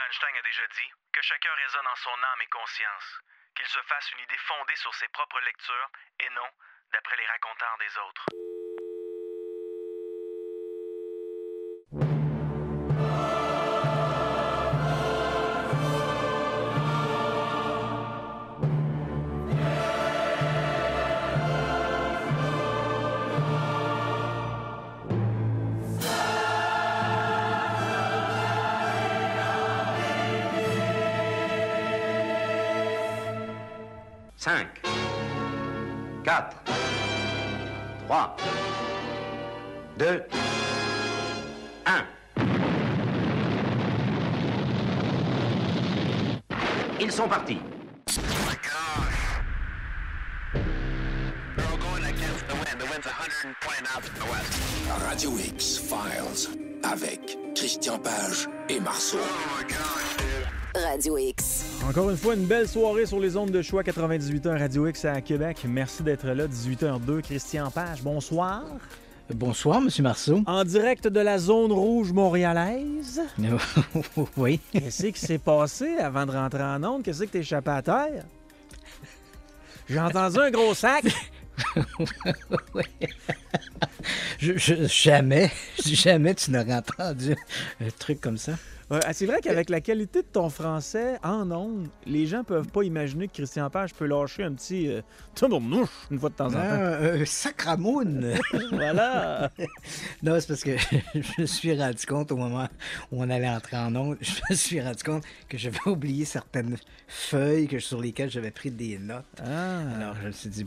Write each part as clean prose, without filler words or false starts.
Einstein a déjà dit que chacun résonne en son âme et conscience, qu'il se fasse une idée fondée sur ses propres lectures et non d'après les racontars des autres. Cinq, 4, 3, 2, 1. Ils sont partis. Oh my gosh. They're all going against the wind. The wind's 120 miles to the west. Radio X-Files avec Christian Page et Marceau. Oh my gosh, dude. Radio X. Encore une fois, une belle soirée sur les ondes de choix 98.1 Radio X à Québec. Merci d'être là, 18h02. Christian Page, bonsoir. Bonsoir, M. Marceau. En direct de la zone rouge montréalaise. Oui. Qu'est-ce qui s'est passé avant de rentrer en onde? Qu'est-ce que t'es échappé à terre? J'ai entendu un gros sac. Oui. Jamais tu n'aurais entendu un truc comme ça. Ouais, c'est vrai qu'avec la qualité de ton français en ondes, les gens peuvent pas imaginer que Christian Page peut lâcher un petit tabarnouche une fois de temps en temps. Sacramoune! Voilà! Non, c'est parce que je me suis rendu compte au moment où on allait entrer en ondes, je me suis rendu compte que j'avais oublié certaines feuilles sur lesquelles j'avais pris des notes. Ah. Alors, je me suis dit,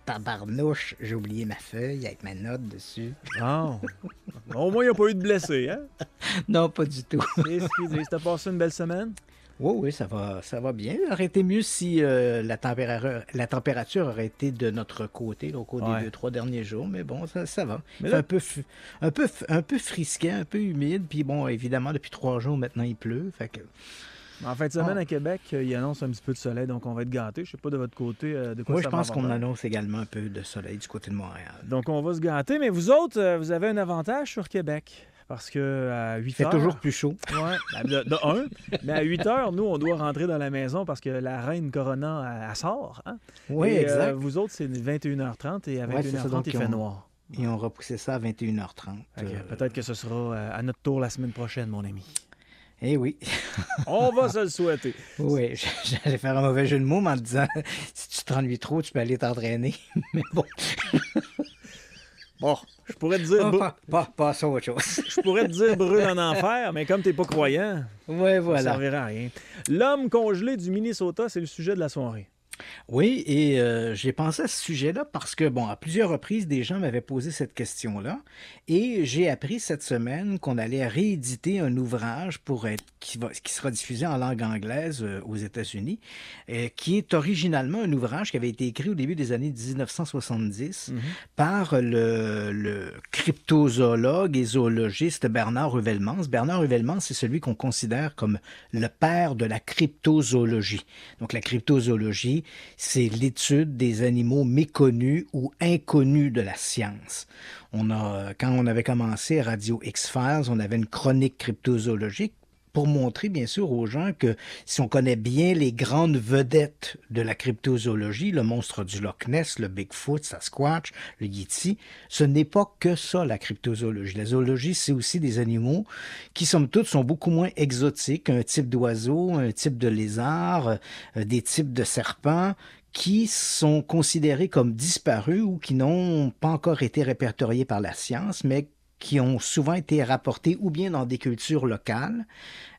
tabarnouche, j'ai oublié ma feuille avec ma note dessus. Bon. Au moins, il n'y a pas eu de blessés, hein? Non, pas du tout. Qu'est-ce qu'ils disent? T'as passé une belle semaine? Oui, ça va bien. Ça aurait été mieux si la température aurait été de notre côté là, au cours des 2-3 derniers jours, mais bon, ça va. Mais là... un peu frisquant, un peu humide, puis bon, évidemment, depuis 3 jours, maintenant, il pleut, fait que... En fin de semaine, à Québec, il annonce un petit peu de soleil, donc on va être gâtés. Je sais pas de votre côté de quoi Moi, ça je va pense avoir qu'on l'air. annonce également un peu de soleil du côté de Montréal. Donc, on va se gâter. Mais vous autres, vous avez un avantage sur Québec. Parce que à 8 Il fait heures... toujours plus chaud. Oui, de un. Mais à 8 heures, nous, on doit rentrer dans la maison parce que la reine Corona, elle sort. Hein? Oui, Et, exact. vous autres, c'est 21h30 et à 21h30, Ouais, c'est ça, donc il fait noir. Et on repoussait ça à 21h30. Peut-être que ce sera à notre tour la semaine prochaine, mon ami. Eh oui. On va se le souhaiter. Oui, j'allais faire un mauvais jeu de mots en me disant si tu t'ennuies trop, tu peux aller t'entraîner. Mais bon. Bon, je pourrais te dire... Passons à autre chose. Je pourrais te dire brûle en enfer, mais comme t'es pas croyant, ouais, voilà. ça servirait à rien. L'homme congelé du Minnesota, c'est le sujet de la soirée. Oui, et j'ai pensé à ce sujet-là parce que, à plusieurs reprises, des gens m'avaient posé cette question-là. Et j'ai appris cette semaine qu'on allait rééditer un ouvrage qui sera diffusé en langue anglaise aux États-Unis, qui est originalement un ouvrage qui avait été écrit au début des années 1970 par le cryptozoologue et zoologiste Bernard Heuvelmans. Bernard Heuvelmans, c'est celui qu'on considère comme le père de la cryptozoologie. Donc, la cryptozoologie, c'est l'étude des animaux méconnus ou inconnus de la science. Quand on avait commencé Radio X-Files, on avait une chronique cryptozoologique pour montrer, bien sûr, aux gens que si on connaît bien les grandes vedettes de la cryptozoologie, le monstre du Loch Ness, le Bigfoot, Sasquatch, le Yeti, ce n'est pas que ça, la cryptozoologie. La zoologie, c'est aussi des animaux qui, somme toute, sont beaucoup moins exotiques. Un type d'oiseau, un type de lézard, des types de serpents, qui sont considérés comme disparus ou qui n'ont pas encore été répertoriés par la science, mais qui ont souvent été rapportés ou bien dans des cultures locales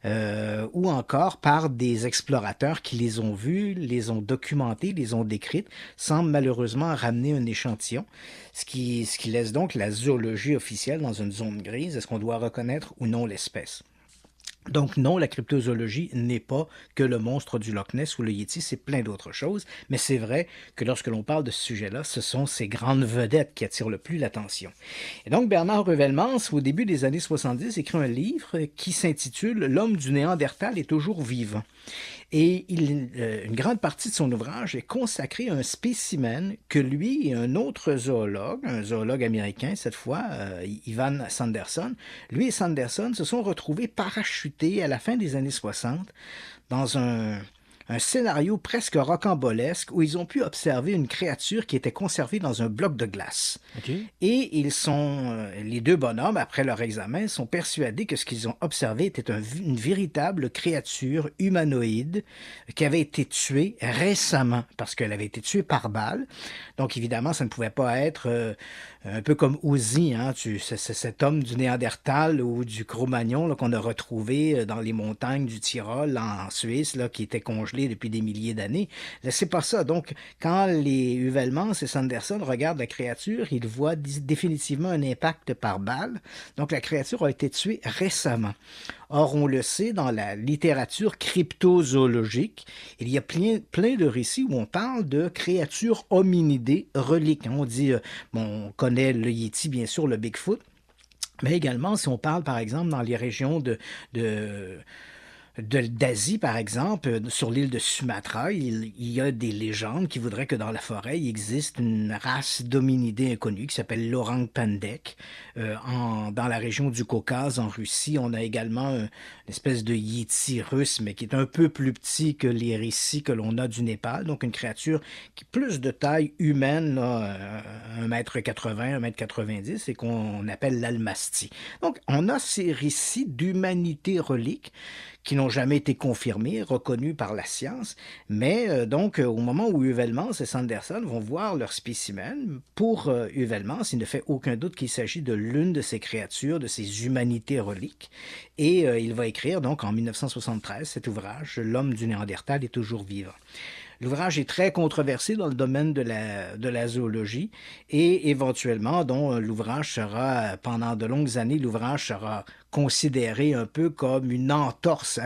ou encore par des explorateurs qui les ont vus, les ont documentés, les ont décrites, sans malheureusement ramener un échantillon, ce qui laisse donc la zoologie officielle dans une zone grise. Est-ce qu'on doit reconnaître ou non l'espèce? Donc non, la cryptozoologie n'est pas que le monstre du Loch Ness ou le Yeti, c'est plein d'autres choses. Mais c'est vrai que lorsque l'on parle de ce sujet-là, ce sont ces grandes vedettes qui attirent le plus l'attention. Et donc Bernard Heuvelmans, au début des années 70, écrit un livre qui s'intitule « L'homme du Néandertal est toujours vivant ». Et une grande partie de son ouvrage est consacrée à un spécimen que lui et un autre zoologue, un zoologue américain cette fois, Ivan Sanderson, lui et Sanderson se sont retrouvés parachutés à la fin des années 60 dans un scénario presque rocambolesque où ils ont pu observer une créature qui était conservée dans un bloc de glace. OK. Et les deux bonhommes, après leur examen, sont persuadés que ce qu'ils ont observé était une véritable créature humanoïde qui avait été tuée récemment, parce qu'elle avait été tuée par balle. Donc évidemment, ça ne pouvait pas être un peu comme Ozzy, hein, c'est cet homme du Néandertal ou du Cro-Magnon là, qu'on a retrouvé dans les montagnes du Tyrol en Suisse, là, qui était congelé depuis des milliers d'années. Là, c'est pas ça. Donc, quand les Huvellement et Sanderson regardent la créature, ils voient définitivement un impact par balle. Donc, la créature a été tuée récemment. Or, on le sait, dans la littérature cryptozoologique, il y a plein de récits où on parle de créatures hominidées reliques. On dit, on connaît le Yéti, bien sûr, le Bigfoot, mais également, si on parle, par exemple, dans les régions d'Asie, par exemple, sur l'île de Sumatra, il y a des légendes qui voudraient que dans la forêt, il existe une race d'hominidés inconnue qui s'appelle l'Orang Pendek. Dans la région du Caucase, en Russie, on a également une espèce de yéti russe, mais qui est un peu plus petit que les récits que l'on a du Népal. Donc, une créature qui est plus de taille humaine, là, 1,80 m, 1,90 m, et qu'on appelle l'Almastie. Donc, on a ces récits d'humanité relique qui n'ont jamais été confirmés, reconnus par la science, mais donc au moment où Huvellement et Sanderson vont voir leur spécimen, pour Huvellement, il ne fait aucun doute qu'il s'agit de l'une de ces créatures, de ces humanités reliques, et il va écrire donc en 1973 cet ouvrage, L'homme du Néandertal est toujours vivant. L'ouvrage est très controversé dans le domaine de la zoologie et éventuellement, l'ouvrage sera, pendant de longues années, l'ouvrage sera considéré un peu comme une entorse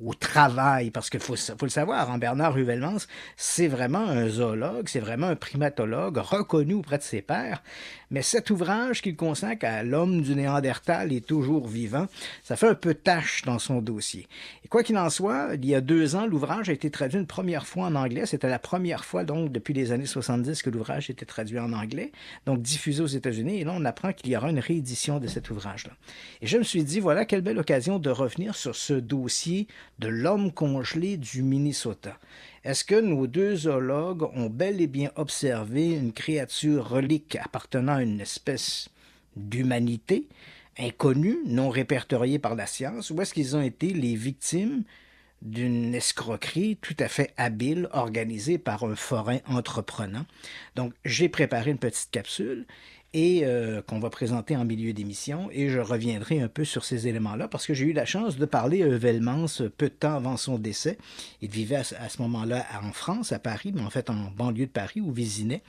au travail, parce qu'il faut le savoir, hein, Bernard Huvellement, c'est vraiment un zoologue, c'est vraiment un primatologue reconnu auprès de ses pairs, mais cet ouvrage qu'il consacre à l'homme du Néandertal est toujours vivant, ça fait un peu tâche dans son dossier. Et quoi qu'il en soit, il y a 2 ans, l'ouvrage a été traduit une première fois en anglais, c'était la première fois, donc, depuis les années 70 que l'ouvrage était traduit en anglais, donc diffusé aux États-Unis, et là, on apprend qu'il y aura une réédition de cet ouvrage-là. Et je me suis dit, voilà, quelle belle occasion de revenir sur ce dossier de l'homme congelé du Minnesota. Est-ce que nos 2 zoologues ont bel et bien observé une créature relique appartenant à une espèce d'humanité inconnue, non répertoriée par la science, ou est-ce qu'ils ont été les victimes d'une escroquerie tout à fait habile organisée par un forain entreprenant? Donc, j'ai préparé une petite capsule et qu'on va présenter en milieu d'émission, et je reviendrai un peu sur ces éléments-là, parce que j'ai eu la chance de parler à Huvellement peu de temps avant son décès. Il vivait à ce moment-là en France, à Paris, mais en fait en banlieue de Paris, où Vésinet,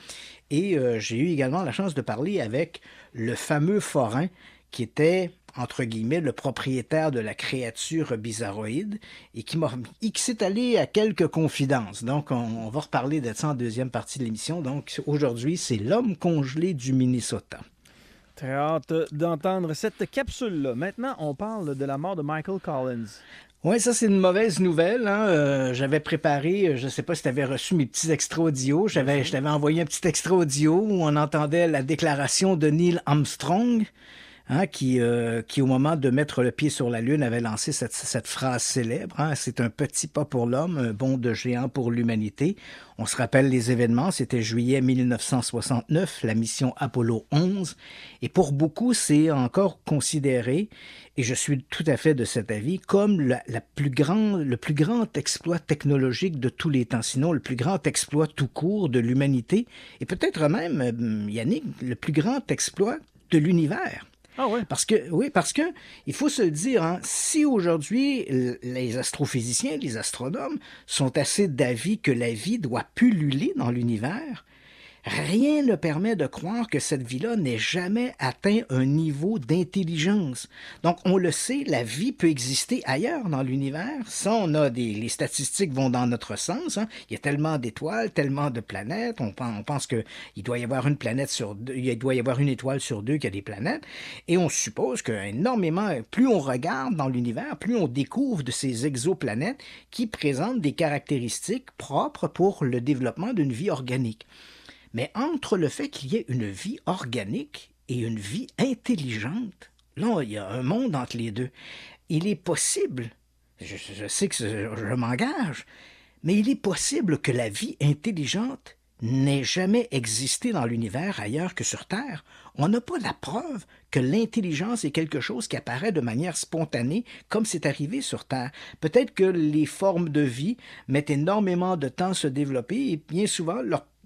et j'ai eu également la chance de parler avec le fameux forain qui était, entre guillemets, le propriétaire de la créature bizarroïde et qui s'est allé à quelques confidences. Donc, on va reparler de ça en deuxième partie de l'émission. Donc, aujourd'hui, c'est l'homme congelé du Minnesota. Très hâte d'entendre cette capsule-là. Maintenant, on parle de la mort de Michael Collins. Oui, ça, c'est une mauvaise nouvelle. Hein? J'avais préparé, je ne sais pas si tu avais reçu mes petits extraits audio. Je t'avais envoyé un petit extrait audio où on entendait la déclaration de Neil Armstrong, hein, qui, au moment de mettre le pied sur la Lune, avait lancé cette phrase célèbre, hein, « C'est un petit pas pour l'homme, un bond de géant pour l'humanité ». On se rappelle les événements, c'était juillet 1969, la mission Apollo 11, et pour beaucoup, c'est encore considéré, et je suis tout à fait de cet avis, comme le plus grand exploit technologique de tous les temps, sinon le plus grand exploit tout court de l'humanité, et peut-être même, Yannick, le plus grand exploit de l'univers. Ah ouais. Parce que il faut se le dire, hein, si aujourd'hui les astrophysiciens, les astronomes sont assez d'avis que la vie doit pulluler dans l'univers, rien ne permet de croire que cette vie-là n'ait jamais atteint un niveau d'intelligence. Donc, on le sait, la vie peut exister ailleurs dans l'univers. Ça, les statistiques vont dans notre sens. Hein. Il y a tellement d'étoiles, tellement de planètes. On pense qu'il doit y avoir une planète sur deux, il doit y avoir une étoile sur deux qui a des planètes. Et on suppose qu'énormément, plus on regarde dans l'univers, plus on découvre de ces exoplanètes qui présentent des caractéristiques propres pour le développement d'une vie organique. Mais entre le fait qu'il y ait une vie organique et une vie intelligente, là, il y a un monde entre les deux. Il est possible, je sais que je m'engage, mais il est possible que la vie intelligente n'ait jamais existé dans l'univers ailleurs que sur Terre. On n'a pas la preuve que l'intelligence est quelque chose qui apparaît de manière spontanée, comme c'est arrivé sur Terre. Peut-être que les formes de vie mettent énormément de temps à se développer et bien souvent,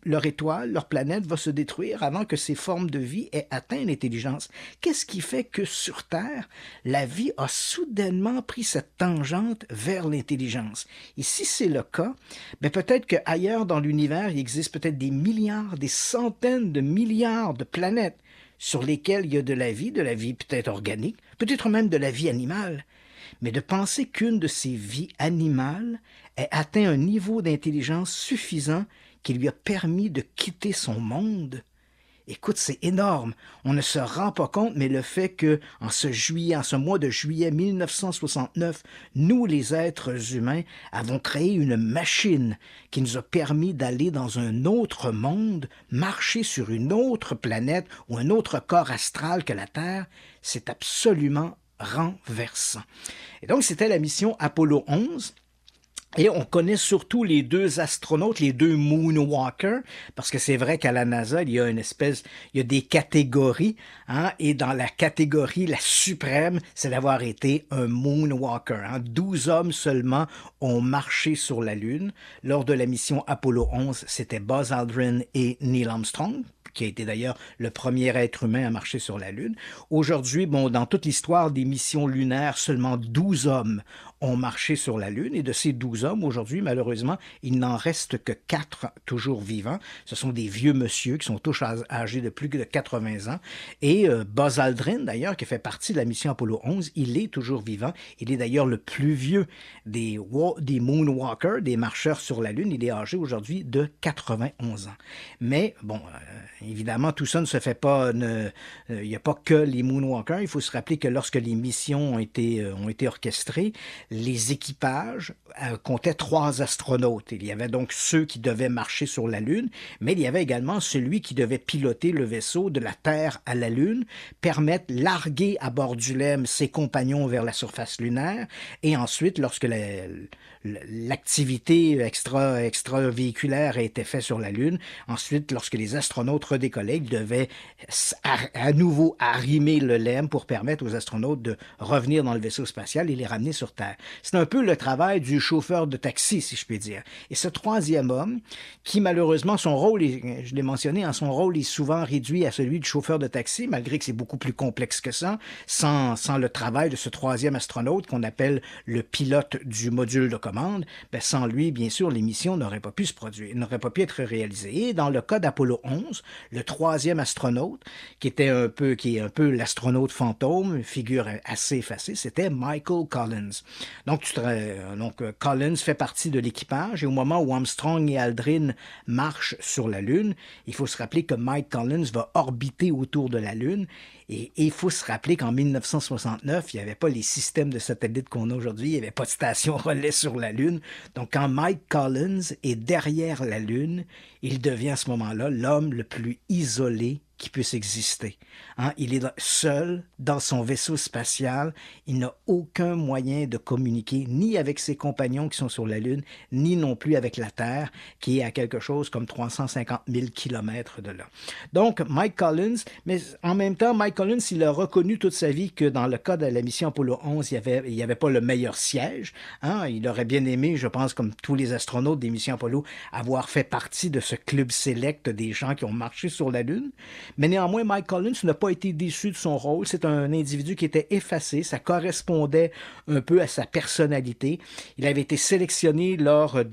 leur étoile, leur planète va se détruire avant que ces formes de vie aient atteint l'intelligence. Qu'est-ce qui fait que sur Terre, la vie a soudainement pris cette tangente vers l'intelligence? Et si c'est le cas, peut-être qu'ailleurs dans l'univers, il existe peut-être des milliards, des centaines de milliards de planètes sur lesquelles il y a de la vie peut-être organique, peut-être même de la vie animale. Mais de penser qu'une de ces vies animales ait atteint un niveau d'intelligence suffisant qui lui a permis de quitter son monde. Écoute, c'est énorme. On ne se rend pas compte, mais le fait que, en ce mois de juillet 1969, nous, les êtres humains, avons créé une machine qui nous a permis d'aller dans un autre monde, marcher sur une autre planète ou un autre corps astral que la Terre, c'est absolument renversant. Et donc, c'était la mission Apollo 11. Et on connaît surtout les deux astronautes, les deux Moonwalkers, parce que c'est vrai qu'à la NASA, il y a des catégories, hein, et dans la catégorie, la suprême, c'est d'avoir été un Moonwalker. Hein. 12 hommes seulement ont marché sur la Lune. Lors de la mission Apollo 11, c'était Buzz Aldrin et Neil Armstrong, qui a été d'ailleurs le premier être humain à marcher sur la Lune. Aujourd'hui, dans toute l'histoire des missions lunaires, seulement 12 hommes ont marché sur la Lune, et de ces 12 hommes, aujourd'hui, malheureusement, il n'en reste que 4 toujours vivants. Ce sont des vieux monsieur qui sont tous âgés de plus de 80 ans. Et Buzz Aldrin, d'ailleurs, qui fait partie de la mission Apollo 11, il est toujours vivant. Il est d'ailleurs le plus vieux des Moonwalkers, des marcheurs sur la Lune. Il est âgé aujourd'hui de 91 ans. Mais, évidemment, tout ça ne se fait pas... Il n'y a pas que les Moonwalkers. Il faut se rappeler que lorsque les missions ont été orchestrées, les équipages comptaient 3 astronautes. Il y avait donc ceux qui devaient marcher sur la Lune, mais il y avait également celui qui devait piloter le vaisseau de la Terre à la Lune, permettre larguer à bord du LEM ses compagnons vers la surface lunaire, et ensuite, lorsque l'activité extravéhiculaire a été faite sur la Lune, ensuite, lorsque les astronautes redécollaient, ils devaient à nouveau arrimer le LEM pour permettre aux astronautes de revenir dans le vaisseau spatial et les ramener sur Terre. C'est un peu le travail du chauffeur de taxi, si je puis dire. Et ce troisième homme, qui malheureusement, son rôle, je l'ai mentionné, son rôle est souvent réduit à celui du chauffeur de taxi, malgré que c'est beaucoup plus complexe que ça, sans le travail de ce troisième astronaute qu'on appelle le pilote du module de commande, sans lui, bien sûr, les missions n'auraient pas pu se produire, n'auraient pas pu être réalisées. Et dans le cas d'Apollo 11, le troisième astronaute, qui est un peu l'astronaute fantôme, figure assez effacée, c'était Michael Collins. Donc, Collins fait partie de l'équipage, et au moment où Armstrong et Aldrin marchent sur la Lune, il faut se rappeler que Mike Collins va orbiter autour de la Lune, et il faut se rappeler qu'en 1969, il n'y avait pas les systèmes de satellites qu'on a aujourd'hui, il n'y avait pas de station relais sur la Lune. Donc, quand Mike Collins est derrière la Lune, il devient à ce moment-là l'homme le plus isolé qui puisse exister. Hein? Il est seul dans son vaisseau spatial. Il n'a aucun moyen de communiquer ni avec ses compagnons qui sont sur la Lune, ni non plus avec la Terre, qui est à quelque chose comme 350 000 kilomètres de là. Donc, Mike Collins, mais en même temps, Mike Collins, il a reconnu toute sa vie que dans le cas de la mission Apollo 11, il y avait pas le meilleur siège. Hein? Il aurait bien aimé, je pense, comme tous les astronautes des missions Apollo, avoir fait partie de ce club sélect des gens qui ont marché sur la Lune. Mais néanmoins, Mike Collins n'a pas été déçu de son rôle. C'est un individu qui était effacé. Ça correspondait un peu à sa personnalité. Il avait été sélectionné lors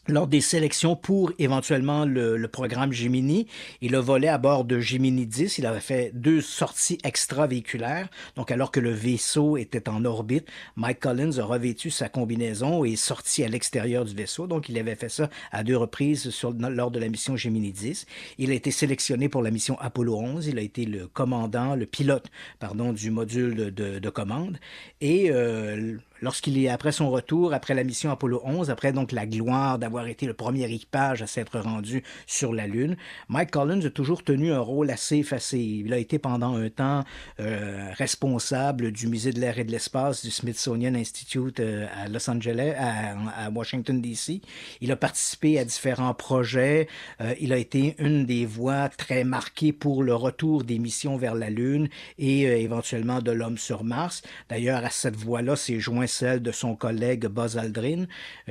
lors des sélections pour éventuellement le programme Gemini. Il a volé à bord de Gemini 10. Il avait fait 2 sorties extravéhiculaires. Donc, alors que le vaisseau était en orbite, Mike Collins a revêtu sa combinaison et est sorti à l'extérieur du vaisseau. Donc, il avait fait ça à 2 reprises lors de la mission Gemini 10. Il a été sélectionné pour la mission Apollo 11. Il a été le pilote du module de commande. Et lorsqu'il est après son retour, après la mission Apollo 11, après donc la gloire d'avoir été le premier équipage à s'être rendu sur la Lune, Mike Collins a toujours tenu un rôle assez effacé. Il a été pendant un temps responsable du Musée de l'air et de l'espace du Smithsonian Institute à Los Angeles, à Washington, D.C. Il a participé à différents projets. Il a été une des voix très marquées pour le retour des missions vers la Lune et éventuellement de l'homme sur Mars. D'ailleurs, à cette voix-là s'est joint celle de son collègue Buzz Aldrin,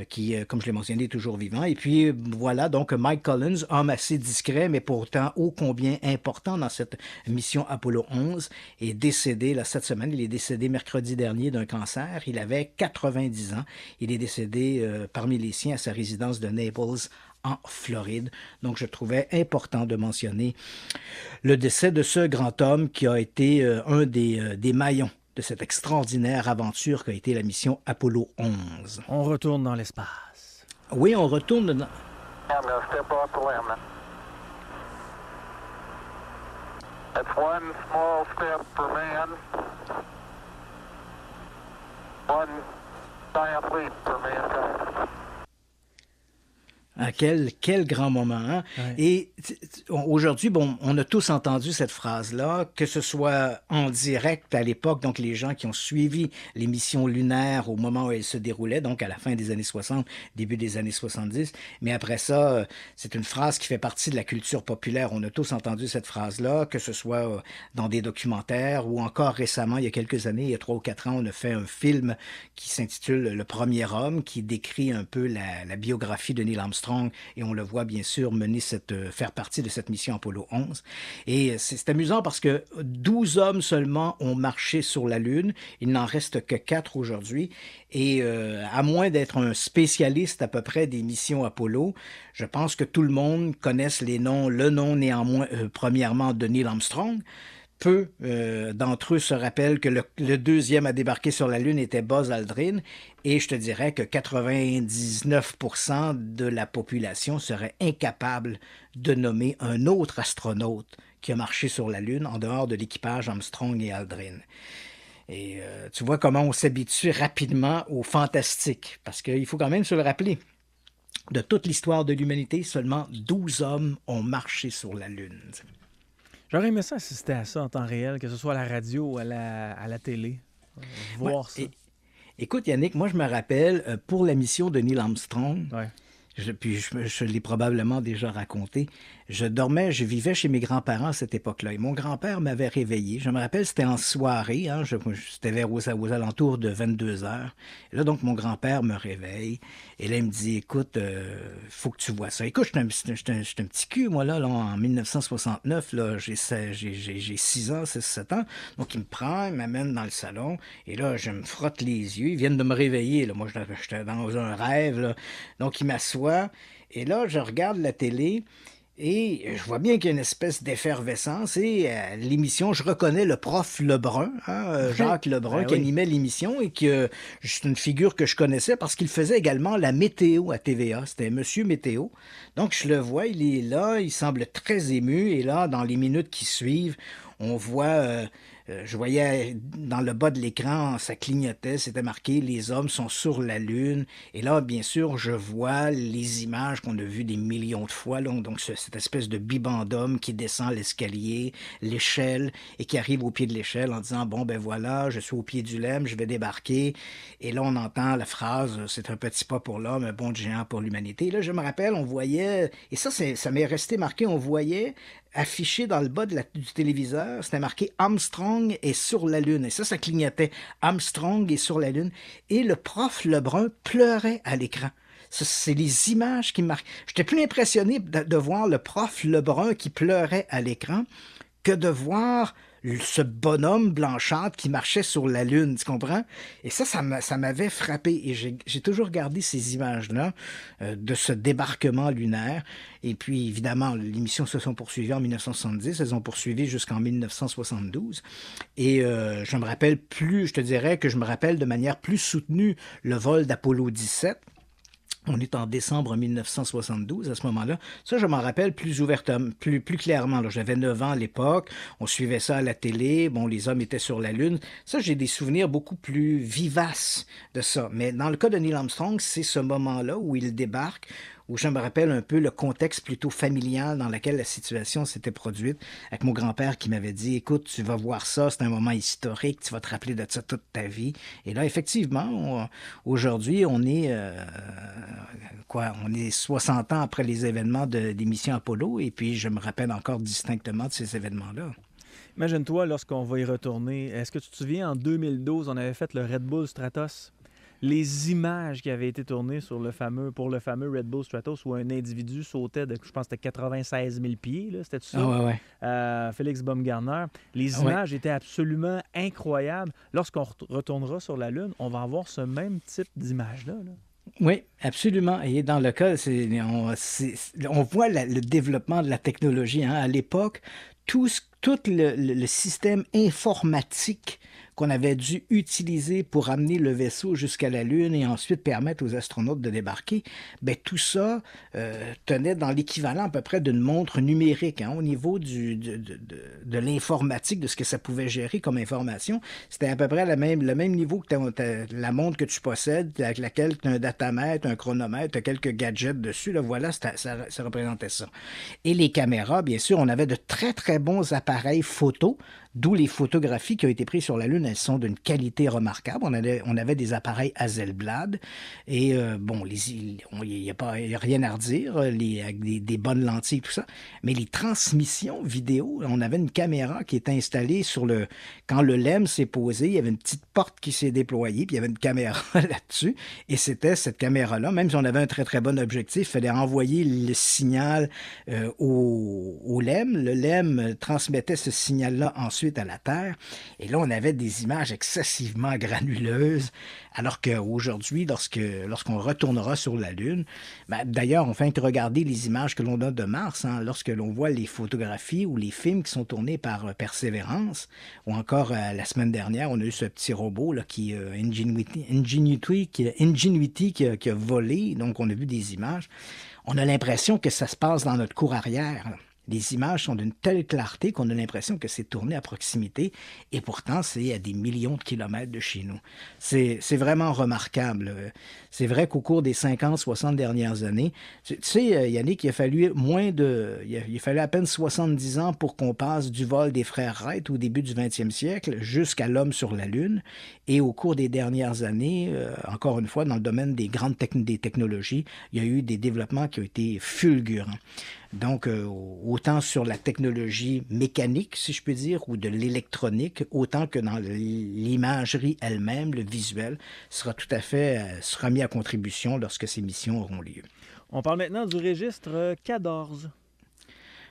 qui, comme je l'ai mentionné, est toujours vivant. Et puis, voilà, donc Mike Collins, homme assez discret, mais pourtant ô combien important dans cette mission Apollo 11, est décédé cette semaine. Il est décédé mercredi dernier d'un cancer. Il avait 90 ans. Il est décédé parmi les siens à sa résidence de Naples, en Floride. Donc, je trouvais important de mentionner le décès de ce grand homme qui a été un des maillons de cette extraordinaire aventure qu'a été la mission Apollo 11. On retourne dans l'espace. Oui, on retourne dans... I'm going to step off the limb. That's one small step for man, one giant leap for mankind. Ah, quel grand moment. Hein? Ouais. Et aujourd'hui, on a tous entendu cette phrase-là, que ce soit en direct à l'époque, donc les gens qui ont suivi les missions lunaires au moment où elles se déroulaient, donc à la fin des années 60, début des années 70. Mais après ça, c'est une phrase qui fait partie de la culture populaire. On a tous entendu cette phrase-là, que ce soit dans des documentaires ou encore récemment, il y a quelques années, il y a 3 ou 4 ans, on a fait un film qui s'intitule Le Premier Homme, qui décrit un peu la biographie de Neil Armstrong. Et on le voit bien sûr faire partie de cette mission Apollo 11. Et c'est amusant parce que 12 hommes seulement ont marché sur la Lune. Il n'en reste que 4 aujourd'hui. Et à moins d'être un spécialiste à peu près des missions Apollo, je pense que tout le monde connaisse le nom néanmoins, premièrement, de Neil Armstrong. Peu d'entre eux se rappellent que le deuxième à débarquer sur la Lune était Buzz Aldrin, et je te dirais que 99% de la population serait incapable de nommer un autre astronaute qui a marché sur la Lune en dehors de l'équipage Armstrong et Aldrin. Et tu vois comment on s'habitue rapidement au fantastique, parce qu'il faut quand même se le rappeler. De toute l'histoire de l'humanité, seulement 12 hommes ont marché sur la Lune. J'aurais aimé ça assister à ça en temps réel, que ce soit à la radio ou à la télé. Voir ça. Écoute, Yannick, moi, je me rappelle, pour la mission de Neil Armstrong, Ouais. je l'ai probablement déjà raconté, je vivais chez mes grands-parents à cette époque-là. Et mon grand-père m'avait réveillé. Je me rappelle, c'était en soirée, hein, c'était vers aux alentours de 22 heures. Et là, donc, mon grand-père me réveille. Et là, il me dit, écoute, faut que tu vois ça. Écoute, je suis un petit cul, moi, là, en 1969, là, j'ai 6 ans, 7 ans. Donc, il me prend, il m'amène dans le salon. Et là, je me frotte les yeux. Ils viennent de me réveiller, là. Moi, j'étais dans un rêve, là. Donc, il m'assoit. Et là, je regarde la télé. Et je vois bien qu'il y a une espèce d'effervescence. Et à l'émission, je reconnais le prof Lebrun, hein, Jacques Lebrun, qui animait l'émission et que c'est une figure que je connaissais parce qu'il faisait également la météo à TVA. C'était Monsieur Météo. Donc, je le vois, il est là, il semble très ému. Et là, dans les minutes qui suivent, on voit... je voyais dans le bas de l'écran, ça clignotait, c'était marqué « Les hommes sont sur la Lune ». Et là, bien sûr, je vois les images qu'on a vues des millions de fois. Là, donc, cette espèce de bibendum qui descend l'escalier, l'échelle, et qui arrive au pied de l'échelle en disant « Bon, ben voilà, je suis au pied du LEM, je vais débarquer ». Et là, on entend la phrase « C'est un petit pas pour l'homme, un bond de géant pour l'humanité ». Là, je me rappelle, on voyait, et ça m'est resté marqué, on voyait affiché dans le bas du téléviseur, c'était marqué « Armstrong est sur la Lune ». Et ça clignotait « Armstrong est sur la Lune ». Et le prof Lebrun pleurait à l'écran. C'est les images qui marquent. J'étais plus impressionné de voir le prof Lebrun qui pleurait à l'écran que de voir ce bonhomme blanchâtre qui marchait sur la Lune, tu comprends? Et ça m'avait frappé. Et j'ai toujours gardé ces images-là de ce débarquement lunaire. Et puis, évidemment, les missions se sont poursuivies en 1970. Elles ont poursuivi jusqu'en 1972. Et je te dirais que je me rappelle de manière plus soutenue le vol d'Apollo 17. On est en décembre 1972 à ce moment-là. Ça, je m'en rappelle plus ouvertement, plus clairement. Là, j'avais 9 ans à l'époque. On suivait ça à la télé. Bon, les hommes étaient sur la Lune. Ça, j'ai des souvenirs beaucoup plus vivaces de ça. Mais dans le cas de Neil Armstrong, c'est ce moment-là où il débarque, où je me rappelle un peu le contexte plutôt familial dans lequel la situation s'était produite, avec mon grand-père qui m'avait dit « Écoute, tu vas voir ça, c'est un moment historique, tu vas te rappeler de ça toute ta vie. » Et là, effectivement, aujourd'hui, on est 60 ans après les événements des missions Apollo, et puis je me rappelle encore distinctement de ces événements-là. Imagine-toi, lorsqu'on va y retourner, est-ce que tu te souviens, en 2012, on avait fait le Red Bull Stratos? Les images qui avaient été tournées pour le fameux Red Bull Stratos où un individu sautait de, je pense, c'était 96 000 pieds, là, c'était ça? Ah ouais. Félix Baumgartner. Les images étaient absolument incroyables. Lorsqu'on retournera sur la Lune, on va avoir ce même type d'image-là. Là. Oui, absolument. Et dans le cas, on voit le développement de la technologie. Hein. À l'époque, tout le système informatique qu'on avait dû utiliser pour amener le vaisseau jusqu'à la Lune et ensuite permettre aux astronautes de débarquer, bien, tout ça tenait dans l'équivalent à peu près d'une montre numérique. Hein, au niveau de l'informatique, de ce que ça pouvait gérer comme information, c'était à peu près le même niveau que la montre que tu possèdes, avec laquelle tu as un datamètre, un chronomètre, tu as quelques gadgets dessus. Là, voilà, ça représentait ça. Et les caméras, bien sûr, on avait de très, très bons appareils photo, d'où les photographies qui ont été prises sur la Lune, elles sont d'une qualité remarquable. On avait des appareils Hasselblad et il n'y a rien à redire, avec des bonnes lentilles, tout ça. Mais les transmissions vidéo, on avait une caméra qui était installée quand le LEM s'est posé, il y avait une petite porte qui s'est déployée, puis il y avait une caméra là-dessus. Et c'était cette caméra-là, même si on avait un très, très bon objectif, il fallait envoyer le signal au LEM. Le LEM transmettait ce signal-là ensuite à la Terre. Et là, on avait des images excessivement granuleuses, alors qu'aujourd'hui, lorsqu'on retournera sur la Lune, d'ailleurs, on fait que regarder les images que l'on a de Mars, hein, lorsque l'on voit les photographies ou les films qui sont tournés par Perseverance, ou encore la semaine dernière, on a eu ce petit robot là, Ingenuity qui a volé, donc on a vu des images. On a l'impression que ça se passe dans notre cour arrière, là. Les images sont d'une telle clarté qu'on a l'impression que c'est tourné à proximité et pourtant, c'est à des millions de kilomètres de chez nous. C'est vraiment remarquable. C'est vrai qu'au cours des 50, 60 dernières années, tu sais, Yannick, il a fallu à peine 70 ans pour qu'on passe du vol des frères Wright au début du 20e siècle jusqu'à l'homme sur la Lune. Et au cours des dernières années, encore une fois, dans le domaine des des technologies, il y a eu des développements qui ont été fulgurants. Donc, autant sur la technologie mécanique, si je peux dire, ou de l'électronique, autant que dans l'imagerie elle-même, le visuel, sera mis à contribution lorsque ces missions auront lieu. On parle maintenant du registre 14.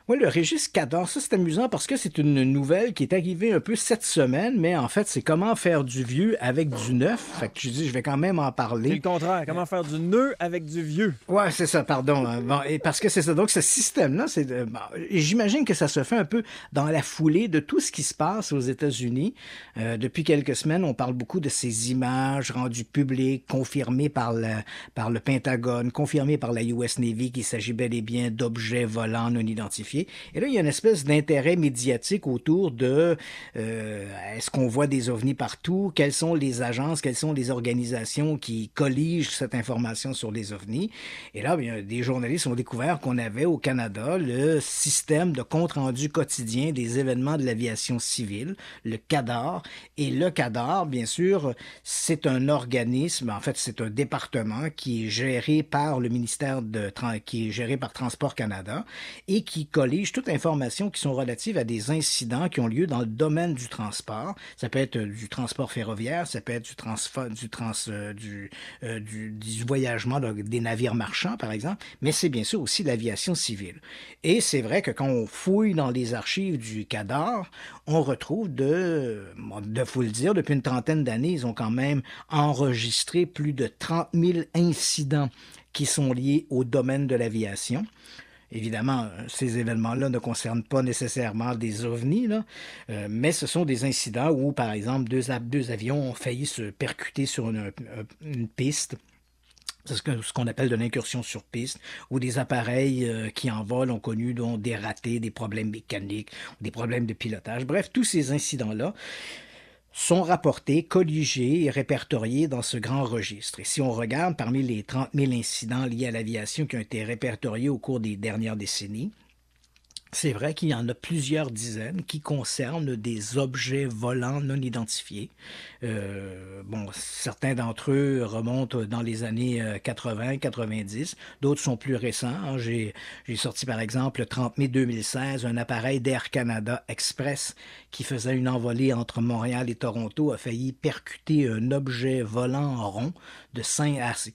Oui, le registre 14, ça c'est amusant parce que c'est une nouvelle qui est arrivée un peu cette semaine, mais en fait, c'est comment faire du vieux avec du neuf. Fait que je vais quand même en parler. C'est le contraire, comment faire du nœud avec du vieux. Ouais, c'est ça, pardon. Bon, et parce que c'est ça. Donc, ce système-là, j'imagine que ça se fait un peu dans la foulée de tout ce qui se passe aux États-Unis. Depuis quelques semaines, on parle beaucoup de ces images rendues publiques, confirmées par le Pentagone, confirmées par la US Navy qu'il s'agit bel et bien d'objets volants non identifiés. Et là, il y a une espèce d'intérêt médiatique autour de est-ce qu'on voit des ovnis partout? Quelles sont les agences, quelles sont les organisations qui colligent cette information sur les ovnis? Et là, bien, des journalistes ont découvert qu'on avait au Canada le système de compte-rendu quotidien des événements de l'aviation civile, le CADAR. Et le CADAR, bien sûr, c'est un organisme, en fait, c'est un département qui est géré par le ministère qui est géré par Transport Canada et qui collige collige toute information qui sont relatives à des incidents qui ont lieu dans le domaine du transport. Ça peut être du transport ferroviaire, ça peut être du voyagement des navires marchands, par exemple, mais c'est bien sûr aussi l'aviation civile. Et c'est vrai que quand on fouille dans les archives du CADAR, on retrouve faut le dire, depuis une trentaine d'années, ils ont quand même enregistré plus de 30 000 incidents qui sont liés au domaine de l'aviation. Évidemment, ces événements-là ne concernent pas nécessairement des ovnis, là, mais ce sont des incidents où, par exemple, deux avions ont failli se percuter sur une piste. C'est ce qu'on appelle de l'incursion sur piste, où des appareils qui en vol ont connu des ratés, des problèmes mécaniques, des problèmes de pilotage. Bref, tous ces incidents-là sont rapportés, colligés et répertoriés dans ce grand registre. Et si on regarde parmi les 30 000 incidents liés à l'aviation qui ont été répertoriés au cours des dernières décennies, c'est vrai qu'il y en a plusieurs dizaines qui concernent des objets volants non identifiés. Certains d'entre eux remontent dans les années 80-90, d'autres sont plus récents. Hein. J'ai sorti par exemple le 30 mai 2016, un appareil d'Air Canada Express qui faisait une envolée entre Montréal et Toronto a failli percuter un objet volant en rond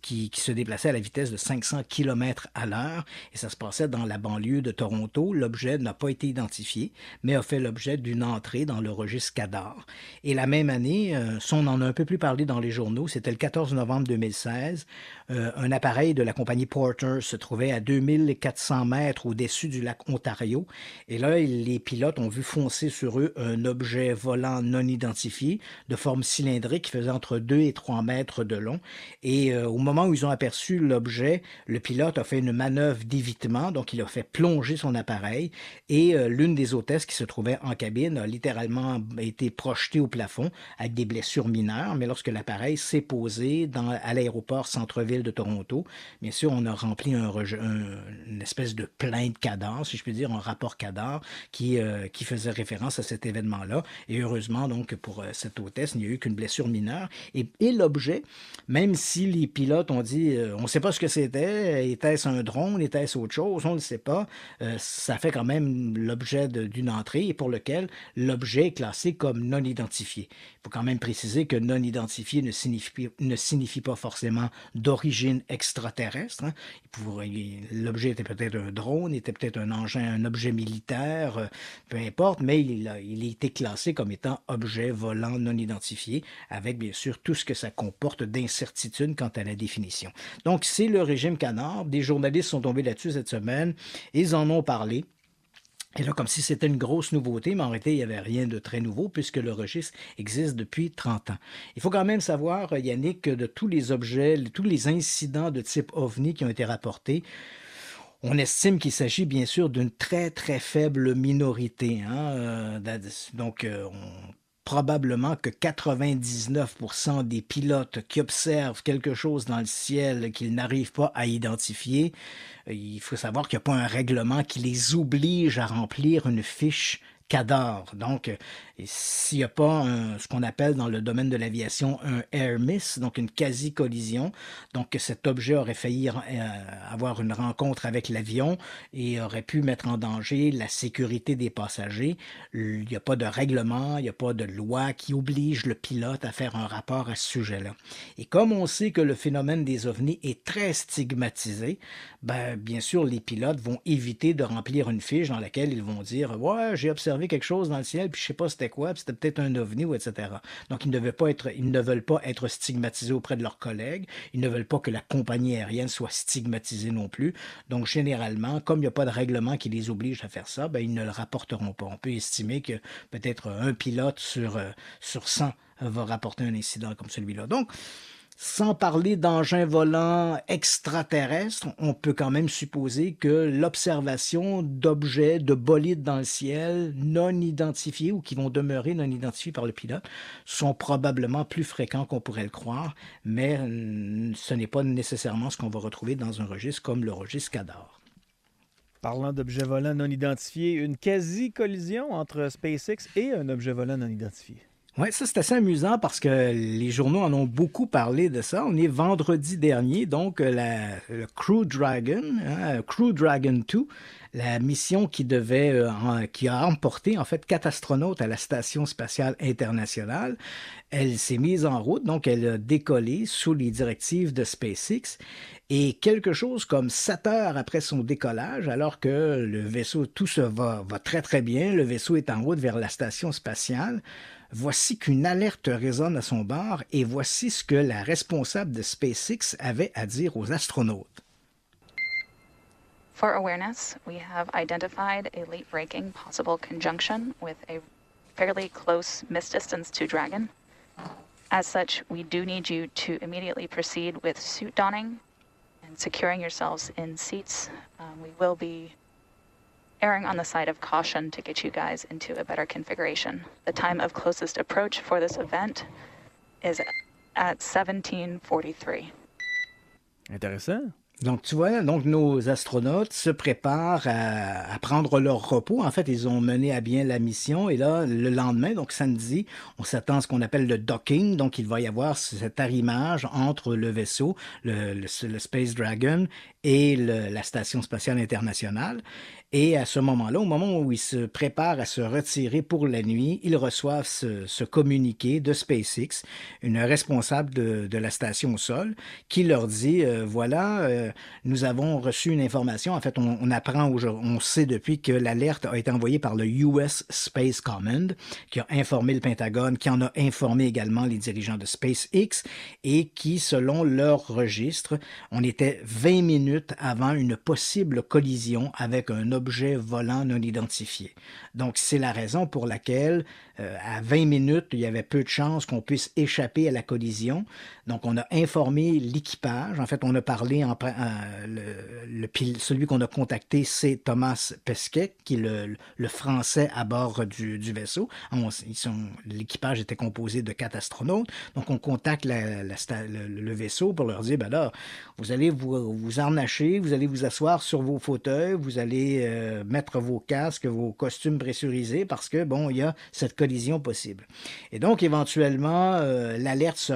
qui se déplaçait à la vitesse de 500 km à l'heure et ça se passait dans la banlieue de Toronto. L'objet n'a pas été identifié, mais a fait l'objet d'une entrée dans le registre CADAR. Et la même année, on en a un peu plus parlé dans les journaux, c'était le 14 novembre 2016, un appareil de la compagnie Porter se trouvait à 2400 mètres au-dessus du lac Ontario. Et là, les pilotes ont vu foncer sur eux un objet volant non identifié de forme cylindrique qui faisait entre 2 et 3 mètres de long. Et au moment où ils ont aperçu l'objet, le pilote a fait une manœuvre d'évitement, donc il a fait plonger son appareil et l'une des hôtesses qui se trouvait en cabine a littéralement été projetée au plafond avec des blessures mineures, mais lorsque l'appareil s'est posé à l'aéroport centre-ville de Toronto, bien sûr, on a rempli une espèce de plainte CADAR, si je peux dire, un rapport CADAR qui faisait référence à cet événement-là. Et heureusement, donc, pour cette hôtesse, il n'y a eu qu'une blessure mineure. Et l'objet, même si les pilotes ont dit, on ne sait pas ce que c'était, était-ce un drone, était-ce autre chose, on ne le sait pas, ça fait quand même l'objet d'une entrée et pour lequel l'objet est classé comme non identifié. Il faut quand même préciser que non identifié ne signifie pas forcément d'origine extraterrestre. Hein. L'objet était peut-être un drone, était peut-être un objet militaire, peu importe, mais il a été classé comme étant objet volant non identifié, avec bien sûr tout ce que ça comporte d'incertitude quant à la définition. Donc c'est le régime CADAR. Des journalistes sont tombés là-dessus cette semaine, ils en ont parlé. Et là, comme si c'était une grosse nouveauté, mais en réalité, il n'y avait rien de très nouveau puisque le registre existe depuis 30 ans. Il faut quand même savoir, Yannick, que de tous les objets, tous les incidents de type OVNI qui ont été rapportés, on estime qu'il s'agit bien sûr d'une très, très faible minorité. Hein? Probablement que 99% des pilotes qui observent quelque chose dans le ciel qu'ils n'arrivent pas à identifier, il faut savoir qu'il n'y a pas un règlement qui les oblige à remplir une fiche CADAR. Donc, s'il n'y a pas ce qu'on appelle dans le domaine de l'aviation un air miss, donc une quasi-collision, donc que cet objet aurait failli avoir une rencontre avec l'avion et aurait pu mettre en danger la sécurité des passagers, il n'y a pas de règlement, il n'y a pas de loi qui oblige le pilote à faire un rapport à ce sujet-là. Et comme on sait que le phénomène des ovnis est très stigmatisé, bien sûr, les pilotes vont éviter de remplir une fiche dans laquelle ils vont dire « Ouais, j'ai observé quelque chose dans le ciel, puis je sais pas c'était quoi, puis c'était peut-être un ovni, ou etc. » Donc, ils ne veulent pas être stigmatisés auprès de leurs collègues. Ils ne veulent pas que la compagnie aérienne soit stigmatisée non plus. Donc, généralement, comme il n'y a pas de règlement qui les oblige à faire ça, ils ne le rapporteront pas. On peut estimer que peut-être un pilote sur 100 va rapporter un incident comme celui-là. Donc, sans parler d'engins volants extraterrestres, on peut quand même supposer que l'observation d'objets, de bolides dans le ciel non identifiés ou qui vont demeurer non identifiés par le pilote sont probablement plus fréquents qu'on pourrait le croire, mais ce n'est pas nécessairement ce qu'on va retrouver dans un registre comme le registre CADAR. Parlant d'objets volants non identifiés, une quasi-collision entre SpaceX et un objet volant non identifié. Oui, ça c'est assez amusant parce que les journaux en ont beaucoup parlé de ça. On est vendredi dernier, donc le Crew Dragon, hein, Crew Dragon 2, la mission qui a emporté en fait 4 astronautes à la Station spatiale internationale. Elle s'est mise en route, donc elle a décollé sous les directives de SpaceX. Et quelque chose comme 7 heures après son décollage, alors que le vaisseau, va très très bien, le vaisseau est en route vers la station spatiale, voici qu'une alerte résonne à son bord et voici ce que la responsable de SpaceX avait à dire aux astronautes. For awareness, we have identified a late-breaking possible conjunction with a fairly close miss distance to Dragon. As such, we do need you to immediately proceed with suit donning and securing yourselves in seats. We will be erring on the side of caution to get you guys into a better configuration. The time of closest approach for this event is at 17:43. Intéressant. Donc, tu vois, donc nos astronautes se préparent à prendre leur repos. En fait, ils ont mené à bien la mission. Et là, le lendemain, donc samedi, on s'attend à ce qu'on appelle le docking. Donc, il va y avoir cet arrimage entre le vaisseau, le Space Dragon, et la Station spatiale internationale. Et à ce moment-là, au moment où ils se préparent à se retirer pour la nuit, ils reçoivent ce communiqué de SpaceX, une responsable de la station au sol, qui leur dit, nous avons reçu une information. En fait, on sait depuis que l'alerte a été envoyée par le US Space Command, qui a informé le Pentagone, qui en a informé également les dirigeants de SpaceX, et qui, selon leur registre, on était 20 minutes avant une possible collision avec un objet volant non identifié. Donc, c'est la raison pour laquelle, à 20 minutes, il y avait peu de chances qu'on puisse échapper à la collision. Donc, on a informé l'équipage. En fait, on a parlé, celui qu'on a contacté, c'est Thomas Pesquet, qui est le Français à bord du vaisseau. L'équipage était composé de 4 astronautes. Donc, on contacte le vaisseau pour leur dire, ben là, vous allez vous harnacher, vous allez vous asseoir sur vos fauteuils, vous allez mettre vos casques, vos costumes pressurisés, parce que, bon, il y a cette collision possible. Et donc, éventuellement, l'alerte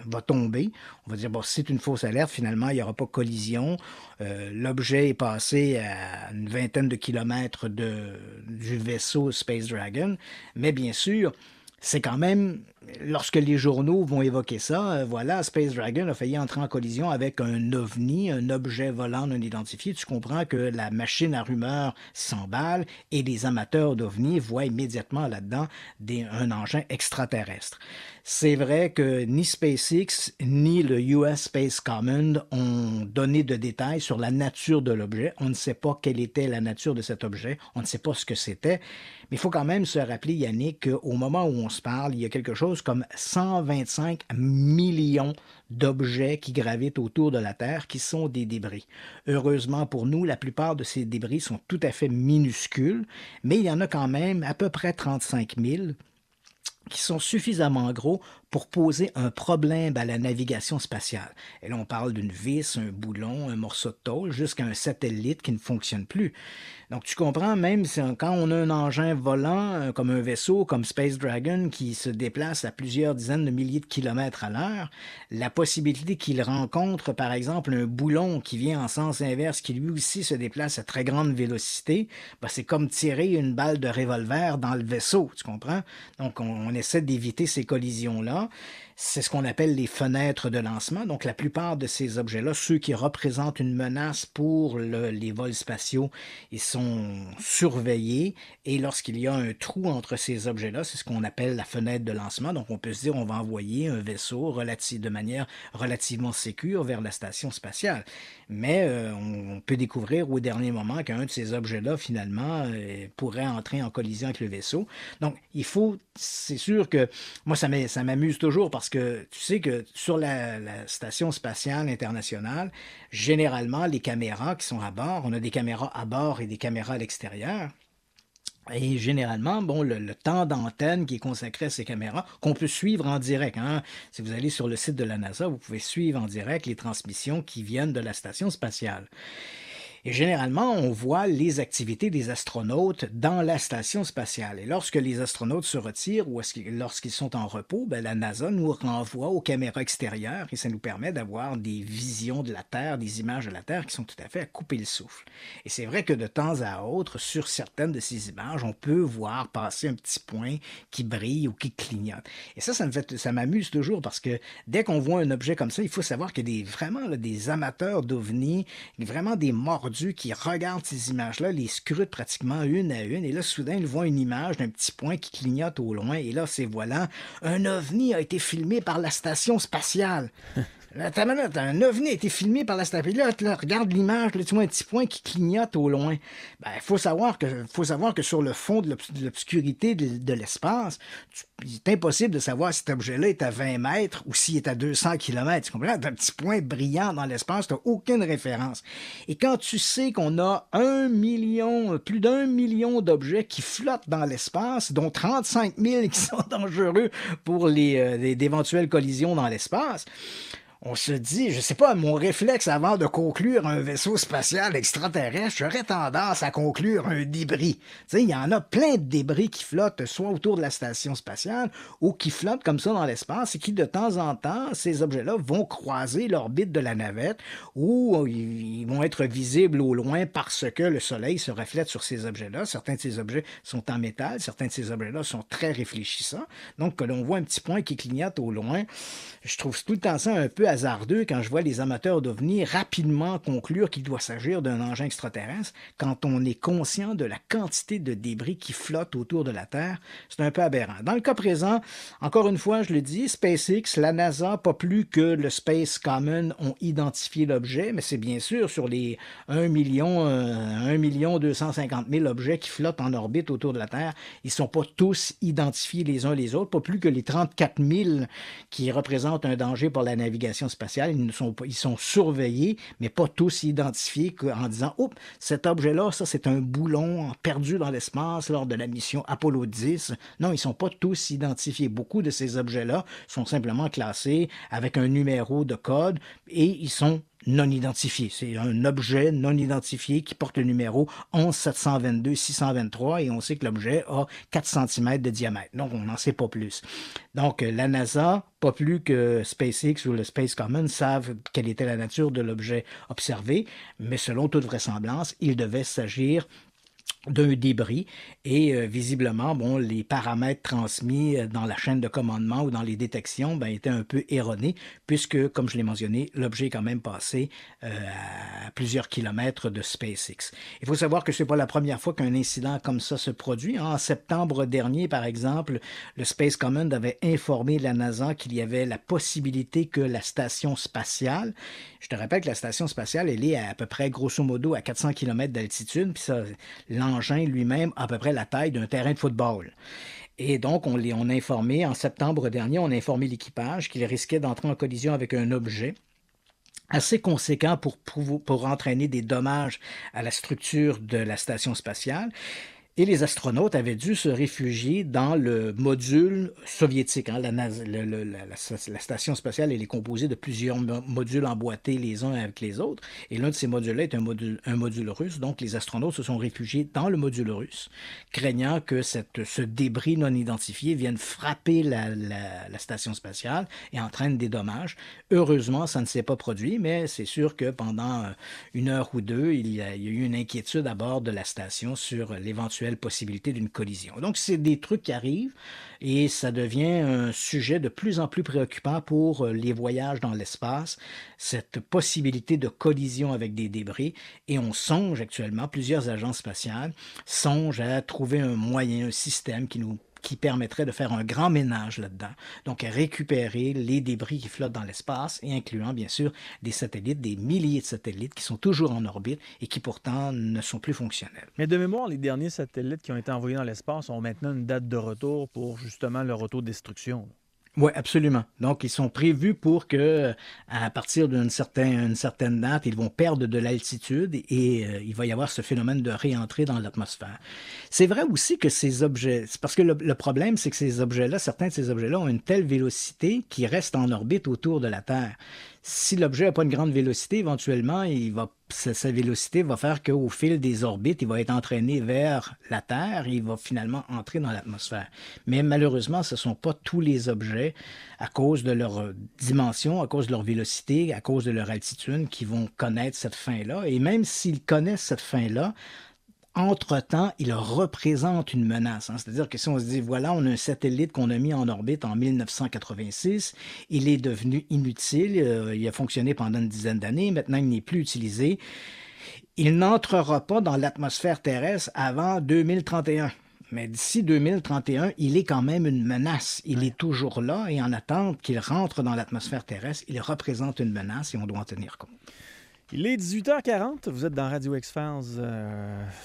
va tomber. On va dire, bon, c'est une fausse alerte, finalement, il n'y aura pas collision. L'objet est passé à une vingtaine de kilomètres du vaisseau Space Dragon, mais bien sûr, c'est quand même, lorsque les journaux vont évoquer ça, Space Dragon a failli entrer en collision avec un OVNI, un objet volant non identifié. Tu comprends que la machine à rumeurs s'emballe et les amateurs d'OVNI voient immédiatement là-dedans un engin extraterrestre. C'est vrai que ni SpaceX ni le US Space Command ont donné de détails sur la nature de l'objet. On ne sait pas quelle était la nature de cet objet. On ne sait pas ce que c'était. Mais il faut quand même se rappeler, Yannick, qu'au moment où on se parle, il y a quelque chose comme 125 millions d'objets qui gravitent autour de la Terre, qui sont des débris. Heureusement pour nous, la plupart de ces débris sont tout à fait minuscules, mais il y en a quand même à peu près 35 000 qui sont suffisamment gros pour poser un problème à la navigation spatiale. Et là, on parle d'une vis, un boulon, un morceau de tôle, jusqu'à un satellite qui ne fonctionne plus. Donc, tu comprends, même quand on a un engin volant, comme un vaisseau, comme Space Dragon, qui se déplace à plusieurs dizaines de milliers de kilomètres à l'heure, la possibilité qu'il rencontre, par exemple, un boulon qui vient en sens inverse, qui lui aussi se déplace à très grande vélocité, c'est comme tirer une balle de revolver dans le vaisseau, tu comprends? Donc, on essaie d'éviter ces collisions-là. C'est ce qu'on appelle les fenêtres de lancement. Donc, la plupart de ces objets-là, ceux qui représentent une menace pour les vols spatiaux, ils sont surveillés. Et lorsqu'il y a un trou entre ces objets-là, c'est ce qu'on appelle la fenêtre de lancement. Donc, on peut se dire on va envoyer un vaisseau de manière relativement sécure vers la station spatiale. Mais on peut découvrir au dernier moment qu'un de ces objets-là, finalement, pourrait entrer en collision avec le vaisseau. Donc, c'est sûr que moi, ça m'amuse toujours parce que tu sais que sur la station spatiale internationale, généralement, les caméras qui sont à bord, on a des caméras à bord et des caméras à l'extérieur. Et généralement, le temps d'antenne qui est consacré à ces caméras, qu'on peut suivre en direct. Si vous allez sur le site de la NASA, vous pouvez suivre en direct les transmissions qui viennent de la station spatiale. Et généralement, on voit les activités des astronautes dans la station spatiale. Et lorsque les astronautes se retirent ou lorsqu'ils sont en repos, ben, la NASA nous renvoie aux caméras extérieures et ça nous permet d'avoir des visions de la Terre, des images de la Terre qui sont tout à fait à couper le souffle. Et c'est vrai que de temps à autre, sur certaines de ces images, on peut voir passer un petit point qui brille ou qui clignote. Et ça m'amuse toujours parce que dès qu'on voit un objet comme ça, il faut savoir qu'il y a vraiment là, des amateurs d'OVNI, vraiment des mordus qui regardent ces images-là, les scrutent pratiquement une à une, et là, soudain, ils voient une image d'un petit point qui clignote au loin, et là, voilà, un OVNI a été filmé par la station spatiale. Là, un ovni a été filmé par la station. Là, regarde l'image, là, tu vois un petit point qui clignote au loin. Ben, faut savoir que sur le fond de l'obscurité de l'espace, il est impossible de savoir si cet objet-là est à 20 mètres ou s'il est à 200 km. Tu comprends? Un petit point brillant dans l'espace, tu n'as aucune référence. Et quand tu sais qu'on a plus d'1 million d'objets qui flottent dans l'espace, dont 35 000 qui sont dangereux pour d'éventuelles collisions dans l'espace, on se dit, je sais pas, mon réflexe avant de conclure un vaisseau spatial extraterrestre, j'aurais tendance à conclure un débris. Tu sais, il y en a plein de débris qui flottent soit autour de la station spatiale ou qui flottent comme ça dans l'espace et qui, de temps en temps, ces objets-là vont croiser l'orbite de la navette ou ils vont être visibles au loin parce que le soleil se reflète sur ces objets-là. Certains de ces objets sont en métal, certains de ces objets-là sont très réfléchissants. Donc, que l'on voit un petit point qui clignote au loin, je trouve tout le temps ça un peu hasardeux quand je vois les amateurs d'OVNI rapidement conclure qu'il doit s'agir d'un engin extraterrestre quand on est conscient de la quantité de débris qui flottent autour de la Terre. C'est un peu aberrant. Dans le cas présent, encore une fois, je le dis, SpaceX, la NASA, pas plus que le Space Common ont identifié l'objet, mais c'est bien sûr sur les 1 250 000 objets qui flottent en orbite autour de la Terre, ils ne sont pas tous identifiés les uns les autres, pas plus que les 34 000 qui représentent un danger pour la navigation spatiale. Ils sont surveillés, mais pas tous identifiés en disant « Oh, cet objet-là, ça c'est un boulon perdu dans l'espace lors de la mission Apollo 10. » Non, ils ne sont pas tous identifiés. Beaucoup de ces objets-là sont simplement classés avec un numéro de code et ils sont non identifié. C'est un objet non identifié qui porte le numéro 11 722 623 et on sait que l'objet a 4 cm de diamètre. Donc, on n'en sait pas plus. Donc, la NASA, pas plus que SpaceX ou le Space Common, savent quelle était la nature de l'objet observé, mais selon toute vraisemblance, il devait s'agir d'un débris et visiblement, bon, les paramètres transmis dans la chaîne de commandement ou dans les détections étaient un peu erronés puisque, comme je l'ai mentionné, l'objet est quand même passé à plusieurs kilomètres de SpaceX. Il faut savoir que ce n'est pas la première fois qu'un incident comme ça se produit. En septembre dernier, par exemple, le Space Command avait informé la NASA qu'il y avait la possibilité que la station spatiale, je te rappelle que la station spatiale, elle est à peu près, grosso modo, à 400 km d'altitude, puis ça, l'engin lui-même a à peu près la taille d'un terrain de football. Et donc, on a informé, en septembre dernier, on a informé l'équipage qu'il risquait d'entrer en collision avec un objet assez conséquent pour entraîner des dommages à la structure de la station spatiale. Et les astronautes avaient dû se réfugier dans le module soviétique. Hein. La station spatiale, elle est composée de plusieurs modules emboîtés les uns avec les autres. Et l'un de ces modules-là est un module russe. Donc, les astronautes se sont réfugiés dans le module russe, craignant que ce débris non identifié vienne frapper la station spatiale et entraîne des dommages. Heureusement, ça ne s'est pas produit, mais c'est sûr que pendant une heure ou deux, il y a eu une inquiétude à bord de la station sur l'éventuelle possibilité d'une collision. Donc, c'est des trucs qui arrivent et ça devient un sujet de plus en plus préoccupant pour les voyages dans l'espace, cette possibilité de collision avec des débris. Et on songe actuellement, plusieurs agences spatiales songent à trouver un moyen, un système qui permettrait de faire un grand ménage là-dedans. Donc, à récupérer les débris qui flottent dans l'espace et incluant, bien sûr, des satellites, des milliers de satellites qui sont toujours en orbite et qui pourtant ne sont plus fonctionnels. Mais de mémoire, les derniers satellites qui ont été envoyés dans l'espace ont maintenant une date de retour pour justement leur autodestruction. Oui, absolument. Donc, ils sont prévus pour que, à partir d'une certaine date, ils vont perdre de l'altitude et il va y avoir ce phénomène de réentrée dans l'atmosphère. C'est vrai aussi que ces objets, c'est parce que le problème, c'est que ces objets-là, certains de ces objets-là ont une telle vélocité qu'ils restent en orbite autour de la Terre. Si l'objet n'a pas une grande vélocité, éventuellement, sa vélocité va faire qu'au fil des orbites, il va être entraîné vers la Terre et il va finalement entrer dans l'atmosphère. Mais malheureusement, ce ne sont pas tous les objets, à cause de leur dimension, à cause de leur vélocité, à cause de leur altitude, qui vont connaître cette fin-là. Et même s'ils connaissent cette fin-là, entre-temps, il représente une menace. C'est-à-dire que si on se dit, voilà, on a un satellite qu'on a mis en orbite en 1986, il est devenu inutile, il a fonctionné pendant une dizaine d'années, maintenant il n'est plus utilisé, il n'entrera pas dans l'atmosphère terrestre avant 2031. Mais d'ici 2031, il est quand même une menace. Il est toujours là et en attente qu'il rentre dans l'atmosphère terrestre, il représente une menace et on doit en tenir compte. Il est 18h40, vous êtes dans Radio X-Files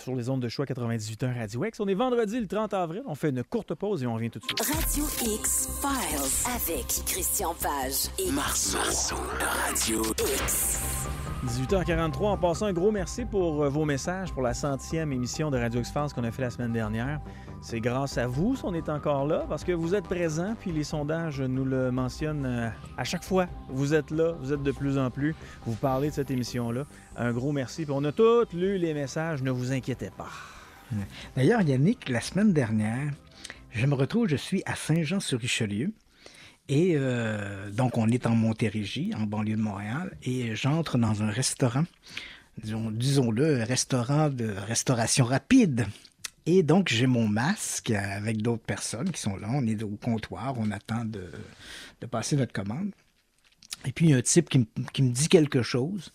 sur les ondes de choix 98.1 Radio X. On est vendredi le 30 avril, on fait une courte pause et on revient tout de suite. Radio X-Files avec Christian Page et Marceau de Radio X. 18h43, en passant un gros merci pour vos messages pour la 100e émission de Radio X-Files qu'on a fait la semaine dernière. C'est grâce à vous si on est encore là, parce que vous êtes présents, puis les sondages nous le mentionnent à chaque fois. Vous êtes là, vous êtes de plus en plus, vous parlez de cette émission-là. Un gros merci, puis on a tous lu les messages, ne vous inquiétez pas. D'ailleurs, Yannick, la semaine dernière, je suis à Saint-Jean-sur-Richelieu. Et donc, on est en Montérégie, en banlieue de Montréal, et j'entre dans un restaurant, disons-le, un restaurant de restauration rapide. Et donc, j'ai mon masque avec d'autres personnes qui sont là. On est au comptoir, on attend de passer notre commande. Et puis, il y a un type qui me dit quelque chose.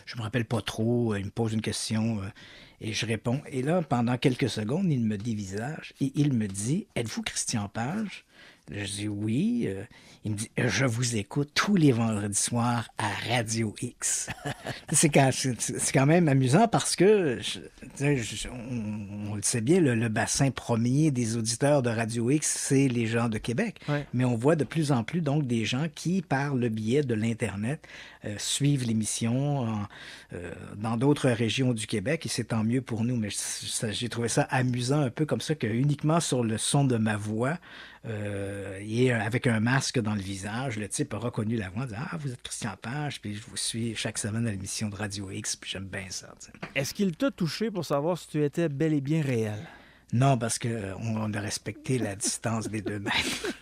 Je ne me rappelle pas trop, il me pose une question et je réponds. Et là, pendant quelques secondes, il me dévisage et il me dit « Êtes-vous Christian Page ?» Je dis oui. Il me dit « Je vous écoute tous les vendredis soirs à Radio X. » C'est quand même amusant parce que, on le sait bien, le bassin premier des auditeurs de Radio X, c'est les gens de Québec. Ouais. Mais on voit de plus en plus donc des gens qui, par le biais de l'Internet, suivent l'émission dans d'autres régions du Québec et c'est tant mieux pour nous. Mais j'ai trouvé ça amusant un peu comme ça que uniquement sur le son de ma voix, et avec un masque dans le visage, le type a reconnu la voix en disant « Ah, vous êtes Christian Page, puis je vous suis chaque semaine à l'émission de Radio X, puis j'aime bien ça. » Est-ce qu'il t'a touché pour savoir si tu étais bel et bien réel? Non, parce qu'on a respecté la distance des 2 mètres.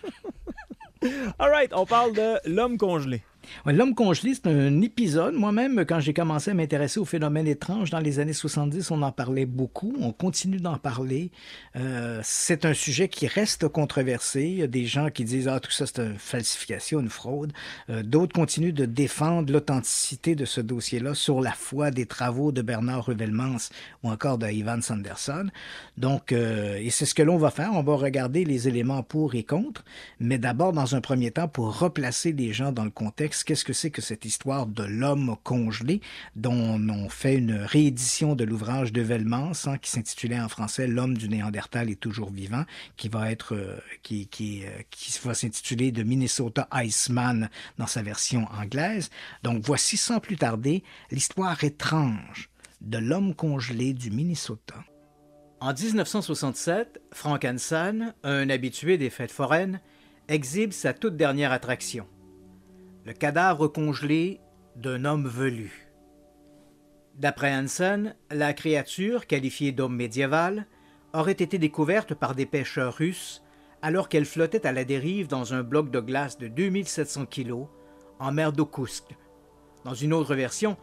All right, on parle de l'homme congelé. Ouais, l'homme congelé, c'est un épisode. Moi-même, quand j'ai commencé à m'intéresser aux phénomènes étranges dans les années 70, on en parlait beaucoup. On continue d'en parler. C'est un sujet qui reste controversé. Il y a des gens qui disent « Ah, tout ça, c'est une falsification, une fraude. » D'autres continuent de défendre l'authenticité de ce dossier-là sur la foi des travaux de Bernard Ruvelmans ou encore de Ivan Sanderson. Donc, et c'est ce que l'on va faire. On va regarder les éléments pour et contre, mais d'abord, dans un premier temps, pour replacer les gens dans le contexte. Qu'est-ce que c'est que cette histoire de l'homme congelé dont on fait une réédition de l'ouvrage de Ruvelmans qui s'intitulait en français « L'homme du Néandertal est toujours vivant » qui va s'intituler « The Minnesota Iceman » dans sa version anglaise. Donc voici sans plus tarder l'histoire étrange de l'homme congelé du Minnesota. En 1967, Frank Hansen, un habitué des fêtes foraines, exhibe sa toute dernière attraction. Le cadavre congelé d'un homme velu. D'après Hansen, la créature, qualifiée d'homme médiéval, aurait été découverte par des pêcheurs russes alors qu'elle flottait à la dérive dans un bloc de glace de 2700 kg en mer d'Okhotsk. Dans une autre version,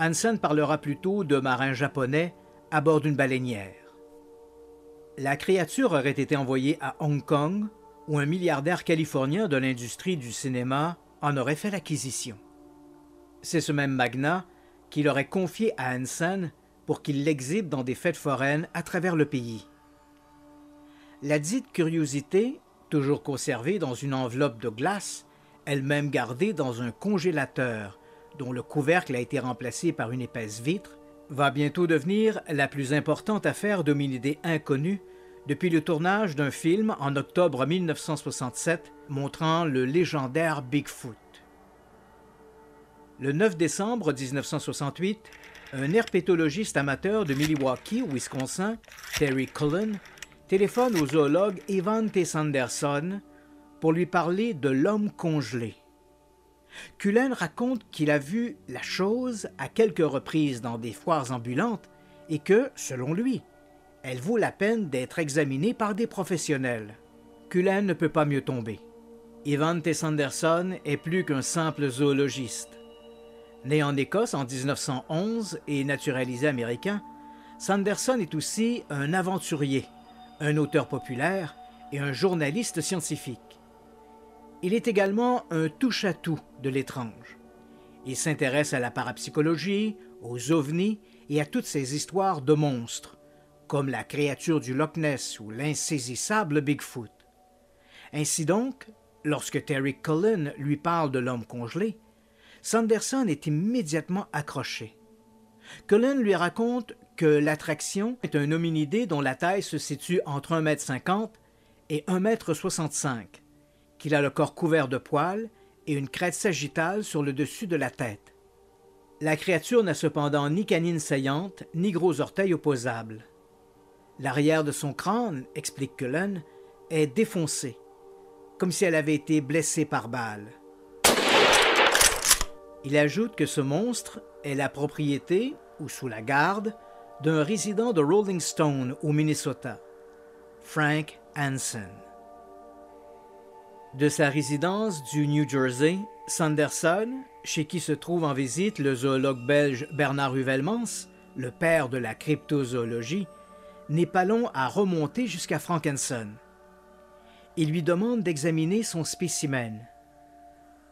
Hansen parlera plutôt de marins japonais à bord d'une baleinière. La créature aurait été envoyée à Hong Kong, où un milliardaire californien de l'industrie du cinéma en aurait fait l'acquisition. C'est ce même magnat qui l'aurait confié à Hansen pour qu'il l'exhibe dans des fêtes foraines à travers le pays. La dite curiosité, toujours conservée dans une enveloppe de glace, elle-même gardée dans un congélateur dont le couvercle a été remplacé par une épaisse vitre, va bientôt devenir la plus importante affaire d'hominidés inconnus depuis le tournage d'un film en octobre 1967 montrant le légendaire Bigfoot. Le 9 décembre 1968, un herpétologiste amateur de Milwaukee, au Wisconsin, Terry Cullen, téléphone au zoologue Ivan T. Sanderson pour lui parler de l'homme congelé. Cullen raconte qu'il a vu la chose à quelques reprises dans des foires ambulantes et que, selon lui, elle vaut la peine d'être examinée par des professionnels. Cullen ne peut pas mieux tomber. Ivan T. Sanderson est plus qu'un simple zoologiste. Né en Écosse en 1911 et naturalisé américain, Sanderson est aussi un aventurier, un auteur populaire et un journaliste scientifique. Il est également un touche-à-tout de l'étrange. Il s'intéresse à la parapsychologie, aux ovnis et à toutes ces histoires de monstres, comme la créature du Loch Ness ou l'insaisissable Bigfoot. Ainsi donc, lorsque Terry Cullen lui parle de l'homme congelé, Sanderson est immédiatement accroché. Cullen lui raconte que l'attraction est un hominidé dont la taille se situe entre 1,50 m et 1,65 m, qu'il a le corps couvert de poils et une crête sagittale sur le dessus de la tête. La créature n'a cependant ni canines saillantes, ni gros orteils opposables. L'arrière de son crâne, explique Cullen, est défoncé, comme si elle avait été blessée par balle. Il ajoute que ce monstre est la propriété, ou sous la garde, d'un résident de Rolling Stone au Minnesota, Frank Hansen. De sa résidence du New Jersey, Sanderson, chez qui se trouve en visite le zoologue belge Bernard Huvellement, le père de la cryptozoologie, n'est pas long à remonter jusqu'à Frank Hansen. Il lui demande d'examiner son spécimen.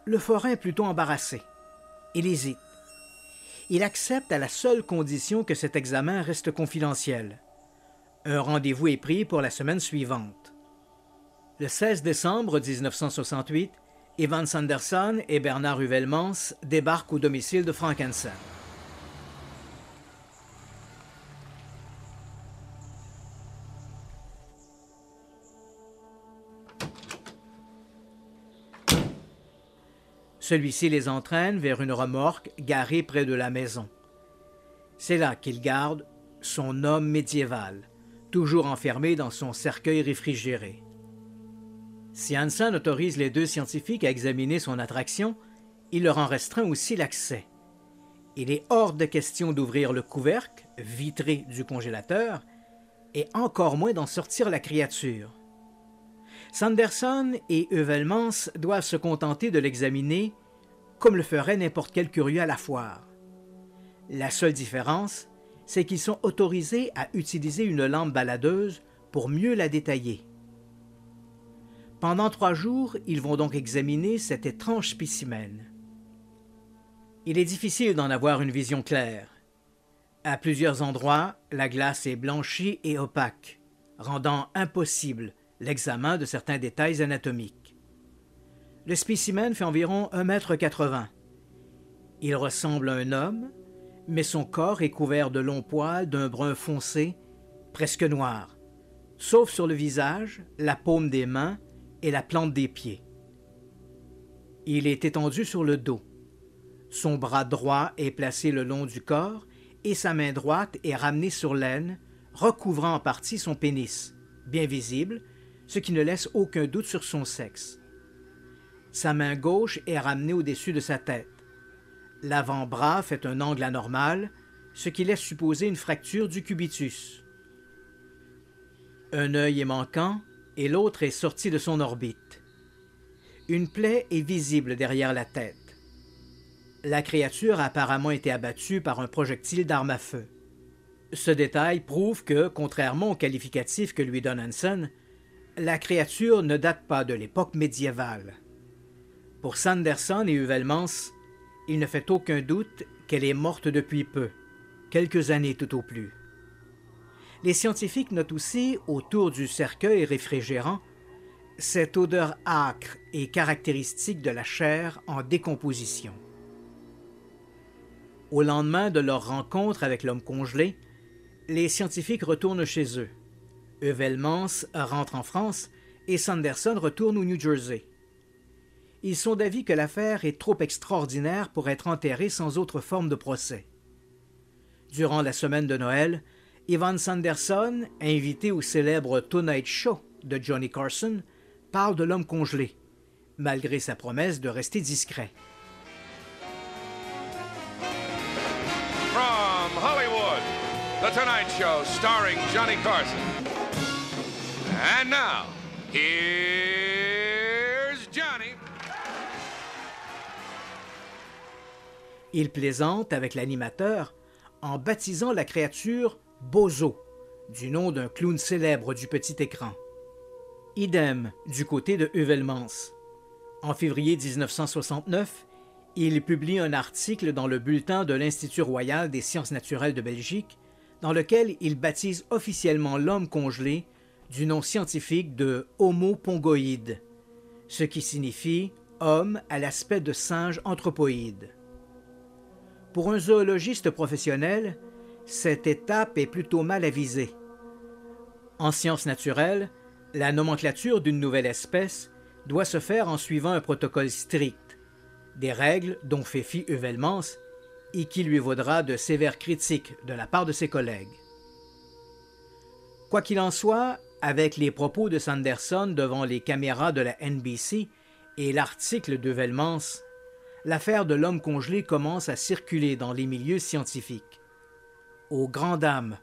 Le forain est plutôt embarrassé. Il hésite. Il accepte à la seule condition que cet examen reste confidentiel. Un rendez-vous est pris pour la semaine suivante. Le 16 décembre 1968, Ivan Sanderson et Bernard Huvellement débarquent au domicile de Frank Hansen. Celui-ci les entraîne vers une remorque garée près de la maison. C'est là qu'il garde son homme médiéval, toujours enfermé dans son cercueil réfrigéré. Si Hansen autorise les deux scientifiques à examiner son attraction, il leur en restreint aussi l'accès. Il est hors de question d'ouvrir le couvercle, vitré du congélateur, et encore moins d'en sortir la créature. Sanderson et Huvellement doivent se contenter de l'examiner comme le ferait n'importe quel curieux à la foire. La seule différence, c'est qu'ils sont autorisés à utiliser une lampe baladeuse pour mieux la détailler. Pendant 3 jours, ils vont donc examiner cet étrange spécimen. Il est difficile d'en avoir une vision claire. À plusieurs endroits, la glace est blanchie et opaque, rendant impossible l'examen de certains détails anatomiques. Le spécimen fait environ 1,80 m. Il ressemble à un homme, mais son corps est couvert de longs poils d'un brun foncé, presque noir, sauf sur le visage, la paume des mains et la plante des pieds. Il est étendu sur le dos. Son bras droit est placé le long du corps et sa main droite est ramenée sur l'aine, recouvrant en partie son pénis, bien visible, ce qui ne laisse aucun doute sur son sexe. Sa main gauche est ramenée au-dessus de sa tête. L'avant-bras fait un angle anormal, ce qui laisse supposer une fracture du cubitus. Un œil est manquant et l'autre est sorti de son orbite. Une plaie est visible derrière la tête. La créature a apparemment été abattue par un projectile d'arme à feu. Ce détail prouve que, contrairement au qualificatif que lui donne Hansen, la créature ne date pas de l'époque médiévale. Pour Sanderson et Huvellement, il ne fait aucun doute qu'elle est morte depuis peu, quelques années tout au plus. Les scientifiques notent aussi, autour du cercueil réfrigérant, cette odeur âcre et caractéristique de la chair en décomposition. Au lendemain de leur rencontre avec l'homme congelé, les scientifiques retournent chez eux. Huvellement rentre en France et Sanderson retourne au New Jersey. Ils sont d'avis que l'affaire est trop extraordinaire pour être enterrée sans autre forme de procès. Durant la semaine de Noël, Ivan Sanderson, invité au célèbre Tonight Show de Johnny Carson, parle de l'homme congelé, malgré sa promesse de rester discret. Hollywood, The Tonight Show starring Johnny Carson. And now, here's Johnny. Il plaisante avec l'animateur en baptisant la créature Bozo, du nom d'un clown célèbre du petit écran. Idem du côté de Heuvelmans. En février 1969, il publie un article dans le bulletin de l'Institut royal des sciences naturelles de Belgique, dans lequel il baptise officiellement l'homme congelé du nom scientifique de Homo pongoïde, ce qui signifie homme à l'aspect de singe anthropoïde. Pour un zoologiste professionnel, cette étape est plutôt mal avisée. En sciences naturelles, la nomenclature d'une nouvelle espèce doit se faire en suivant un protocole strict, des règles dont fait fi Heuvelmans et qui lui vaudra de sévères critiques de la part de ses collègues. Quoi qu'il en soit, avec les propos de Sanderson devant les caméras de la NBC et l'article d'Heuvelmans, l'affaire de l'homme congelé commence à circuler dans les milieux scientifiques, aux grandes dames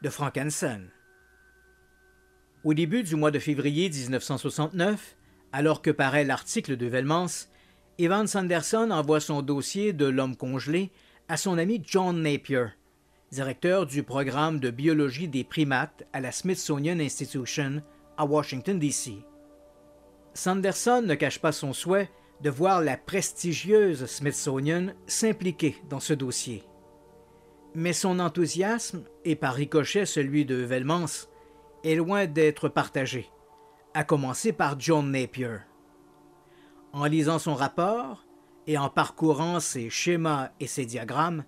de Frank Hansen. Au début du mois de février 1969, alors que paraît l'article d'Heuvelmans, Ivan Sanderson envoie son dossier de l'homme congelé à son ami John Napier, directeur du programme de biologie des primates à la Smithsonian Institution à Washington, D.C. Sanderson ne cache pas son souhait de voir la prestigieuse Smithsonian s'impliquer dans ce dossier. Mais son enthousiasme, et par ricochet celui de Heuvelmans, est loin d'être partagé, à commencer par John Napier. En lisant son rapport et en parcourant ses schémas et ses diagrammes,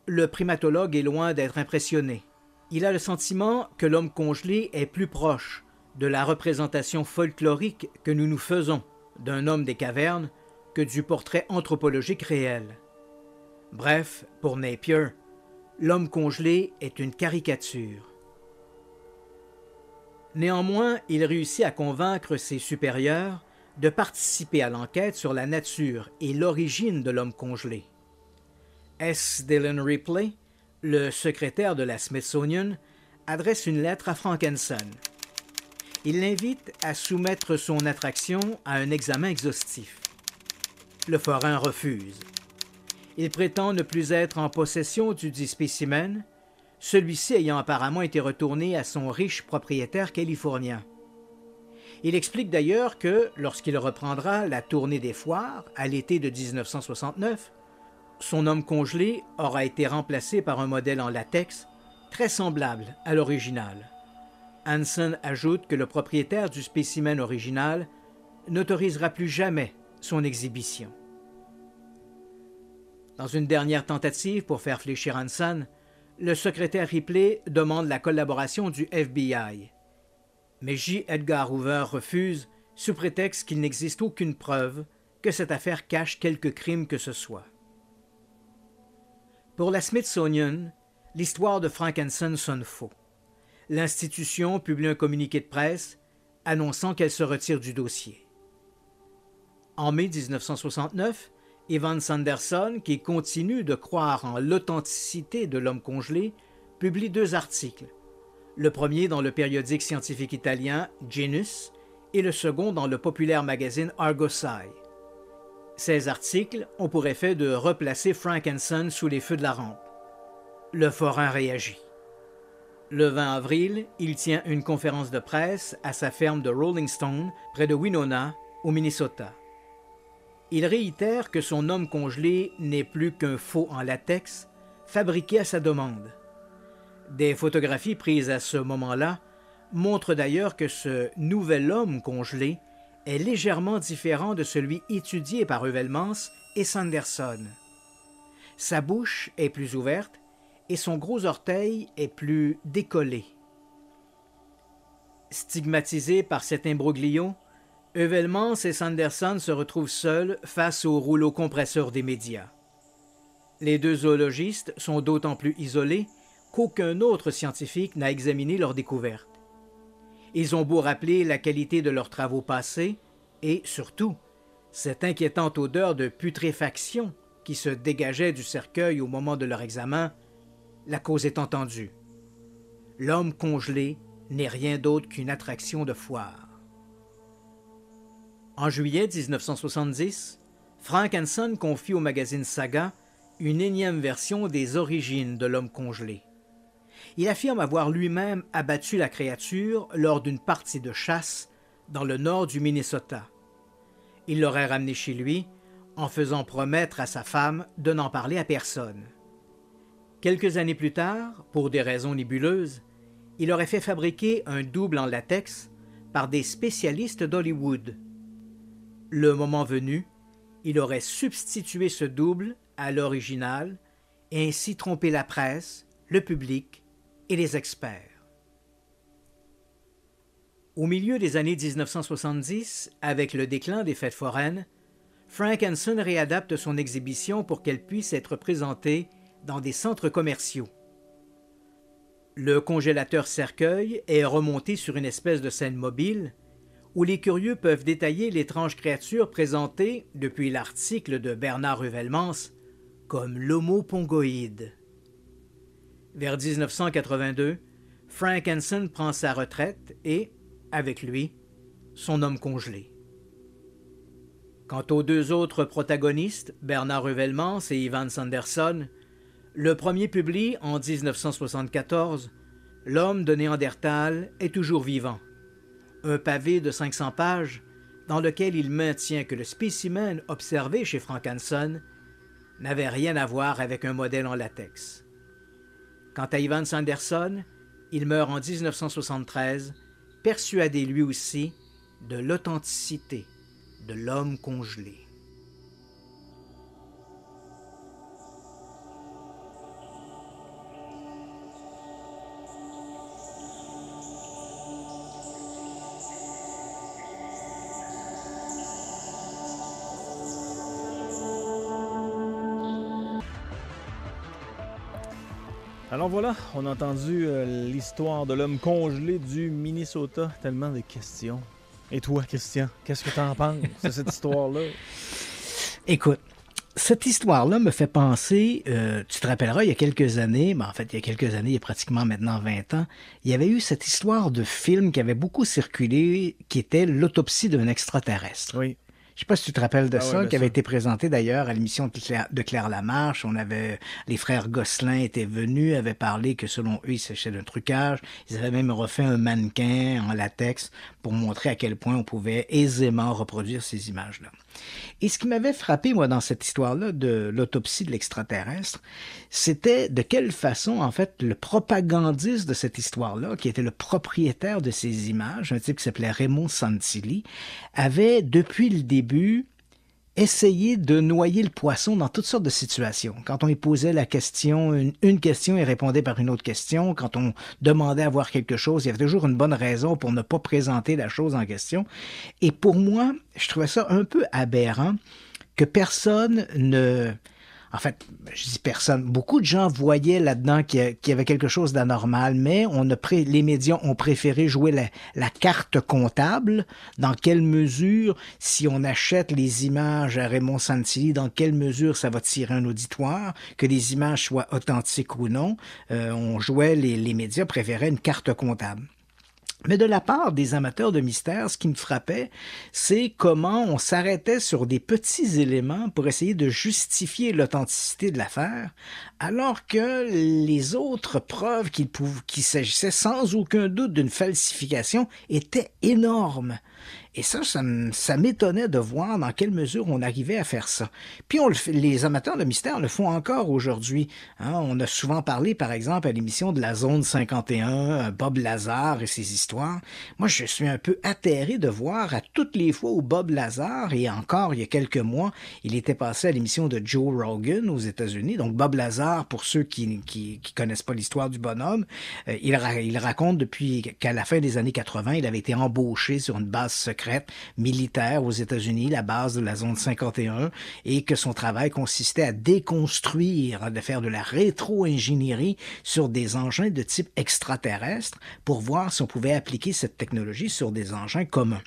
le primatologue est loin d'être impressionné. Il a le sentiment que l'homme congelé est plus proche de la représentation folklorique que nous nous faisons d'un homme des cavernes que du portrait anthropologique réel. Bref, pour Napier, l'homme congelé est une caricature. Néanmoins, il réussit à convaincre ses supérieurs de participer à l'enquête sur la nature et l'origine de l'homme congelé. S. Dillon Ripley, le secrétaire de la Smithsonian, adresse une lettre à Frank Hansen. Il l'invite à soumettre son attraction à un examen exhaustif. Le forain refuse. Il prétend ne plus être en possession du dit spécimen, celui-ci ayant apparemment été retourné à son riche propriétaire californien. Il explique d'ailleurs que, lorsqu'il reprendra la tournée des foires à l'été de 1969, son homme congelé aura été remplacé par un modèle en latex très semblable à l'original. Hansen ajoute que le propriétaire du spécimen original n'autorisera plus jamais son exhibition. Dans une dernière tentative pour faire fléchir Hansen, le secrétaire Ripley demande la collaboration du FBI. Mais J. Edgar Hoover refuse sous prétexte qu'il n'existe aucune preuve que cette affaire cache quelque crime que ce soit. Pour la Smithsonian, l'histoire de Frank Hansen sonne faux. L'institution publie un communiqué de presse annonçant qu'elle se retire du dossier. En mai 1969, Ivan Sanderson, qui continue de croire en l'authenticité de l'homme congelé, publie 2 articles. Le premier dans le périodique scientifique italien Genus et le second dans le populaire magazine Argosy. Ces articles ont pour effet de replacer Frank Hansen sous les feux de la rampe. Le forain réagit. Le 20 avril, il tient une conférence de presse à sa ferme de Rolling Stone, près de Winona, au Minnesota. Il réitère que son homme congelé n'est plus qu'un faux en latex, fabriqué à sa demande. Des photographies prises à ce moment-là montrent d'ailleurs que ce nouvel homme congelé est légèrement différent de celui étudié par Heuvelmans et Sanderson. Sa bouche est plus ouverte et son gros orteil est plus décollé. Stigmatisés par cet imbroglio, Heuvelmans et Sanderson se retrouvent seuls face au rouleau compresseur des médias. Les 2 zoologistes sont d'autant plus isolés qu'aucun autre scientifique n'a examiné leur découverte. Ils ont beau rappeler la qualité de leurs travaux passés et, surtout, cette inquiétante odeur de putréfaction qui se dégageait du cercueil au moment de leur examen, la cause est entendue. L'homme congelé n'est rien d'autre qu'une attraction de foire. En juillet 1970, Frank Hanson confie au magazine Saga une énième version des origines de l'homme congelé. Il affirme avoir lui-même abattu la créature lors d'une partie de chasse dans le nord du Minnesota. Il l'aurait ramené chez lui en faisant promettre à sa femme de n'en parler à personne. Quelques années plus tard, pour des raisons nébuleuses, il aurait fait fabriquer un double en latex par des spécialistes d'Hollywood. Le moment venu, il aurait substitué ce double à l'original et ainsi trompé la presse, le public et les experts. Au milieu des années 1970, avec le déclin des fêtes foraines, Frank Hanson réadapte son exhibition pour qu'elle puisse être présentée dans des centres commerciaux. Le congélateur cercueil est remonté sur une espèce de scène mobile où les curieux peuvent détailler l'étrange créature présentée depuis l'article de Bernard Ruvelmans comme l'Homo pongoïde. Vers 1982, Frank Hanson prend sa retraite et, avec lui, son homme congelé. Quant aux deux autres protagonistes, Bernard Ruvelmans et Ivan Sanderson, le premier publie en 1974 « L'homme de Néandertal est toujours vivant », un pavé de 500 pages dans lequel il maintient que le spécimen observé chez Frank Hanson n'avait rien à voir avec un modèle en latex. Quant à Ivan Sanderson, il meurt en 1973, persuadé lui aussi de l'authenticité de l'homme congelé. Alors voilà, on a entendu l'histoire de l'homme congelé du Minnesota. Tellement de questions. Et toi, Christian, qu'est-ce que tu en penses de cette histoire-là? Écoute, cette histoire-là me fait penser, tu te rappelleras, il y a quelques années, il y a pratiquement maintenant 20 ans, il y avait eu cette histoire de film qui avait beaucoup circulé, qui était l'autopsie d'un extraterrestre. Oui. Je ne sais pas si tu te rappelles de ça, oui, qui avait été présenté d'ailleurs à l'émission de Claire Lamarche. Les frères Gosselin étaient venus, avaient parlé que selon eux, il s'agissait d'un trucage. Ils avaient même refait un mannequin en latex pour montrer à quel point on pouvait aisément reproduire ces images-là. Et ce qui m'avait frappé, moi, dans cette histoire-là de l'autopsie de l'extraterrestre, c'était de quelle façon, en fait, le propagandiste de cette histoire-là, qui était le propriétaire de ces images, un type qui s'appelait Raymond Santilli, avait, depuis le début, essayé de noyer le poisson dans toutes sortes de situations. Quand on lui posait la question, une question, il répondait par une autre question. Quand on demandait à voir quelque chose, il y avait toujours une bonne raison pour ne pas présenter la chose en question. Et pour moi, je trouvais ça un peu aberrant que personne ne... En fait, je dis personne. Beaucoup de gens voyaient là-dedans qu'il y avait quelque chose d'anormal, mais les médias ont préféré jouer la carte comptable. Dans quelle mesure, si on achète les images à Raymond Santilli, dans quelle mesure ça va tirer un auditoire, que les images soient authentiques ou non. Les médias préféraient une carte comptable. Mais de la part des amateurs de mystère, ce qui me frappait, c'est comment on s'arrêtait sur des petits éléments pour essayer de justifier l'authenticité de l'affaire, alors que les autres preuves qu'il s'agissait sans aucun doute d'une falsification étaient énormes. Et ça m'étonnait de voir dans quelle mesure on arrivait à faire ça. Puis les amateurs de mystère le font encore aujourd'hui. On a souvent parlé, par exemple, à l'émission de la Zone 51, Bob Lazar et ses histoires. Moi, je suis un peu atterré de voir à toutes les fois où Bob Lazar, et encore il y a quelques mois, il était passé à l'émission de Joe Rogan aux États-Unis. Donc Bob Lazar, pour ceux qui connaissent pas l'histoire du bonhomme, il raconte depuis qu'à la fin des années 80, il avait été embauché sur une base secrète militaire aux États-Unis, la base de la zone 51, et que son travail consistait à déconstruire, de faire de la rétro-ingénierie sur des engins de type extraterrestre pour voir si on pouvait appliquer cette technologie sur des engins communs.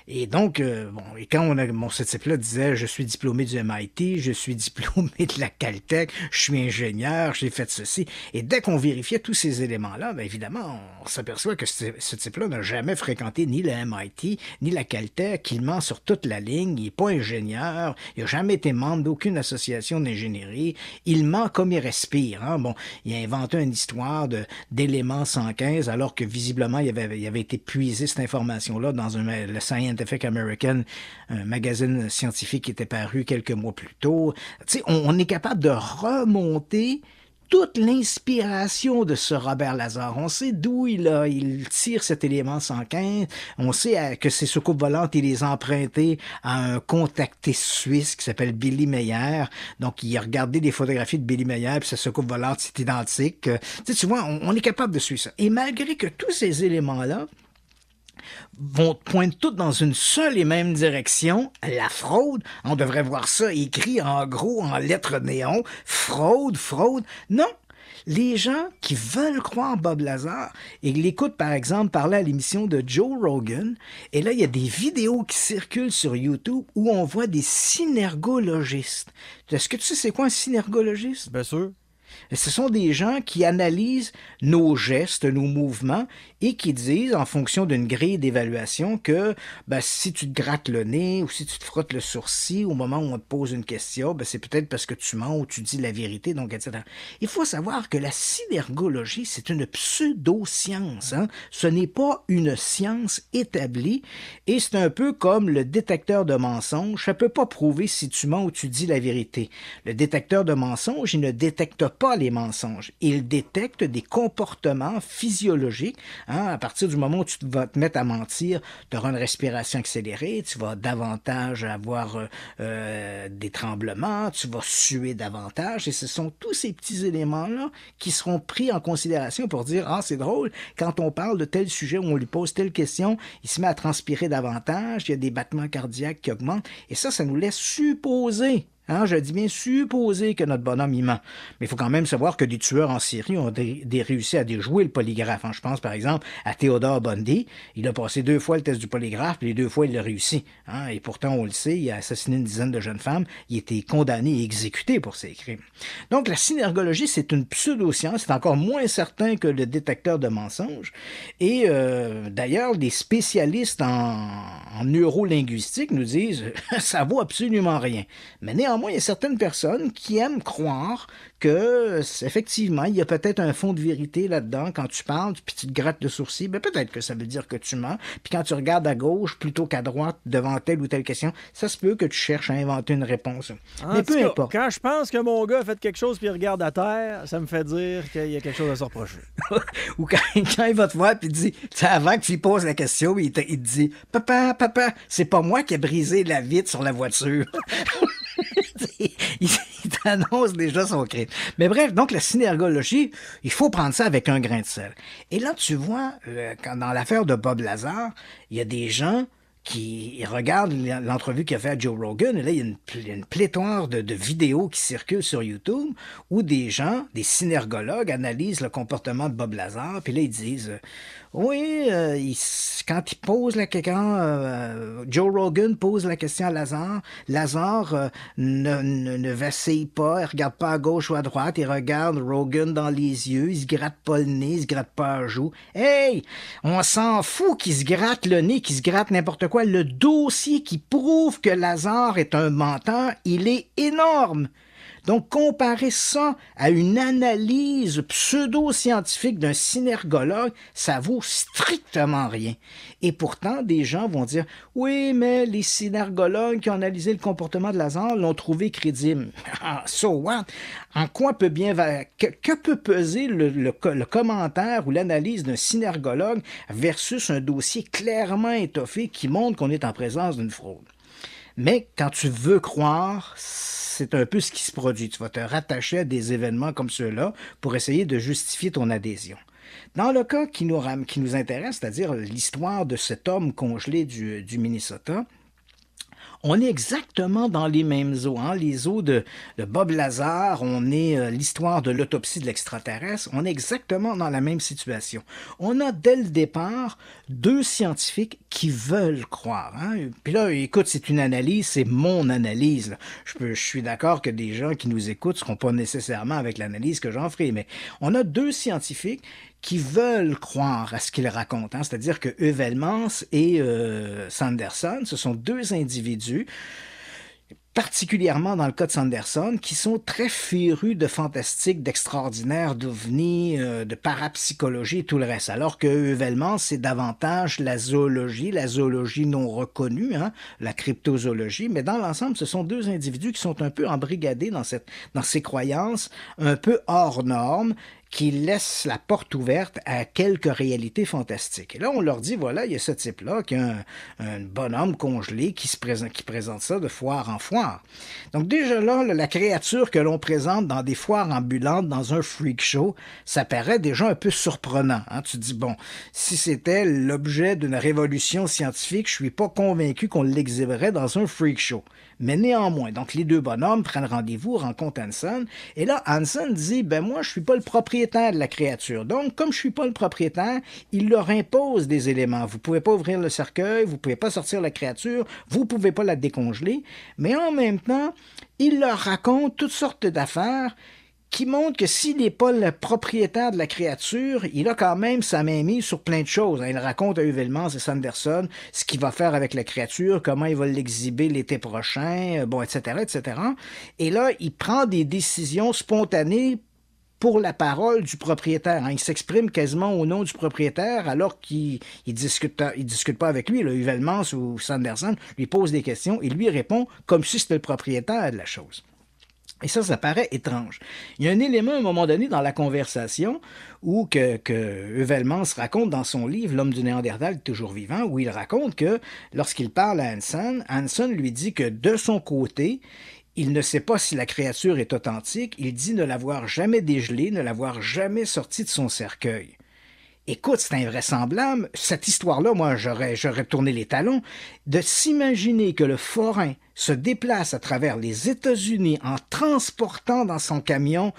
Et donc, et quand ce type-là disait « Je suis diplômé du MIT, je suis diplômé de la Caltech, je suis ingénieur, j'ai fait ceci. » Et dès qu'on vérifiait tous ces éléments-là, bien évidemment, on s'aperçoit que ce type-là n'a jamais fréquenté ni le MIT, ni la Caltech, il ment sur toute la ligne, il n'est pas ingénieur, il n'a jamais été membre d'aucune association d'ingénierie, il ment comme il respire. Hein? Bon, il a inventé une histoire d'éléments 115, alors que visiblement, il avait été puisé cette information-là dans le Scientific American, un magazine scientifique qui était paru quelques mois plus tôt. Tu sais, on est capable de remonter toute l'inspiration de ce Robert Lazar. On sait d'où il tire cet élément 115. On sait que ses soucoupes volantes, il les a empruntées à un contacté suisse qui s'appelle Billy Meyer. Donc, il a regardé des photographies de Billy Meyer, puis sa soucoupe volante, c'est identique. Tu vois, on est capable de suivre ça. Et malgré que tous ces éléments-là pointent tous dans une seule et même direction, la fraude. On devrait voir ça écrit en gros, en lettres néon. Fraude, fraude. Non! Les gens qui veulent croire Bob Lazar et l'écoutent, par exemple, parler à l'émission de Joe Rogan, et là, il y a des vidéos qui circulent sur YouTube où on voit des synergologistes. Est-ce que tu sais c'est quoi un synergologiste? Bien sûr. Ce sont des gens qui analysent nos gestes, nos mouvements et qui disent, en fonction d'une grille d'évaluation, que si tu te grattes le nez ou si tu te frottes le sourcil au moment où on te pose une question, c'est peut-être parce que tu mens ou tu dis la vérité, donc etc. Il faut savoir que la synergologie, c'est une pseudo-science. Hein? Ce n'est pas une science établie et c'est un peu comme le détecteur de mensonges. Ça ne peut pas prouver si tu mens ou tu dis la vérité. Le détecteur de mensonges, il ne détecte pas les mensonges. Il détecte des comportements physiologiques. Hein? À partir du moment où tu vas te mettre à mentir, tu auras une respiration accélérée, tu vas davantage avoir des tremblements, tu vas suer davantage. Et ce sont tous ces petits éléments-là qui seront pris en considération pour dire « Ah, c'est drôle, quand on parle de tel sujet où on lui pose telle question, il se met à transpirer davantage, il y a des battements cardiaques qui augmentent. » Et ça nous laisse supposer. Hein, je dis bien supposer que notre bonhomme y ment. Mais il faut quand même savoir que des tueurs en série ont réussi à déjouer le polygraphe. Hein. Je pense par exemple à Theodore Bundy. Il a passé 2 fois le test du polygraphe, puis les 2 fois il l'a réussi. Hein. Et pourtant, on le sait, il a assassiné une dizaine de jeunes femmes. Il a été condamné et exécuté pour ces crimes. Donc la synergologie, c'est une pseudo-science. C'est encore moins certain que le détecteur de mensonges. Et d'ailleurs, des spécialistes en neurolinguistique nous disent ça vaut absolument rien. Mais néanmoins, il y a certaines personnes qui aiment croire que, effectivement, il y a peut-être un fond de vérité là-dedans. Quand tu parles, puis tu te grattes le sourcil, peut-être que ça veut dire que tu mens. Puis quand tu regardes à gauche plutôt qu'à droite devant telle ou telle question, ça se peut que tu cherches à inventer une réponse. Mais peu importe. Quand je pense que mon gars a fait quelque chose puis il regarde à terre, ça me fait dire qu'il y a quelque chose à se reprocher. Ou quand il va te voir puis il te dit, avant que tu lui poses la question, il te dit « Papa, c'est pas moi qui ai brisé la vitre sur la voiture. » Il t'annonce déjà son crime. Mais bref, donc la synergologie, il faut prendre ça avec un grain de sel. Et là, tu vois, dans l'affaire de Bob Lazar, il y a des gens qui regardent l'entrevue qu'il a fait à Joe Rogan, et là, il y a une pléthore de vidéos qui circulent sur YouTube où des gens, des synergologues, analysent le comportement de Bob Lazar, puis là, ils disent oui, quand il pose Joe Rogan pose la question à Lazar, Lazar ne vacille pas, il regarde pas à gauche ou à droite, il regarde Rogan dans les yeux, il se gratte pas le nez, il se gratte pas la joue. Hey, on s'en fout qu'il se gratte le nez, qu'il se gratte n'importe quoi. Le dossier qui prouve que Lazar est un menteur, il est énorme. Donc, comparer ça à une analyse pseudo-scientifique d'un synergologue, ça vaut strictement rien. Et pourtant, des gens vont dire « Oui, mais les synergologues qui ont analysé le comportement de Lazare l'ont trouvé crédible. » So what? En quoi que peut peser le commentaire ou l'analyse d'un synergologue versus un dossier clairement étoffé qui montre qu'on est en présence d'une fraude? Mais quand tu veux croire, c'est un peu ce qui se produit. Tu vas te rattacher à des événements comme ceux-là pour essayer de justifier ton adhésion. Dans le cas qui nous intéresse, c'est-à-dire l'histoire de cet homme congelé du Minnesota, On est exactement dans les mêmes eaux, hein? Les eaux de Bob Lazar, on est l'histoire de l'autopsie de l'extraterrestre, on est exactement dans la même situation. On a dès le départ 2 scientifiques qui veulent croire. Hein? Puis là, écoute, c'est une analyse, c'est mon analyse. Là. Je suis d'accord que des gens qui nous écoutent ne seront pas nécessairement avec l'analyse que j'en ferai, mais on a 2 scientifiques qui veulent croire à ce qu'ils racontent. Hein? C'est-à-dire que Heuvelmans et Sanderson, ce sont 2 individus, particulièrement dans le cas de Sanderson, qui sont très férus de fantastique, d'extraordinaire, d'ovnis, de parapsychologie et tout le reste. Alors que Heuvelmans, c'est davantage la zoologie non reconnue, hein, la cryptozoologie. Mais dans l'ensemble, ce sont 2 individus qui sont un peu embrigadés dans ces croyances un peu hors normes, qui laisse la porte ouverte à quelques réalités fantastiques. Et là, on leur dit, voilà, il y a ce type-là qui a un bonhomme congelé qui présente ça de foire en foire. Donc déjà là, la créature que l'on présente dans des foires ambulantes, dans un freak show, ça paraît déjà un peu surprenant. Hein? Tu te dis, bon, si c'était l'objet d'une révolution scientifique, je suis pas convaincu qu'on l'exhiberait dans un freak show. Mais néanmoins, donc les 2 bonhommes prennent rendez-vous, rencontrent Hansen, et là, Hansen dit, ben moi, je suis pas le propriétaire de la créature. Donc, comme je suis pas le propriétaire, il leur impose des éléments. Vous pouvez pas ouvrir le cercueil, vous pouvez pas sortir la créature, vous pouvez pas la décongeler, mais en même temps, il leur raconte toutes sortes d'affaires qui montre que s'il n'est pas le propriétaire de la créature, il a quand même sa main mise sur plein de choses. Il raconte à Heuvelmans et Sanderson ce qu'il va faire avec la créature, comment il va l'exhiber l'été prochain, bon, etc., etc. Et là, il prend des décisions spontanées pour la parole du propriétaire. Hein. Il s'exprime quasiment au nom du propriétaire alors qu'il ne discute pas avec lui. Heuvelmans ou Sanderson lui pose des questions et lui répond comme si c'était le propriétaire de la chose. Et ça paraît étrange. Il y a un élément à un moment donné dans la conversation où que Heuvelmans raconte dans son livre « L'homme du Néandertal toujours vivant » où il raconte que lorsqu'il parle à Hansen lui dit que de son côté, il ne sait pas si la créature est authentique. Il dit ne l'avoir jamais dégelée, ne l'avoir jamais sortie de son cercueil. Écoute, c'est invraisemblable. Cette histoire-là, moi, j'aurais tourné les talons. De s'imaginer que le forain se déplace à travers les États-Unis en transportant dans son camion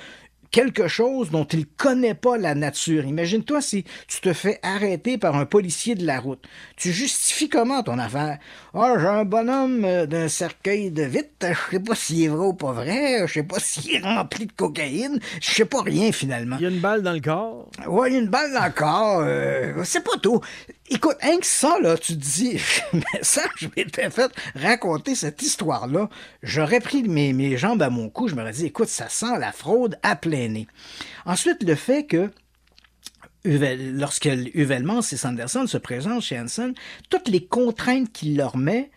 quelque chose dont il ne connaît pas la nature. Imagine-toi si tu te fais arrêter par un policier de la route. Tu justifies comment ton affaire? Ah, j'ai un bonhomme d'un cercueil de vitre, je sais pas s'il est vrai ou pas vrai, je sais pas s'il est rempli de cocaïne, je sais pas rien finalement. Il y a une balle dans le corps. Ouais, il y a une balle dans le corps, c'est pas tout. Écoute, rien que ça, là, tu te dis, mais ça, je m'étais fait raconter cette histoire-là, j'aurais pris mes jambes à mon cou, je m'aurais dit, écoute, ça sent la fraude à plein nez. Ensuite, le fait que lorsque Heuvelmans et Sanderson se présentent chez Hansen, toutes les contraintes qu'il leur met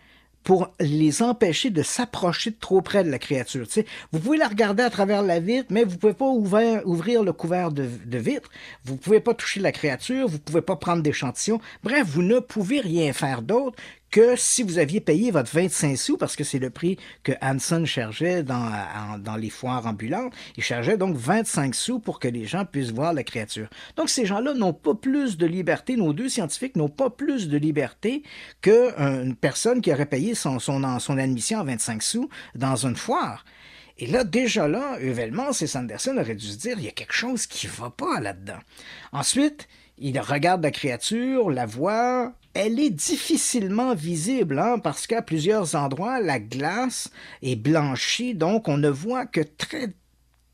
pour les empêcher de s'approcher de trop près de la créature. Tu sais, vous pouvez la regarder à travers la vitre, mais vous ne pouvez pas ouvrir le couvert de vitre, vous ne pouvez pas toucher la créature, vous ne pouvez pas prendre d'échantillons. Bref, vous ne pouvez rien faire d'autre que si vous aviez payé votre 25 sous, parce que c'est le prix que Hansen chargeait dans les foires ambulantes, il chargeait donc 25 sous pour que les gens puissent voir la créature. Donc ces gens-là n'ont pas plus de liberté, nos 2 scientifiques n'ont pas plus de liberté qu'une personne qui aurait payé son admission à 25 sous dans une foire. Et là, déjà là, Heuvelmans et Sanderson auraient dû se dire, il y a quelque chose qui ne va pas là-dedans. Ensuite, il regarde la créature, la voit. Elle est difficilement visible, hein, parce qu'à plusieurs endroits, la glace est blanchie, donc on ne voit que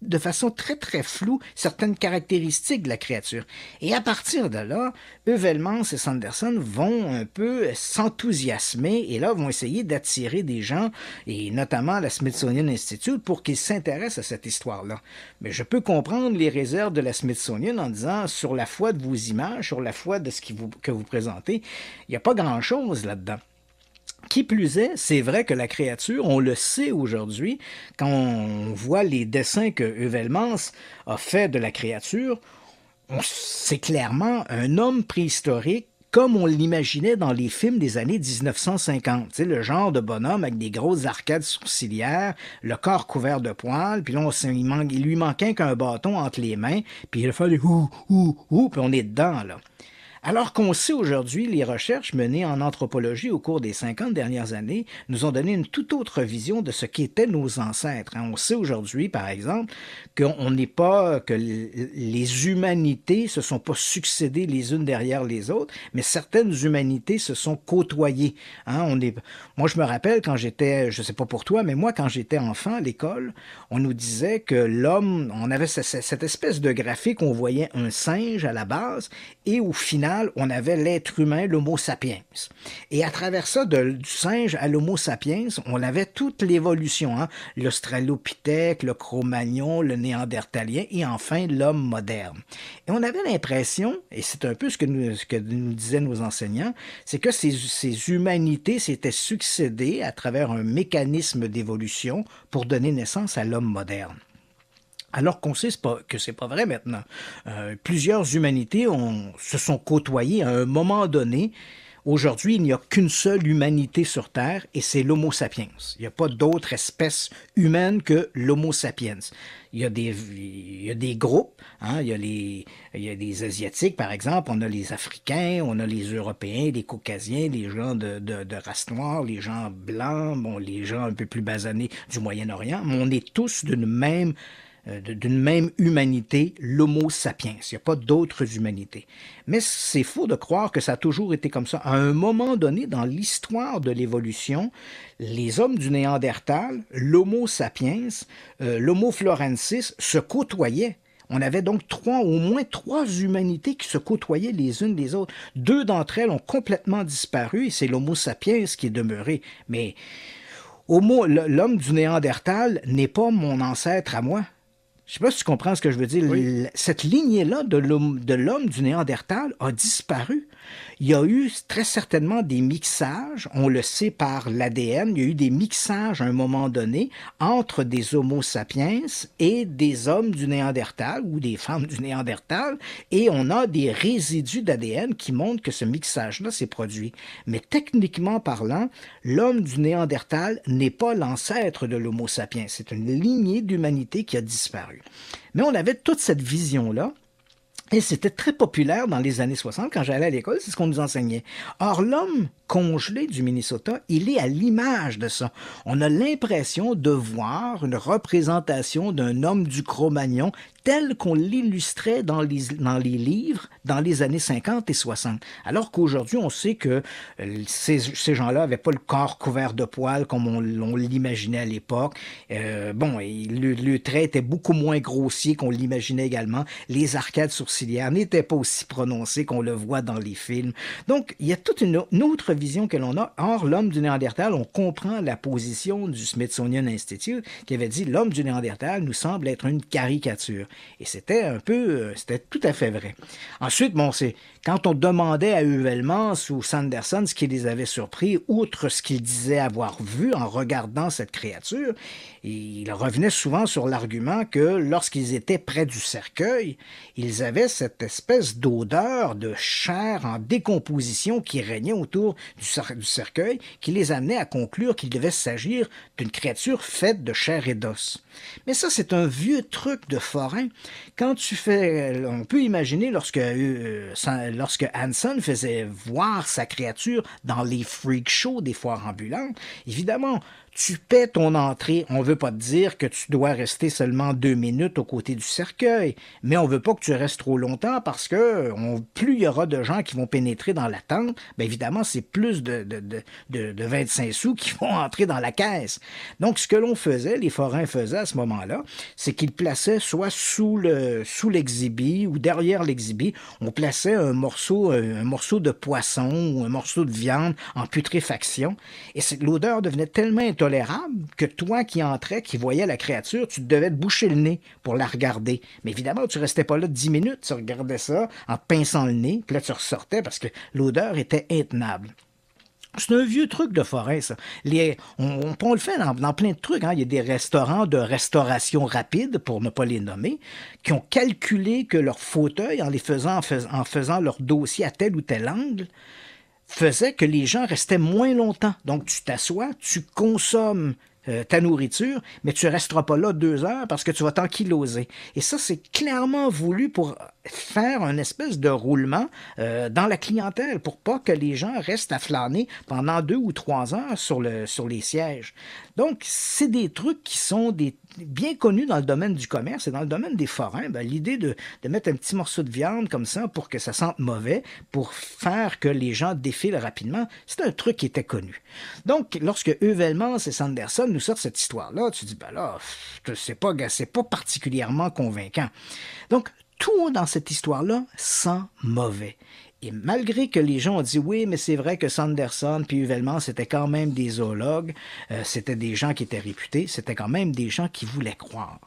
de façon très très floue certaines caractéristiques de la créature. Et à partir de là, Heuvelmans et Sanderson vont un peu s'enthousiasmer et là vont essayer d'attirer des gens, et notamment la Smithsonian Institute, pour qu'ils s'intéressent à cette histoire-là. Mais je peux comprendre les réserves de la Smithsonian en disant, sur la foi de vos images, sur la foi de ce que vous présentez, il n'y a pas grand-chose là-dedans. Qui plus est, c'est vrai que la créature, on le sait aujourd'hui, quand on voit les dessins que Heuvelmans a fait de la créature, c'est clairement un homme préhistorique comme on l'imaginait dans les films des années 1950. Tu sais, le genre de bonhomme avec des grosses arcades sourcilières, le corps couvert de poils, puis là, il lui manquait qu'un bâton entre les mains, puis il a fallu puis on est dedans, là. Alors qu'on sait aujourd'hui, les recherches menées en anthropologie au cours des 50 dernières années nous ont donné une toute autre vision de ce qu'étaient nos ancêtres. On sait aujourd'hui, par exemple, que les humanités se sont pas succédées les unes derrière les autres, mais certaines humanités se sont côtoyées. Moi, je me rappelle quand j'étais, je sais pas pour toi, mais moi, quand j'étais enfant à l'école, on nous disait que l'homme, on avait cette espèce de graphique, on voyait un singe à la base, et au final, on avait l'être humain, l'Homo sapiens. Et à travers ça, du singe à l'Homo sapiens, on avait toute l'évolution, l'Australopithèque, le Cro-Magnon, le Néandertalien, et enfin l'homme moderne. Et on avait l'impression, et c'est un peu ce que nous disaient nos enseignants, c'est que ces humanités s'étaient succédées à travers un mécanisme d'évolution pour donner naissance à l'homme moderne. Alors qu'on sait que c'est pas vrai maintenant. Plusieurs humanités se sont côtoyées à un moment donné. Aujourd'hui, il n'y a qu'une seule humanité sur Terre et c'est l'Homo sapiens. Il n'y a pas d'autre espèce humaine que l'Homo sapiens. Il y a des groupes, il y a des Asiatiques, par exemple, on a les Africains, on a les Européens, les Caucasiens, les gens de race noire, les gens blancs, les gens un peu plus basanés du Moyen-Orient, mais on est tous d'une même humanité, l'Homo sapiens. Il n'y a pas d'autres humanités. Mais c'est faux de croire que ça a toujours été comme ça. À un moment donné, dans l'histoire de l'évolution, les hommes du Néandertal, l'Homo sapiens, l'Homo florensis se côtoyaient. On avait donc au moins trois humanités qui se côtoyaient les unes les autres. 2 d'entre elles ont complètement disparu et c'est l'Homo sapiens qui est demeuré. Mais l'homme du Néandertal n'est pas mon ancêtre à moi. Je ne sais pas si tu comprends ce que je veux dire. Oui. Cette lignée-là de l'homme du Néandertal a disparu. Il y a eu très certainement des mixages, on le sait par l'ADN, il y a eu des mixages à un moment donné entre des Homo sapiens et des hommes du Néandertal ou des femmes du Néandertal, et on a des résidus d'ADN qui montrent que ce mixage-là s'est produit. Mais techniquement parlant, l'homme du Néandertal n'est pas l'ancêtre de l'Homo sapiens. C'est une lignée d'humanité qui a disparu. Mais on avait toute cette vision-là. Et c'était très populaire dans les années 60, quand j'allais à l'école, c'est ce qu'on nous enseignait. Or, l'homme congelé du Minnesota, il est à l'image de ça. On a l'impression de voir une représentation d'un homme du Cro-Magnon tel qu'on l'illustrait dans les livres dans les années 50 et 60. Alors qu'aujourd'hui, on sait que ces gens-là n'avaient pas le corps couvert de poils comme on l'imaginait à l'époque. Le trait était beaucoup moins grossier qu'on l'imaginait également. Les arcades sourcilières n'étaient pas aussi prononcées qu'on le voit dans les films. Donc, il y a toute une autre vision que l'on a. Or, l'homme du Néandertal, on comprend la position du Smithsonian Institute qui avait dit « L'homme du Néandertal nous semble être une caricature ». Et c'était tout à fait vrai. Ensuite, c'est quand on demandait à Heuvelmans ou Sanderson ce qui les avait surpris, outre ce qu'ils disaient avoir vu en regardant cette créature, ils revenaient souvent sur l'argument que lorsqu'ils étaient près du cercueil, ils avaient cette espèce d'odeur de chair en décomposition qui régnait autour du cercueil, qui les amenait à conclure qu'il devait s'agir d'une créature faite de chair et d'os. Mais ça, c'est un vieux truc de forain. On peut imaginer lorsque Hansen faisait voir sa créature dans les freak shows des foires ambulantes, évidemment, tu paies ton entrée. On ne veut pas te dire que tu dois rester seulement 2 minutes aux côtés du cercueil, mais on ne veut pas que tu restes trop longtemps parce que plus il y aura de gens qui vont pénétrer dans la tente, bien évidemment, c'est plus de 25 sous qui vont entrer dans la caisse. Donc, ce que l'on faisait, les forains faisaient à ce moment-là, c'est qu'ils plaçaient soit sous l'exhibit ou derrière l'exhibit, on plaçait un morceau de poisson ou un morceau de viande en putréfaction, et l'odeur devenait tellement intolérable que toi qui entrais, qui voyais la créature, tu devais te boucher le nez pour la regarder. Mais évidemment, tu restais pas là 10 minutes, tu regardais ça en te pinçant le nez, puis là tu ressortais parce que l'odeur était intenable. C'est un vieux truc de forêt, ça. On le fait dans plein de trucs. Il y a des restaurants de restauration rapide, pour ne pas les nommer, qui ont calculé que leur fauteuil, en faisant leur dossier à tel ou tel angle, faisait que les gens restaient moins longtemps. Donc, tu t'assois, tu consommes ta nourriture, mais tu resteras pas là 2 heures parce que tu vas t'ankyloser. Et ça, c'est clairement voulu pour faire une espèce de roulement dans la clientèle, pour pas que les gens restent à flâner pendant 2 ou 3 heures sur les sièges. Donc, c'est des trucs qui sont bien connus dans le domaine du commerce et dans le domaine des forains. L'idée de mettre un petit morceau de viande comme ça pour que ça sente mauvais, pour faire que les gens défilent rapidement, c'est un truc qui était connu. Donc, lorsque Heuvelmans et Sanderson nous sortent cette histoire-là, tu dis, là, c'est pas particulièrement convaincant. Donc, tout dans cette histoire-là sent mauvais. Et malgré que les gens ont dit oui, mais c'est vrai que Sanderson puis Heuvelmans, c'était quand même des zoologues, c'était des gens qui étaient réputés, c'était quand même des gens qui voulaient croire.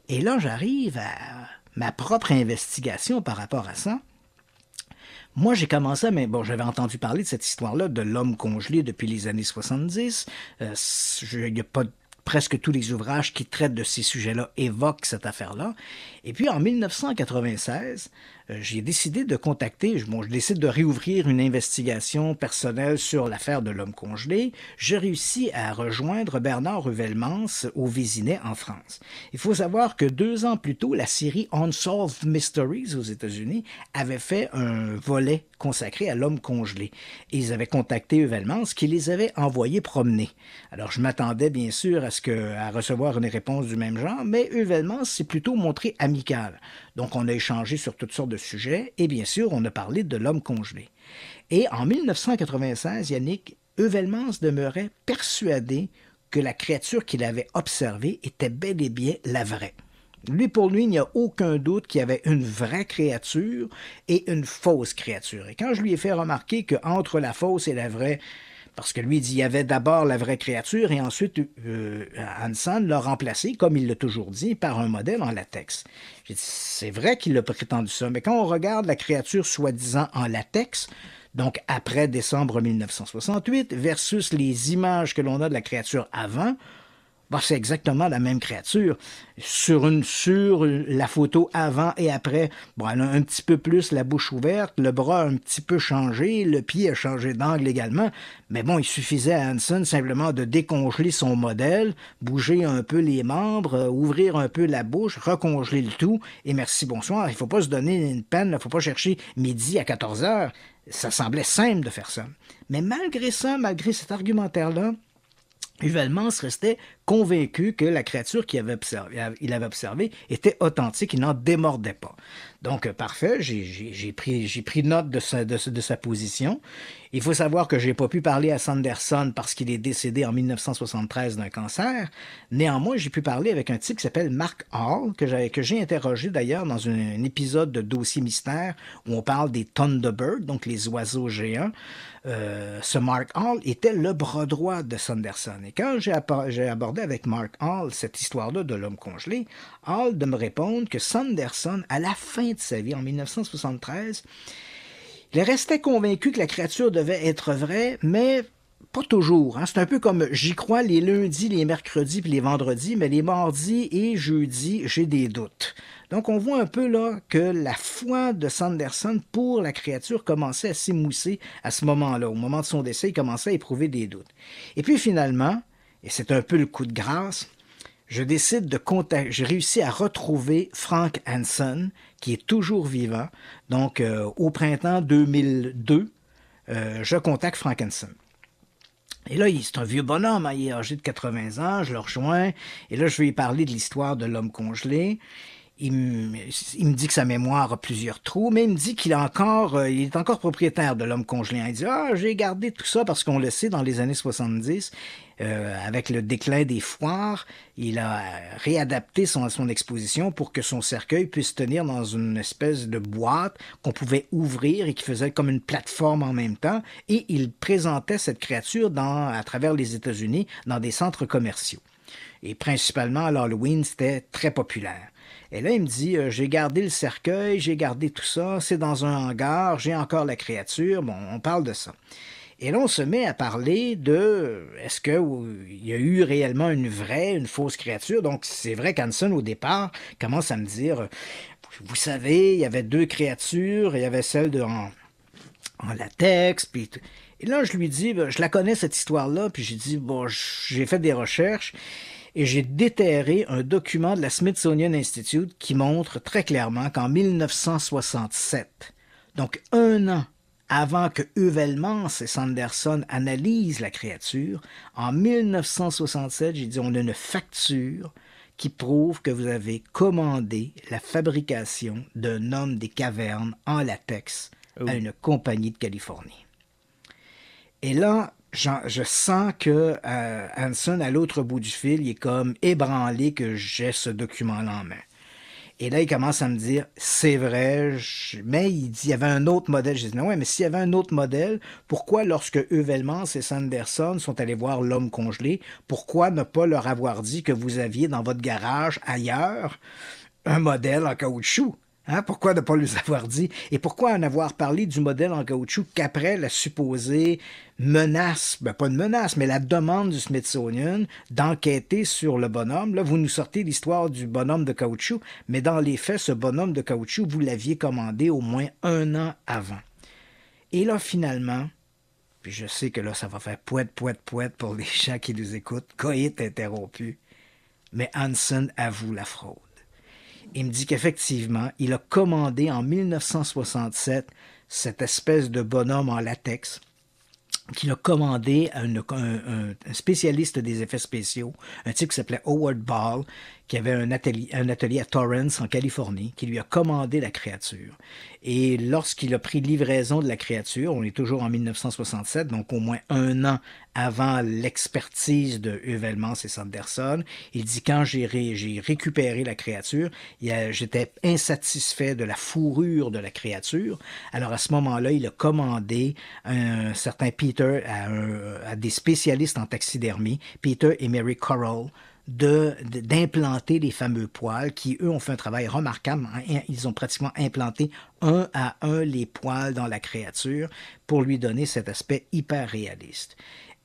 Et là, j'arrive à ma propre investigation par rapport à ça. Moi, j'ai commencé, mais bon, j'avais entendu parler de cette histoire-là de l'homme congelé depuis les années 70. Il n'y a pas presque tous les ouvrages qui traitent de ces sujets-là évoquent cette affaire-là. Et puis, en 1996, j'ai décidé de contacter, je décide de réouvrir une investigation personnelle sur l'affaire de l'homme congelé. J'ai réussi à rejoindre Bernard Heuvelmans au Vésinet en France. Il faut savoir que 2 ans plus tôt, la série Unsolved Mysteries aux États-Unis avait fait un volet consacré à l'homme congelé. Et ils avaient contacté Heuvelmans qui les avait envoyés promener. Alors, je m'attendais bien sûr à recevoir une réponse du même genre, mais Heuvelmans s'est plutôt montré amical. Donc, on a échangé sur toutes sortes de sujets et bien sûr, on a parlé de l'homme congelé. Et en 1996, Yannick, Heuvelmans demeurait persuadé que la créature qu'il avait observée était bel et bien la vraie. Pour lui, il n'y a aucun doute qu'il y avait une vraie créature et une fausse créature. Et quand je lui ai fait remarquer qu'entre la fausse et la vraie, parce que lui dit il y avait d'abord la vraie créature et ensuite Hansen l'a remplacé, comme il l'a toujours dit, par un modèle en latex. J'ai dit, c'est vrai qu'il a prétendu ça, mais quand on regarde la créature soi-disant en latex, donc après décembre 1968, versus les images que l'on a de la créature avant, c'est exactement la même créature. Sur la photo avant et après, elle a un petit peu plus la bouche ouverte, le bras a un petit peu changé, le pied a changé d'angle également, mais il suffisait à Hansen simplement de décongeler son modèle, bouger un peu les membres, ouvrir un peu la bouche, recongeler le tout, et merci, bonsoir. Il ne faut pas se donner une peine, il ne faut pas chercher midi à 14 heures. Ça semblait simple de faire ça. Mais malgré ça, malgré cet argumentaire-là, Heuvelmans restait convaincu que la créature qu'il avait observée était authentique, il n'en démordait pas. Donc, parfait, j'ai pris note de sa position. Il faut savoir que je n'ai pas pu parler à Sanderson parce qu'il est décédé en 1973 d'un cancer. Néanmoins, j'ai pu parler avec un type qui s'appelle Mark Hall, que j'ai interrogé d'ailleurs dans un épisode de Dossier Mystère où on parle des Thunderbirds, donc les oiseaux géants. Ce Mark Hall était le bras droit de Sanderson. Et quand j'ai abordé avec Mark Hall cette histoire-là de l'homme congelé, Hall de me répondre que Sanderson, à la fin de sa vie, en 1973, il restait convaincu que la créature devait être vraie, mais pas toujours. C'est un peu comme j'y crois les lundis, les mercredis puis les vendredis, mais les mardis et jeudis, j'ai des doutes. Donc, on voit un peu là que la foi de Sanderson pour la créature commençait à s'émousser à ce moment-là. Au moment de son décès, il commençait à éprouver des doutes. Et puis finalement, et c'est un peu le coup de grâce, j'ai réussi à retrouver Frank Hansen, qui est toujours vivant. Donc, au printemps 2002, je contacte Frank Hansen. Et là, c'est un vieux bonhomme, il est âgé de 80 ans, je le rejoins, et là, je vais lui parler de l'histoire de l'homme congelé. Il me dit que sa mémoire a plusieurs trous, mais il me dit qu'il est encore propriétaire de l'homme congelé. Il dit « j'ai gardé tout ça parce qu'on le sait, dans les années 70, avec le déclin des foires, il a réadapté son exposition pour que son cercueil puisse tenir dans une espèce de boîte qu'on pouvait ouvrir et qui faisait comme une plateforme en même temps, et il présentait cette créature à travers les États-Unis dans des centres commerciaux. Et principalement à l'Halloween, c'était très populaire. Et là, il me dit, j'ai gardé le cercueil, j'ai gardé tout ça, c'est dans un hangar, j'ai encore la créature, on parle de ça. Et là, on se met à parler de, est-ce qu'il y a eu réellement une fausse créature? Donc, c'est vrai qu'Hansen, au départ, commence à me dire, vous savez, il y avait 2 créatures, il y avait celle en latex, puis... Et là, je lui dis, je la connais cette histoire-là, puis j'ai dit, bon, j'ai fait des recherches et j'ai déterré un document de la Smithsonian Institute qui montre très clairement qu'en 1967, donc 1 an avant que Heuvelmans et Sanderson analysent la créature, en 1967, j'ai dit, on a une facture qui prouve que vous avez commandé la fabrication d'un homme des cavernes en latex à une compagnie de Californie. Et là, je sens que Hanson, à l'autre bout du fil, il est comme ébranlé que j'ai ce document-là en main. Et là, il commence à me dire, c'est vrai, mais il dit, il y avait un autre modèle. Je dis, non, ouais, mais s'il y avait un autre modèle, pourquoi, lorsque Heuvelmans et Sanderson sont allés voir l'homme congelé, pourquoi ne pas leur avoir dit que vous aviez dans votre garage, ailleurs, un modèle en caoutchouc? Hein? Pourquoi ne pas les avoir dit? Et pourquoi en avoir parlé du modèle en caoutchouc qu'après la supposée menace, pas une menace, mais la demande du Smithsonian d'enquêter sur le bonhomme? Là, vous nous sortez l'histoire du bonhomme de caoutchouc, mais dans les faits, ce bonhomme de caoutchouc, vous l'aviez commandé au moins 1 an avant. Et là, finalement, puis je sais que là, ça va faire pouette pour les gens qui nous écoutent, coït interrompu, mais Hanson avoue la fraude. Il me dit qu'effectivement, il a commandé en 1967 cette espèce de bonhomme en latex qu'il a commandé à un spécialiste des effets spéciaux, un type qui s'appelait Howard Ball, qui avait un atelier à Torrance, en Californie, qui lui a commandé la créature. Et lorsqu'il a pris livraison de la créature, on est toujours en 1967, donc au moins 1 an avant l'expertise de Heuvelmans et Sanderson, il dit, quand j'ai récupéré la créature, j'étais insatisfait de la fourrure de la créature. Alors à ce moment-là, il a commandé un certain Peter à des spécialistes en taxidermie, Peter et Mary Corral, d'implanter les fameux poils qui, eux, ont fait un travail remarquable. Ils ont pratiquement implanté 1 à 1 les poils dans la créature pour lui donner cet aspect hyper réaliste.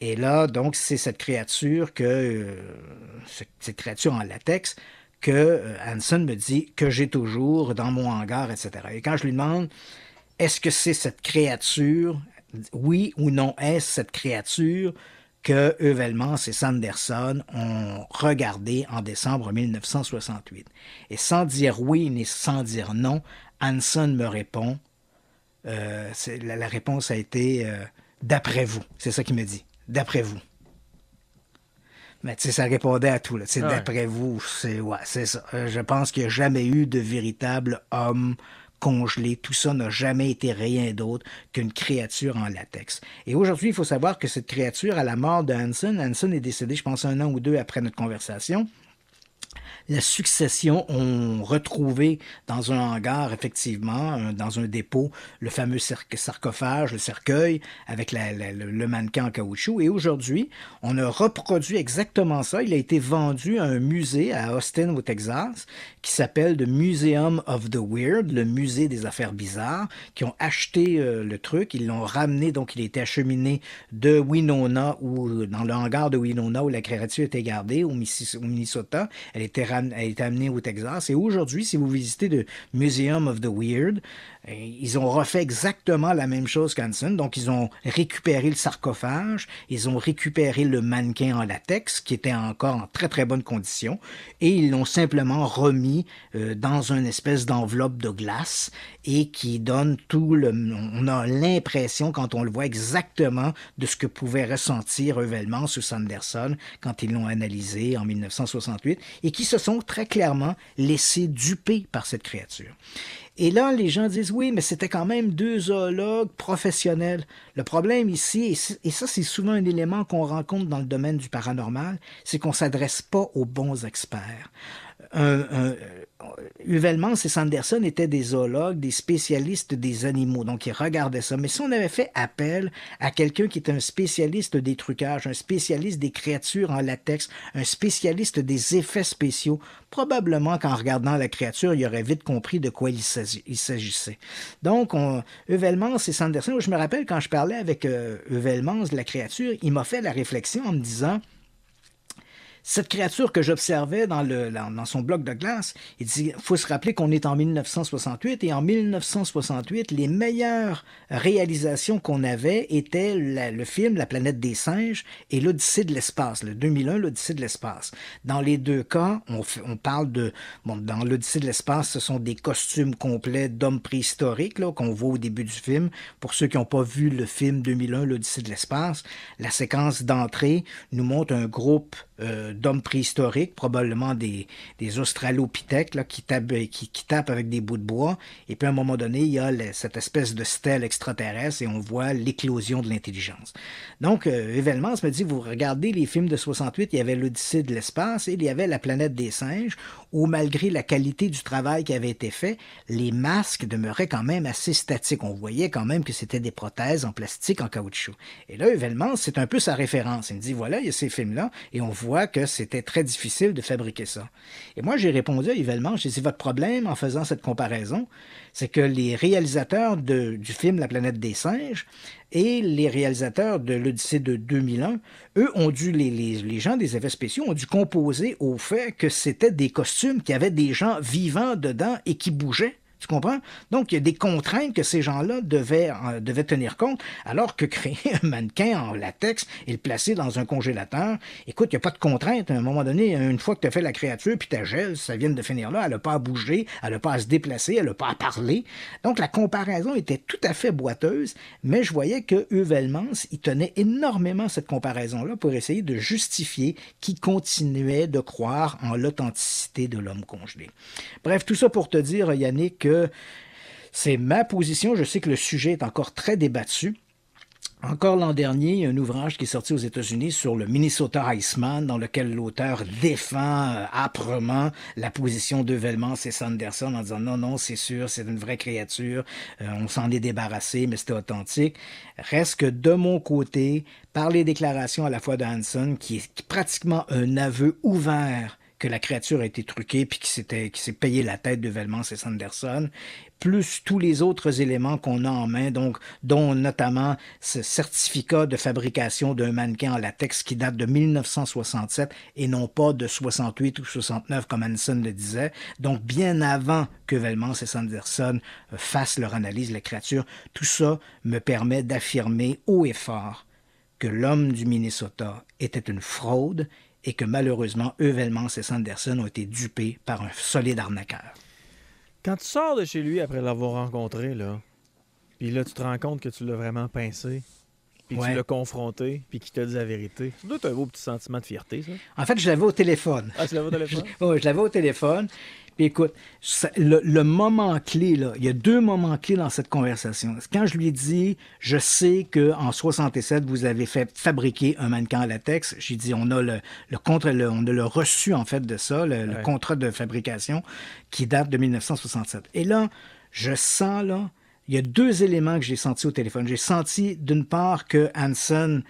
Et là, donc, c'est cette créature en latex que Hanson me dit que j'ai toujours dans mon hangar, etc. Et quand je lui demande, est-ce que c'est cette créature, oui ou non, est-ce cette créature que Heuvelmans et Sanderson ont regardé en décembre 1968. Et sans dire oui ni sans dire non, Hanson me répond, la réponse a été d'après vous. C'est ça qu'il me dit, d'après vous. Mais tu sais, ça répondait à tout. Là. Ouais. D'après vous, c'est ça. Je pense qu'il n'y a jamais eu de véritable homme congelé. Tout ça n'a jamais été rien d'autre qu'une créature en latex. Et aujourd'hui, il faut savoir que cette créature, à la mort de Hanson est décédé, je pense, 1 an ou 2 après notre conversation. La succession ont retrouvé dans un hangar, effectivement, dans un dépôt, le fameux sarcophage, le cercueil, avec le mannequin en caoutchouc. Et aujourd'hui, on a reproduit exactement ça. Il a été vendu à un musée à Austin, au Texas, qui s'appelle The Museum of the Weird, le musée des affaires bizarres, qui ont acheté le truc. Ils l'ont ramené, donc il a été acheminé de Winona, ou dans le hangar de Winona, où la créature était gardée, au Minnesota. Elle était amenée au Texas. Et aujourd'hui, si vous visitez le Museum of the Weird, ils ont refait exactement la même chose qu'Hanson. Donc, ils ont récupéré le sarcophage, ils ont récupéré le mannequin en latex, qui était encore en très, très bonne condition, et ils l'ont simplement remis dans une espèce d'enveloppe de glace et qui donne on a l'impression, quand on le voit, exactement de ce que pouvait ressentir Heuvelmans ou Sanderson quand ils l'ont analysé en 1968 et qui se sont très clairement laissés duper par cette créature. Et là, les gens disent, oui, mais c'était quand même 2 zoologues professionnels. Le problème ici, et ça, c'est souvent un élément qu'on rencontre dans le domaine du paranormal, c'est qu'on ne s'adresse pas aux bons experts. Heuvelmans et Sanderson étaient des zoologues, des spécialistes des animaux, donc ils regardaient ça. Mais si on avait fait appel à quelqu'un qui était un spécialiste des trucages, un spécialiste des créatures en latex, un spécialiste des effets spéciaux, probablement qu'en regardant la créature, il aurait vite compris de quoi il s'agissait. Donc, Heuvelmans et Sanderson, je me rappelle quand je parlais avec Heuvelmans de la créature, il m'a fait la réflexion en me disant, Cette créature que j'observais dans son bloc de glace, il dit, il faut se rappeler qu'on est en 1968 et en 1968, les meilleures réalisations qu'on avait étaient le film La planète des singes et l'Odyssée de l'espace, le 2001, l'Odyssée de l'espace. Dans les deux cas, on parle de... Bon, dans l'Odyssée de l'espace, ce sont des costumes complets d'hommes préhistoriques là, qu'on voit au début du film. Pour ceux qui n'ont pas vu le film 2001, l'Odyssée de l'espace, la séquence d'entrée nous montre un groupe d'hommes préhistoriques, probablement des australopithèques là, qui tapent avec des bouts de bois. Et puis à un moment donné, il y a cette espèce de stèle extraterrestre et on voit l'éclosion de l'intelligence. Donc, Evelmans me dit, vous regardez les films de 68, il y avait l'Odyssée de l'espace et il y avait La planète des singes, où malgré la qualité du travail qui avait été fait, les masques demeuraient quand même assez statiques. On voyait quand même que c'était des prothèses en plastique, en caoutchouc. Et là, Evelmans, c'est un peu sa référence. Il me dit, voilà, il y a ces films-là, et on voit que c'était très difficile de fabriquer ça. Et moi, j'ai répondu à Evelmans, j'ai dit, votre problème en faisant cette comparaison, c'est que les réalisateurs du film La planète des singes et les réalisateurs de l'Odyssée de 2001, eux ont dû, les gens des effets spéciaux ont dû composer au fait que c'était des costumes qui avaient des gens vivants dedans et qui bougeaient. Tu comprends? Donc, il y a des contraintes que ces gens-là devaient tenir compte, alors que créer un mannequin en latex et le placer dans un congélateur, écoute, il n'y a pas de contrainte. À un moment donné, une fois que tu as fait la créature, puis ta gèle, ça vient de finir là, elle n'a pas à bouger, elle n'a pas à se déplacer, elle n'a pas à parler. Donc, la comparaison était tout à fait boiteuse, mais je voyais que Evelmans, il tenait énormément cette comparaison-là pour essayer de justifier qu'il continuait de croire en l'authenticité de l'homme congelé. Bref, tout ça pour te dire, Yannick, que c'est ma position. Je sais que le sujet est encore très débattu. Encore l'an dernier, il y a un ouvrage qui est sorti aux États-Unis sur le Minnesota Iceman, dans lequel l'auteur défend âprement la position d'Evelmans et Sanderson en disant non, c'est sûr, c'est une vraie créature, on s'en est débarrassé, mais c'était authentique. Reste que de mon côté, par les déclarations à la fois de Hanson, qui est pratiquement un aveu ouvert que la créature a été truquée puis qui s'est payé la tête d'Evelmans et Sanderson, plus tous les autres éléments qu'on a en main, donc dont notamment ce certificat de fabrication d'un mannequin en latex qui date de 1967 et non pas de 68 ou 69 comme Hanson le disait, donc bien avant qu'Evelmans et Sanderson fassent leur analyse de la créature. Tout ça me permet d'affirmer haut et fort que l'homme du Minnesota était une fraude et que malheureusement, Evelmans et Sanderson ont été dupés par un solide arnaqueur. Quand tu sors de chez lui après l'avoir rencontré, là, puis là, tu te rends compte que tu l'as vraiment pincé, puis tu l'as confronté, puis qu'il t'a dit la vérité. Ça doit être un beau petit sentiment de fierté, ça. En fait, je l'avais au téléphone. Ah, tu l'avais au téléphone? Oui, je l'avais au téléphone. Puis écoute, le moment clé, là, il y a deux moments clés dans cette conversation. Quand je lui ai dit, je sais qu'en 67, vous avez fait fabriquer un mannequin en latex, j'ai dit, on a le reçu, en fait, de ça, le contrat de fabrication qui date de 1967. Et là, je sens, là, il y a deux éléments que j'ai sentis au téléphone. J'ai senti, d'une part, que Hanson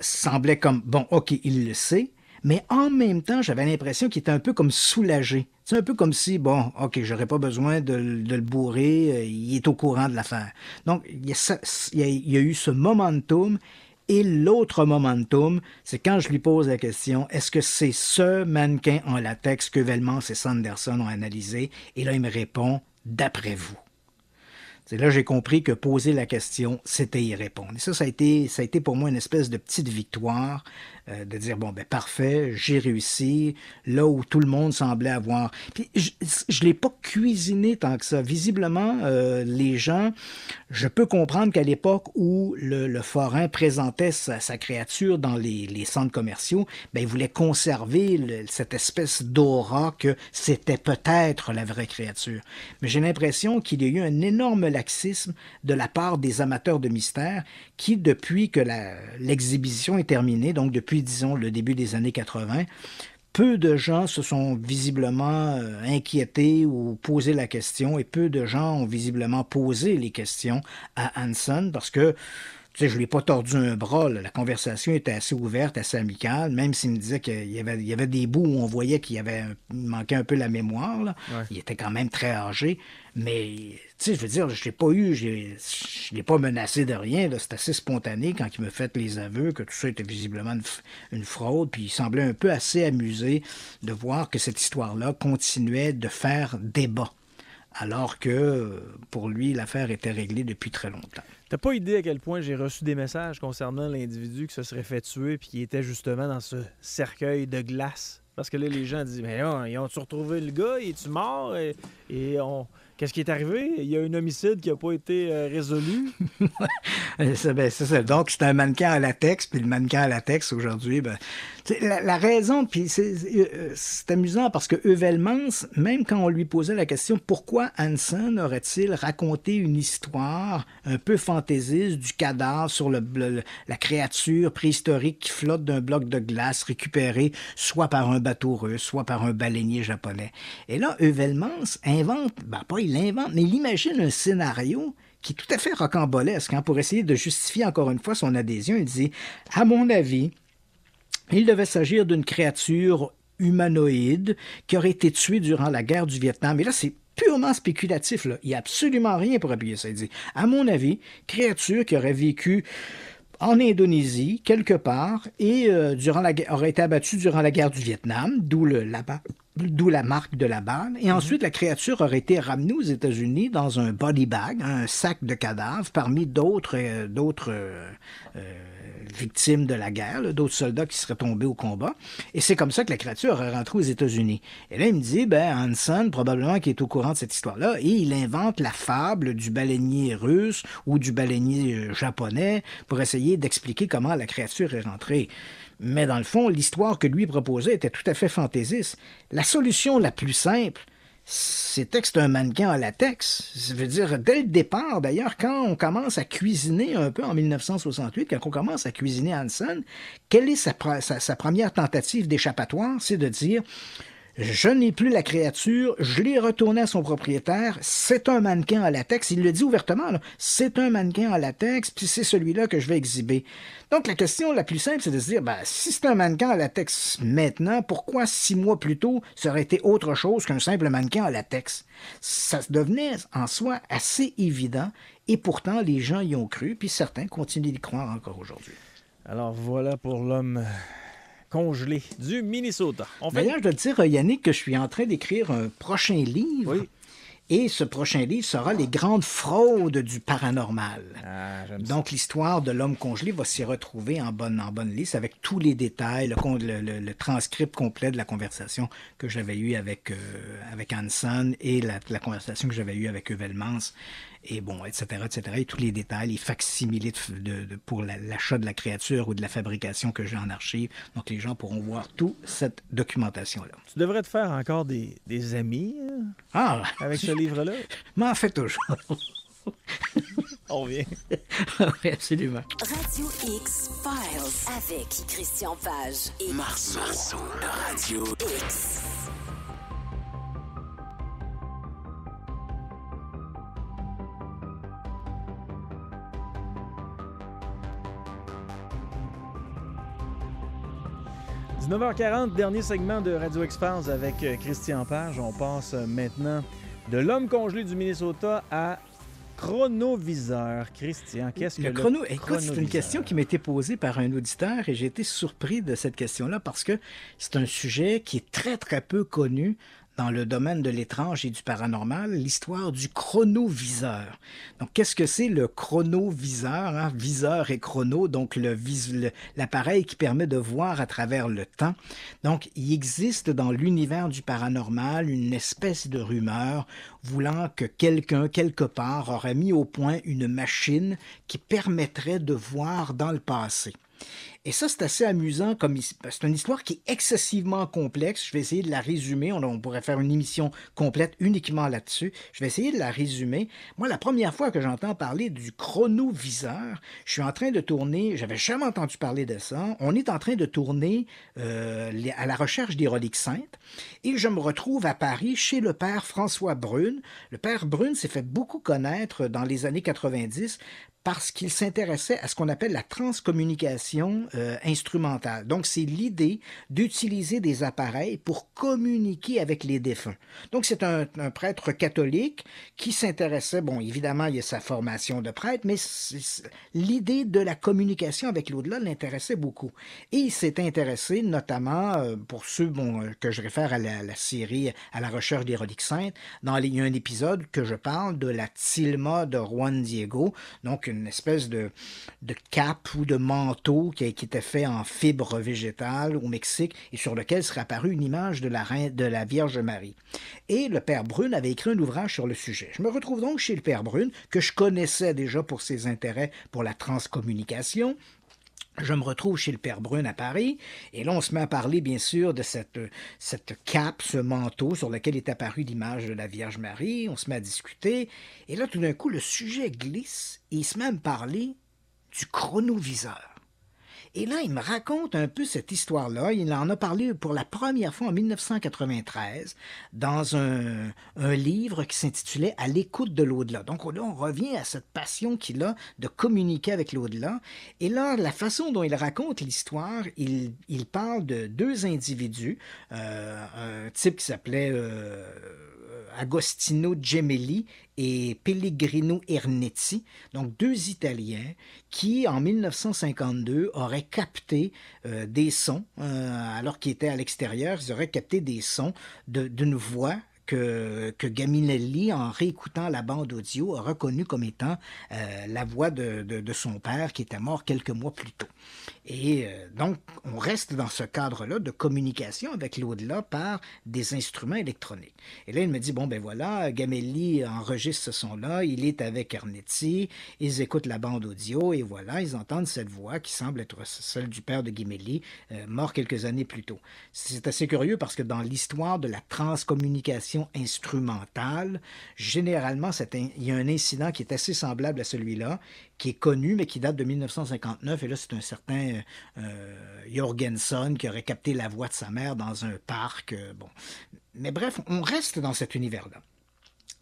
semblait comme, bon, OK, il le sait, mais en même temps, j'avais l'impression qu'il était un peu comme soulagé. C'est un peu comme si, bon, OK, j'aurais pas besoin de le bourrer, il est au courant de l'affaire. Donc, il y a eu ce momentum. Et l'autre momentum, c'est quand je lui pose la question, est-ce que c'est ce mannequin en latex que Evelmans et Sanderson ont analysé? Et là, il me répond, d'après vous. C'est là que j'ai compris que poser la question, c'était y répondre. Et ça a été pour moi une espèce de petite victoire, de dire, bon, ben parfait, j'ai réussi, là où tout le monde semblait avoir... Puis je l'ai pas cuisiné tant que ça. Visiblement, les gens, je peux comprendre qu'à l'époque où le forain présentait sa créature dans les centres commerciaux, ben il voulait conserver cette espèce d'aura que c'était peut-être la vraie créature. Mais j'ai l'impression qu'il y a eu un énorme laxisme de la part des amateurs de mystère qui, depuis que l'exhibition est terminée, donc depuis, disons, le début des années 80, peu de gens se sont visiblement inquiétés ou posé la question et peu de gens ont visiblement posé les questions à Hanson parce que Tu sais, je ne lui ai pas tordu un bras. Là. La conversation était assez ouverte, assez amicale, même s'il me disait qu'il y avait des bouts où on voyait qu'il manquait un peu la mémoire. Là. Ouais. Il était quand même très âgé. Mais, tu sais, je veux dire, je ne l'ai pas menacé de rien. Là. C'est assez spontané quand il me fait les aveux que tout ça était visiblement une fraude. Puis il semblait un peu assez amusé de voir que cette histoire-là continuait de faire débat. Alors que, pour lui, l'affaire était réglée depuis très longtemps. T'as pas idée à quel point j'ai reçu des messages concernant l'individu qui se serait fait tuer puis qui était justement dans ce cercueil de glace. Parce que là, les gens disent « Mais là, ils ont-tu retrouvé le gars? Il est-tu mort? Qu'est-ce qui est arrivé? Il y a un homicide qui n'a pas été résolu. » C'est ça. Donc, c'est un mannequin à latex, puis le mannequin à latex, aujourd'hui, la raison, puis c'est amusant parce que Heuvelmans, même quand on lui posait la question « Pourquoi Hansen aurait-il raconté une histoire un peu fantaisiste du cadavre sur la créature préhistorique qui flotte d'un bloc de glace récupéré soit par un bateau russe, soit par un baleinier japonais? » Et là, Heuvelmans invente, pas il l'invente, mais il imagine un scénario qui est tout à fait rocambolesque, pour essayer de justifier encore une fois son adhésion. Il dit « À mon avis, il devait s'agir d'une créature humanoïde qui aurait été tuée durant la guerre du Vietnam. » Et là, c'est purement spéculatif. Là. Il n'y a absolument rien pour appuyer ça. Il dit « À mon avis, créature qui aurait vécu en Indonésie, quelque part, et aurait été abattue durant la guerre du Vietnam, d'où la marque de la balle. Et ensuite, la créature aurait été ramenée aux États-Unis dans un body bag, un sac de cadavres, parmi d'autres victimes de la guerre, d'autres soldats qui seraient tombés au combat. Et c'est comme ça que la créature aurait rentré aux États-Unis. Et là, il me dit, Hansen, probablement qui est au courant de cette histoire-là, et il invente la fable du baleinier russe ou du baleinier japonais pour essayer d'expliquer comment la créature est rentrée. Mais dans le fond, l'histoire que lui proposait était tout à fait fantaisiste. La solution la plus simple, c'était que c'est un mannequin à latex. Ça veut dire, dès le départ, d'ailleurs, quand on commence à cuisiner un peu en 1968, quand on commence à cuisiner Hansen, quelle est sa première tentative d'échappatoire? C'est de dire... Je n'ai plus la créature, je l'ai retournée à son propriétaire, c'est un mannequin en latex. Il le dit ouvertement, là, c'est un mannequin en latex, puis c'est celui-là que je vais exhiber. Donc la question la plus simple, c'est de se dire, si c'est un mannequin en latex maintenant, pourquoi 6 mois plus tôt, ça aurait été autre chose qu'un simple mannequin en latex? Ça devenait en soi assez évident, et pourtant les gens y ont cru, puis certains continuent d'y croire encore aujourd'hui. Alors voilà pour l'homme... congelé du Minnesota. D'ailleurs, je dois te dire, Yannick, que je suis en train d'écrire un prochain livre. Oui. Et ce prochain livre sera les grandes fraudes du paranormal. Donc, l'histoire de l'homme congelé va s'y retrouver en bonne liste avec tous les détails, le transcript complet de la conversation que j'avais eue avec Hansen et la conversation que j'avais eue avec Heuvelmans. Et bon, etc., et tous les détails, les facsimilés pour l'achat de la créature ou de la fabrication que j'ai en archive. Donc, les gens pourront voir toute cette documentation-là. Tu devrais te faire encore des amis avec ce livre-là. M'en fais toujours. On revient. Oui, absolument. Radio X Files avec Christian Page et Marceau de Radio X. « 19h40, dernier segment de Radio X-Files avec Christian Page. On passe maintenant de l'homme congelé du Minnesota à chronoviseur. Christian, qu'est-ce que le Écoute, c'est une question qui m'a été posée par un auditeur et j'ai été surpris de cette question-là parce que c'est un sujet qui est très, très peu connu dans le domaine de l'étrange et du paranormal, l'histoire du chronoviseur. Donc, qu'est-ce que c'est le chronoviseur? Viseur et chrono, donc l'appareil qui permet de voir à travers le temps. Donc, il existe dans l'univers du paranormal une espèce de rumeur voulant que quelqu'un, quelque part, aurait mis au point une machine qui permettrait de voir dans le passé. Et ça, c'est assez amusant. C'est une histoire qui est excessivement complexe. Je vais essayer de la résumer. On pourrait faire une émission complète uniquement là-dessus. Je vais essayer de la résumer. Moi, la première fois que j'entends parler du chronoviseur, je suis en train de tourner, j'avais jamais entendu parler de ça. On est en train de tourner à la recherche des reliques saintes. Et je me retrouve à Paris chez le père François Brune. Le père Brune s'est fait beaucoup connaître dans les années 90 parce qu'il s'intéressait à ce qu'on appelle la transcommunication instrumentale. Donc, c'est l'idée d'utiliser des appareils pour communiquer avec les défunts. Donc, c'est un prêtre catholique qui s'intéressait, bon, évidemment, il y a sa formation de prêtre, mais l'idée de la communication avec l'au-delà l'intéressait beaucoup. Et il s'est intéressé notamment, pour ceux que je réfère à la série « À la recherche des reliques saintes », il y a un épisode que je parle de la tilma de Juan Diego, donc une espèce de cape ou de manteau qui était fait en fibre végétale au Mexique et sur lequel serait apparue une image de la Vierge Marie. Et le père Brune avait écrit un ouvrage sur le sujet. Je me retrouve donc chez le père Brune, que je connaissais déjà pour ses intérêts pour la transcommunication. Je me retrouve chez le père Brune à Paris, et là, on se met à parler, bien sûr, de cette cape, ce manteau sur lequel est apparue l'image de la Vierge Marie. On se met à discuter, et là, tout d'un coup, le sujet glisse, et il se met à me parler du chronoviseur. Et là, il me raconte un peu cette histoire-là. Il en a parlé pour la première fois en 1993 dans un livre qui s'intitulait « À l'écoute de l'au-delà ». Donc là, on revient à cette passion qu'il a de communiquer avec l'au-delà. Et là, la façon dont il raconte l'histoire, il parle de deux individus, un type qui s'appelait Agostino Gemelli et Pellegrino Ernetti, donc deux Italiens qui, en 1952, auraient capté des sons, alors qu'ils étaient à l'extérieur, ils auraient capté des sons d'une voix que Gaminelli, en réécoutant la bande audio, a reconnu comme étant la voix de son père qui était mort quelques mois plus tôt. Et donc, on reste dans ce cadre-là de communication avec l'au-delà par des instruments électroniques. Et là, il me dit, bon, ben voilà, Gamelli enregistre ce son-là, il est avec Ernetti, ils écoutent la bande audio, et voilà, ils entendent cette voix qui semble être celle du père de Gamelli, mort quelques années plus tôt. C'est assez curieux parce que dans l'histoire de la transcommunication instrumentale, généralement, il y a un incident qui est assez semblable à celui-là, qui est connu, mais qui date de 1959, et là, c'est un certain Jorgensen qui aurait capté la voix de sa mère dans un parc. Bon. Mais bref, on reste dans cet univers-là.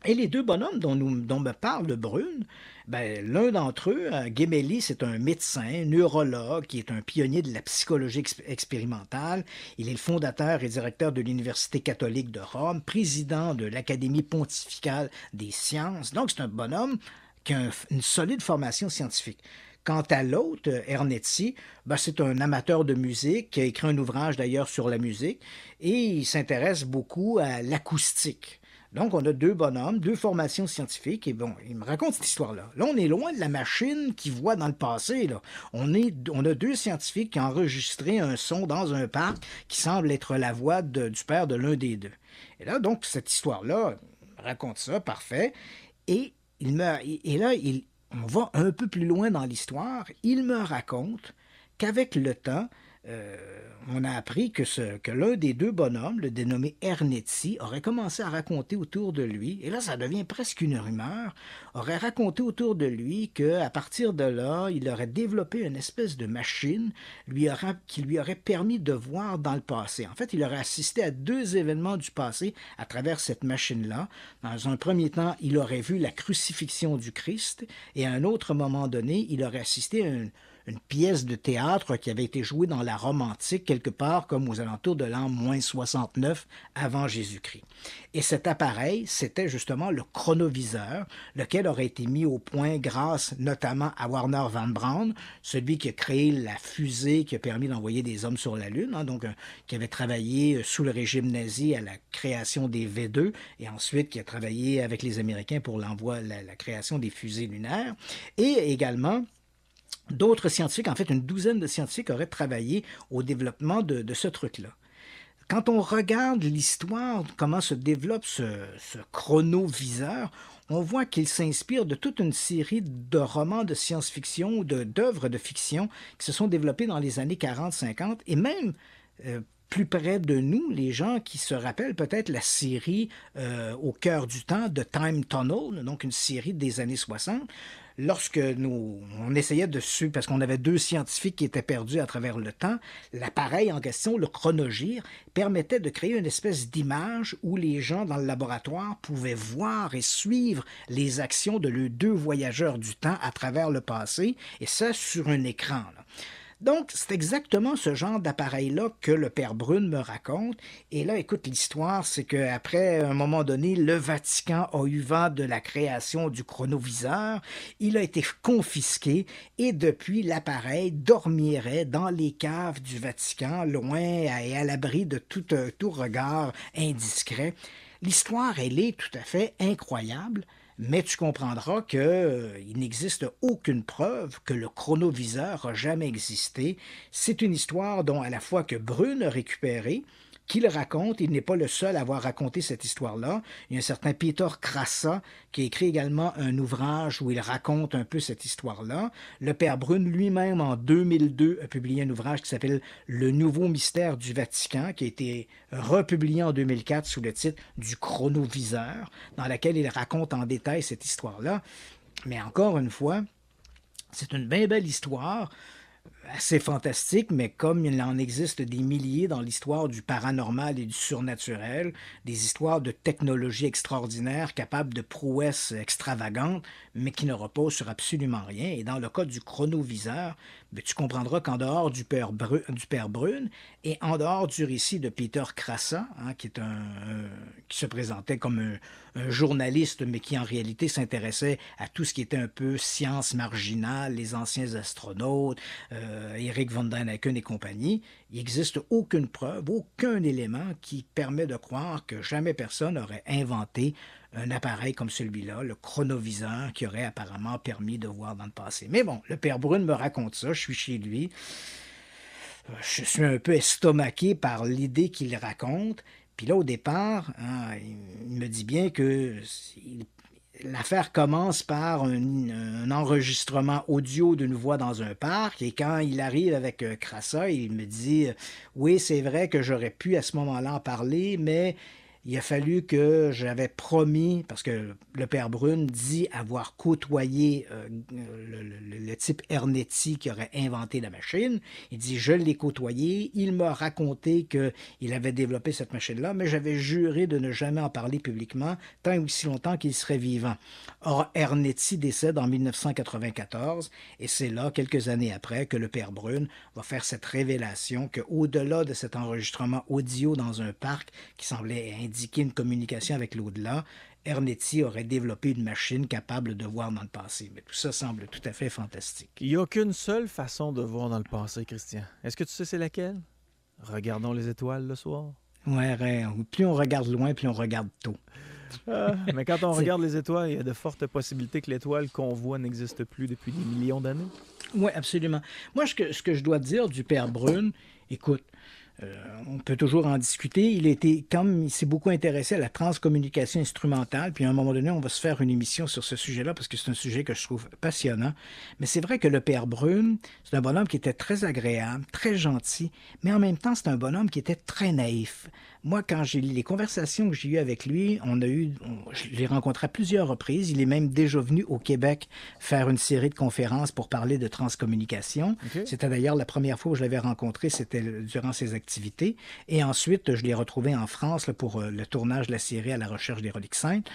Et les deux bonhommes dont me parle Brune, ben, l'un d'entre eux, Gemelli, c'est un médecin, neurologue, qui est un pionnier de la psychologie expérimentale. Il est le fondateur et directeur de l'Université catholique de Rome, président de l'Académie pontificale des sciences. Donc, c'est un bonhomme qui a une solide formation scientifique. Quant à l'autre, Ernetti, ben, c'est un amateur de musique qui a écrit un ouvrage d'ailleurs sur la musique et il s'intéresse beaucoup à l'acoustique. Donc, on a deux bonhommes, deux formations scientifiques, et bon, il me raconte cette histoire-là. Là, on est loin de la machine qui voit dans le passé, là. On a deux scientifiques qui ont enregistré un son dans un parc qui semble être la voix du père de l'un des deux. Et là, donc, cette histoire-là, il me raconte ça, parfait, et on va un peu plus loin dans l'histoire, il me raconte qu'avec le temps, on a appris que l'un des deux bonhommes, le dénommé Ernetti, aurait commencé à raconter autour de lui, et là ça devient presque une rumeur, aurait raconté autour de lui qu'à partir de là, il aurait développé une espèce de machine qui lui aurait permis de voir dans le passé. En fait, il aurait assisté à deux événements du passé à travers cette machine-là. Dans un premier temps, il aurait vu la crucifixion du Christ, et à un autre moment donné, il aurait assisté à une pièce de théâtre qui avait été jouée dans la Rome antique, quelque part comme aux alentours de l'an -69 avant Jésus-Christ. Et cet appareil, c'était justement le chronoviseur, lequel aurait été mis au point grâce notamment à Wernher von Braun, celui qui a créé la fusée qui a permis d'envoyer des hommes sur la Lune, qui avait travaillé sous le régime nazi à la création des V2, et ensuite qui a travaillé avec les Américains pour la création des fusées lunaires, et également d'autres scientifiques, en fait une douzaine de scientifiques auraient travaillé au développement de ce truc-là. Quand on regarde l'histoire, comment se développe ce chronoviseur, on voit qu'il s'inspire de toute une série de romans de science-fiction ou d'œuvres de fiction qui se sont développés dans les années 40-50 et même plus près de nous, les gens qui se rappellent peut-être la série Au cœur du temps de Time Tunnel, donc une série des années 60. Lorsque on essayait de suivre, parce qu'on avait 2 scientifiques qui étaient perdus à travers le temps, l'appareil en question, le chronogire, permettait de créer une espèce d'image où les gens dans le laboratoire pouvaient voir et suivre les actions de leurs 2 voyageurs du temps à travers le passé, et ça sur un écran, là. Donc, c'est exactement ce genre d'appareil-là que le père Brune me raconte. Et là, écoute, l'histoire, c'est qu'après, à un moment donné, le Vatican a eu vent de la création du chronoviseur. Il a été confisqué et depuis, l'appareil dormirait dans les caves du Vatican, loin et à l'abri de tout regard indiscret. L'histoire, elle est tout à fait incroyable. Mais tu comprendras qu'il n'existe aucune preuve que le chronoviseur a jamais existé. C'est une histoire dont à la fois que Brune a récupéré, qu'il raconte, il n'est pas le seul à avoir raconté cette histoire-là. Il y a un certain Peter Krasa qui a écrit également un ouvrage où il raconte un peu cette histoire-là. Le père Brune lui-même, en 2002, a publié un ouvrage qui s'appelle « Le nouveau mystère du Vatican », qui a été republié en 2004 sous le titre « Du chronoviseur », dans laquelle il raconte en détail cette histoire-là. Mais encore une fois, c'est une bien belle histoire, assez fantastique, mais comme il en existe des milliers dans l'histoire du paranormal et du surnaturel, des histoires de technologie extraordinaire capables de prouesses extravagantes, mais qui ne reposent sur absolument rien. Et dans le cas du chronoviseur, tu comprendras qu'en dehors du père Brune et en dehors du récit de Peter Krasa, qui se présentait comme un journaliste, mais qui en réalité s'intéressait à tout ce qui était un peu science marginale, les anciens astronautes, Eric von Däniken et compagnie, il n'existe aucune preuve, aucun élément qui permet de croire que jamais personne n'aurait inventé un appareil comme celui-là, le chronoviseur, qui aurait apparemment permis de voir dans le passé. Mais bon, le père Brune me raconte ça, je suis chez lui. Je suis un peu estomaqué par l'idée qu'il raconte. Puis là, au départ, il me dit bien que l'affaire commence par un enregistrement audio d'une voix dans un parc, et quand il arrive avec Krasa, il me dit « Oui, c'est vrai que j'aurais pu à ce moment-là en parler, mais il a fallu que j'avais promis, parce que le père Brune dit avoir côtoyé le type Ernetti qui aurait inventé la machine. Il dit, je l'ai côtoyé, il m'a raconté qu'il avait développé cette machine-là, mais j'avais juré de ne jamais en parler publiquement tant et aussi longtemps qu'il serait vivant. Or, Ernetti décède en 1994, et c'est là, quelques années après, que le père Brune va faire cette révélation qu'au-delà de cet enregistrement audio dans un parc qui semblait indiquer une communication avec l'au-delà, Ernetti aurait développé une machine capable de voir dans le passé. Mais tout ça semble tout à fait fantastique. Il n'y a qu'une seule façon de voir dans le passé, Christian. Est-ce que tu sais c'est laquelle? Regardons les étoiles le soir. Ouais, plus on regarde loin, plus on regarde tôt. Mais quand on regarde les étoiles, il y a de fortes possibilités que l'étoile qu'on voit n'existe plus depuis des millions d'années. Oui, absolument. Moi, ce que je dois dire du père Brune, écoute, on peut toujours en discuter. Il s'est beaucoup intéressé à la transcommunication instrumentale, puis à un moment donné, on va se faire une émission sur ce sujet-là, parce que c'est un sujet que je trouve passionnant. Mais c'est vrai que le père Brune, c'est un bonhomme qui était très agréable, très gentil, mais en même temps, c'est un bonhomme qui était très naïf. Moi, quand les conversations que j'ai eues avec lui, je l'ai rencontré à plusieurs reprises. Il est même déjà venu au Québec faire une série de conférences pour parler de transcommunication. Okay. C'était d'ailleurs la première fois où je l'avais rencontré, c'était durant ses activités. Et ensuite, je l'ai retrouvé en France pour le tournage de la série À la recherche des reliques saintes.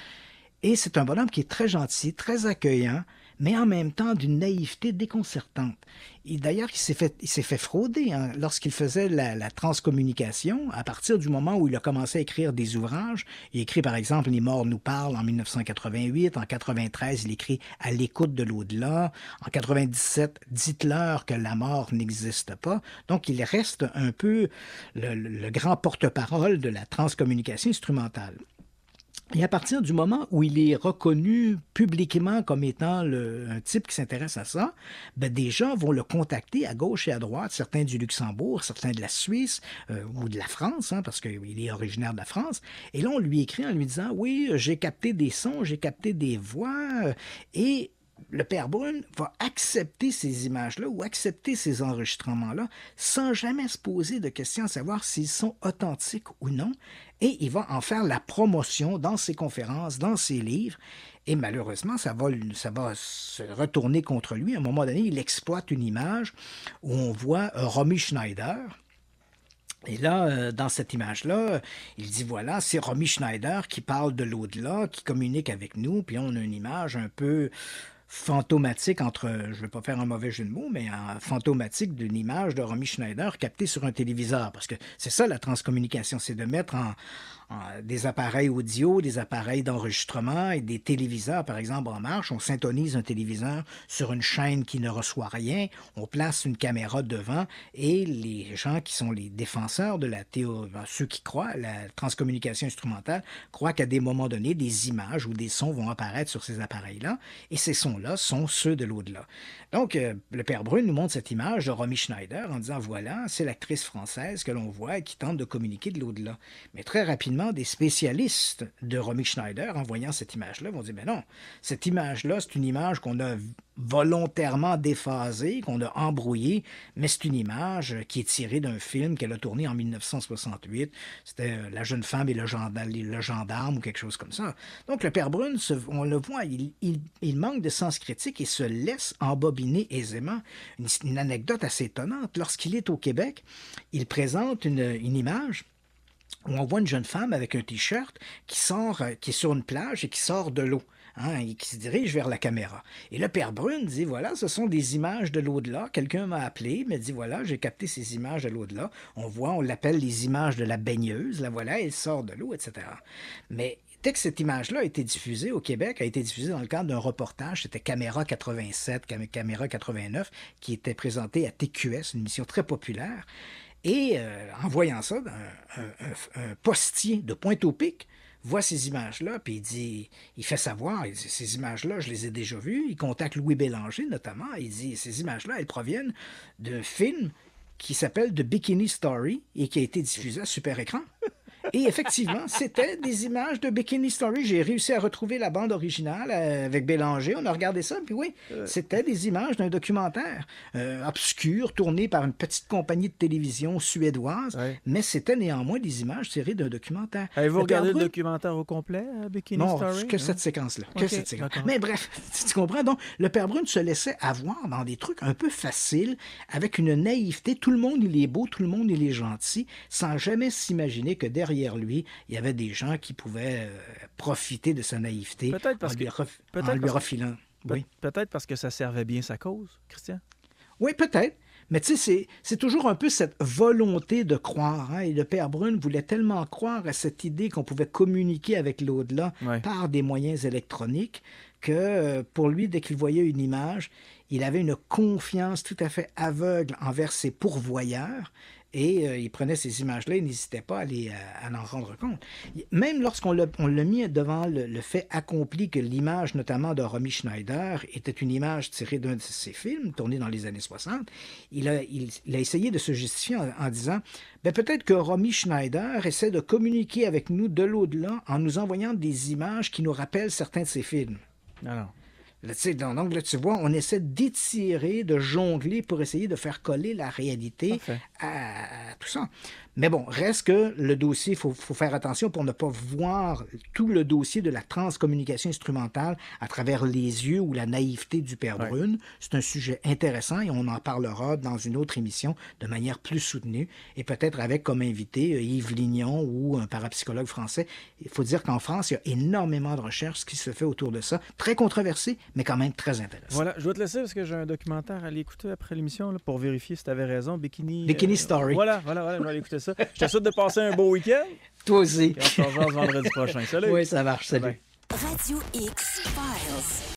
Et c'est un bonhomme qui est très gentil, très accueillant, mais en même temps d'une naïveté déconcertante. Et d'ailleurs, il s'est fait frauder lorsqu'il faisait la transcommunication. À partir du moment où il a commencé à écrire des ouvrages, il écrit par exemple « Les morts nous parlent » en 1988. En 1993, il écrit « À l'écoute de l'au-delà ». En 1997, « Dites-leur que la mort n'existe pas ». Donc, il reste un peu le grand porte-parole de la transcommunication instrumentale. Et à partir du moment où il est reconnu publiquement comme étant un type qui s'intéresse à ça, ben des gens vont le contacter à gauche et à droite, certains du Luxembourg, certains de la Suisse ou de la France, hein, parce qu'il est originaire de la France. Et là, on lui écrit en lui disant « Oui, j'ai capté des sons, j'ai capté des voix. » Et le père Brune va accepter ces images-là ou accepter ces enregistrements-là sans jamais se poser de questions à savoir s'ils sont authentiques ou non. Et il va en faire la promotion dans ses conférences, dans ses livres. Et malheureusement, ça va se retourner contre lui. À un moment donné, il exploite une image où on voit Romy Schneider. Et là, dans cette image-là, il dit, voilà, c'est Romy Schneider qui parle de l'au-delà, qui communique avec nous. Puis on a une image un peu fantomatique entre, je ne vais pas faire un mauvais jeu de mots, mais fantomatique d'une image de Romy Schneider captée sur un téléviseur. Parce que c'est ça la transcommunication, c'est de mettre des appareils audio, des appareils d'enregistrement et des téléviseurs, par exemple, en marche. On syntonise un téléviseur sur une chaîne qui ne reçoit rien. On place une caméra devant et les gens qui sont les défenseurs de la théorie, ceux qui croient à la transcommunication instrumentale, croient qu'à des moments donnés, des images ou des sons vont apparaître sur ces appareils-là et ces sons-là sont ceux de l'au-delà. Donc, le père Brune nous montre cette image de Romy Schneider en disant, voilà, c'est l'actrice française que l'on voit et qui tente de communiquer de l'au-delà. Mais très rapidement, des spécialistes de Romy Schneider, en voyant cette image-là, vont dire, mais non, cette image-là, c'est une image qu'on a volontairement déphasée, qu'on a embrouillée, mais c'est une image qui est tirée d'un film qu'elle a tourné en 1968. C'était La jeune femme et le gendarme ou quelque chose comme ça. Donc, le père Brune, on le voit, il manque de sens critique et se laisse embobiner aisément. Une anecdote assez étonnante. Lorsqu'il est au Québec, il présente une image où on voit une jeune femme avec un T-shirt qui est sur une plage et qui sort de l'eau. Hein, et qui se dirige vers la caméra. Et le père Brune dit, voilà, ce sont des images de l'au-delà. Quelqu'un m'a appelé, m'a dit, voilà, j'ai capté ces images de l'au-delà. On l'appelle les images de la baigneuse. Là, voilà, elle sort de l'eau, etc. Mais dès que cette image-là a été diffusée au Québec, a été diffusée dans le cadre d'un reportage, c'était Caméra 87, Caméra 89, qui était présenté à TQS, une émission très populaire. Et en voyant ça, un postier de Pointe-au-Pic voit ces images-là, puis il fait savoir, il dit, ces images-là, je les ai déjà vues. Il contacte Louis Bélanger, notamment. Il dit, ces images-là, elles proviennent d'un film qui s'appelle The Bikini Story et qui a été diffusé à Super Écran. Et effectivement, c'était des images de Bikini Story. J'ai réussi à retrouver la bande originale avec Bélanger. On a regardé ça, puis oui, c'était des images d'un documentaire obscur, tourné par une petite compagnie de télévision suédoise, mais c'était néanmoins des images tirées d'un documentaire. Avez-vous regardé le documentaire au complet, Bikini Story? Non, que cette séquence-là. Okay, Mais bref, tu comprends? Donc, le père Brune se laissait avoir dans des trucs un peu faciles, avec une naïveté. Tout le monde, il est beau, tout le monde, il est gentil, sans jamais s'imaginer que derrière lui, il y avait des gens qui pouvaient profiter de sa naïveté en lui refilant. Oui. Peut-être parce que ça servait bien sa cause, Christian? Oui, peut-être. Mais tu sais, c'est toujours un peu cette volonté de croire. Hein? Et le père Brune voulait tellement croire à cette idée qu'on pouvait communiquer avec l'au-delà par des moyens électroniques que pour lui, dès qu'il voyait une image, il avait une confiance tout à fait aveugle envers ses pourvoyeurs. Et il prenait ces images-là, il n'hésitait pas à en rendre compte. Même lorsqu'on l'a mis devant le fait accompli que l'image, notamment de Romy Schneider, était une image tirée d'un de ses films, tourné dans les années 60, il a essayé de se justifier en disant peut-être que Romy Schneider essaie de communiquer avec nous de l'au-delà en nous envoyant des images qui nous rappellent certains de ses films. Alors. Donc là, tu vois, on essaie d'étirer, de jongler pour essayer de faire coller la réalité à tout ça. Mais bon, reste que le dossier, il faut faire attention pour ne pas voir tout le dossier de la transcommunication instrumentale à travers les yeux ou la naïveté du père Brune. C'est un sujet intéressant et on en parlera dans une autre émission de manière plus soutenue et peut-être avec comme invité Yves Lignon ou un parapsychologue français. Il faut dire qu'en France, il y a énormément de recherches qui se fait autour de ça. Très controversé, mais quand même très intéressant. Voilà, je dois te laisser parce que j'ai un documentaire à aller écouter après l'émission là, pour vérifier si tu avais raison. Bikini Story. Voilà, je vais aller écouter ça. Je te souhaite de passer un beau week-end. Toi aussi. Et on se revoit vendredi prochain. Salut. Oui, ça marche. Salut. Radio X Files.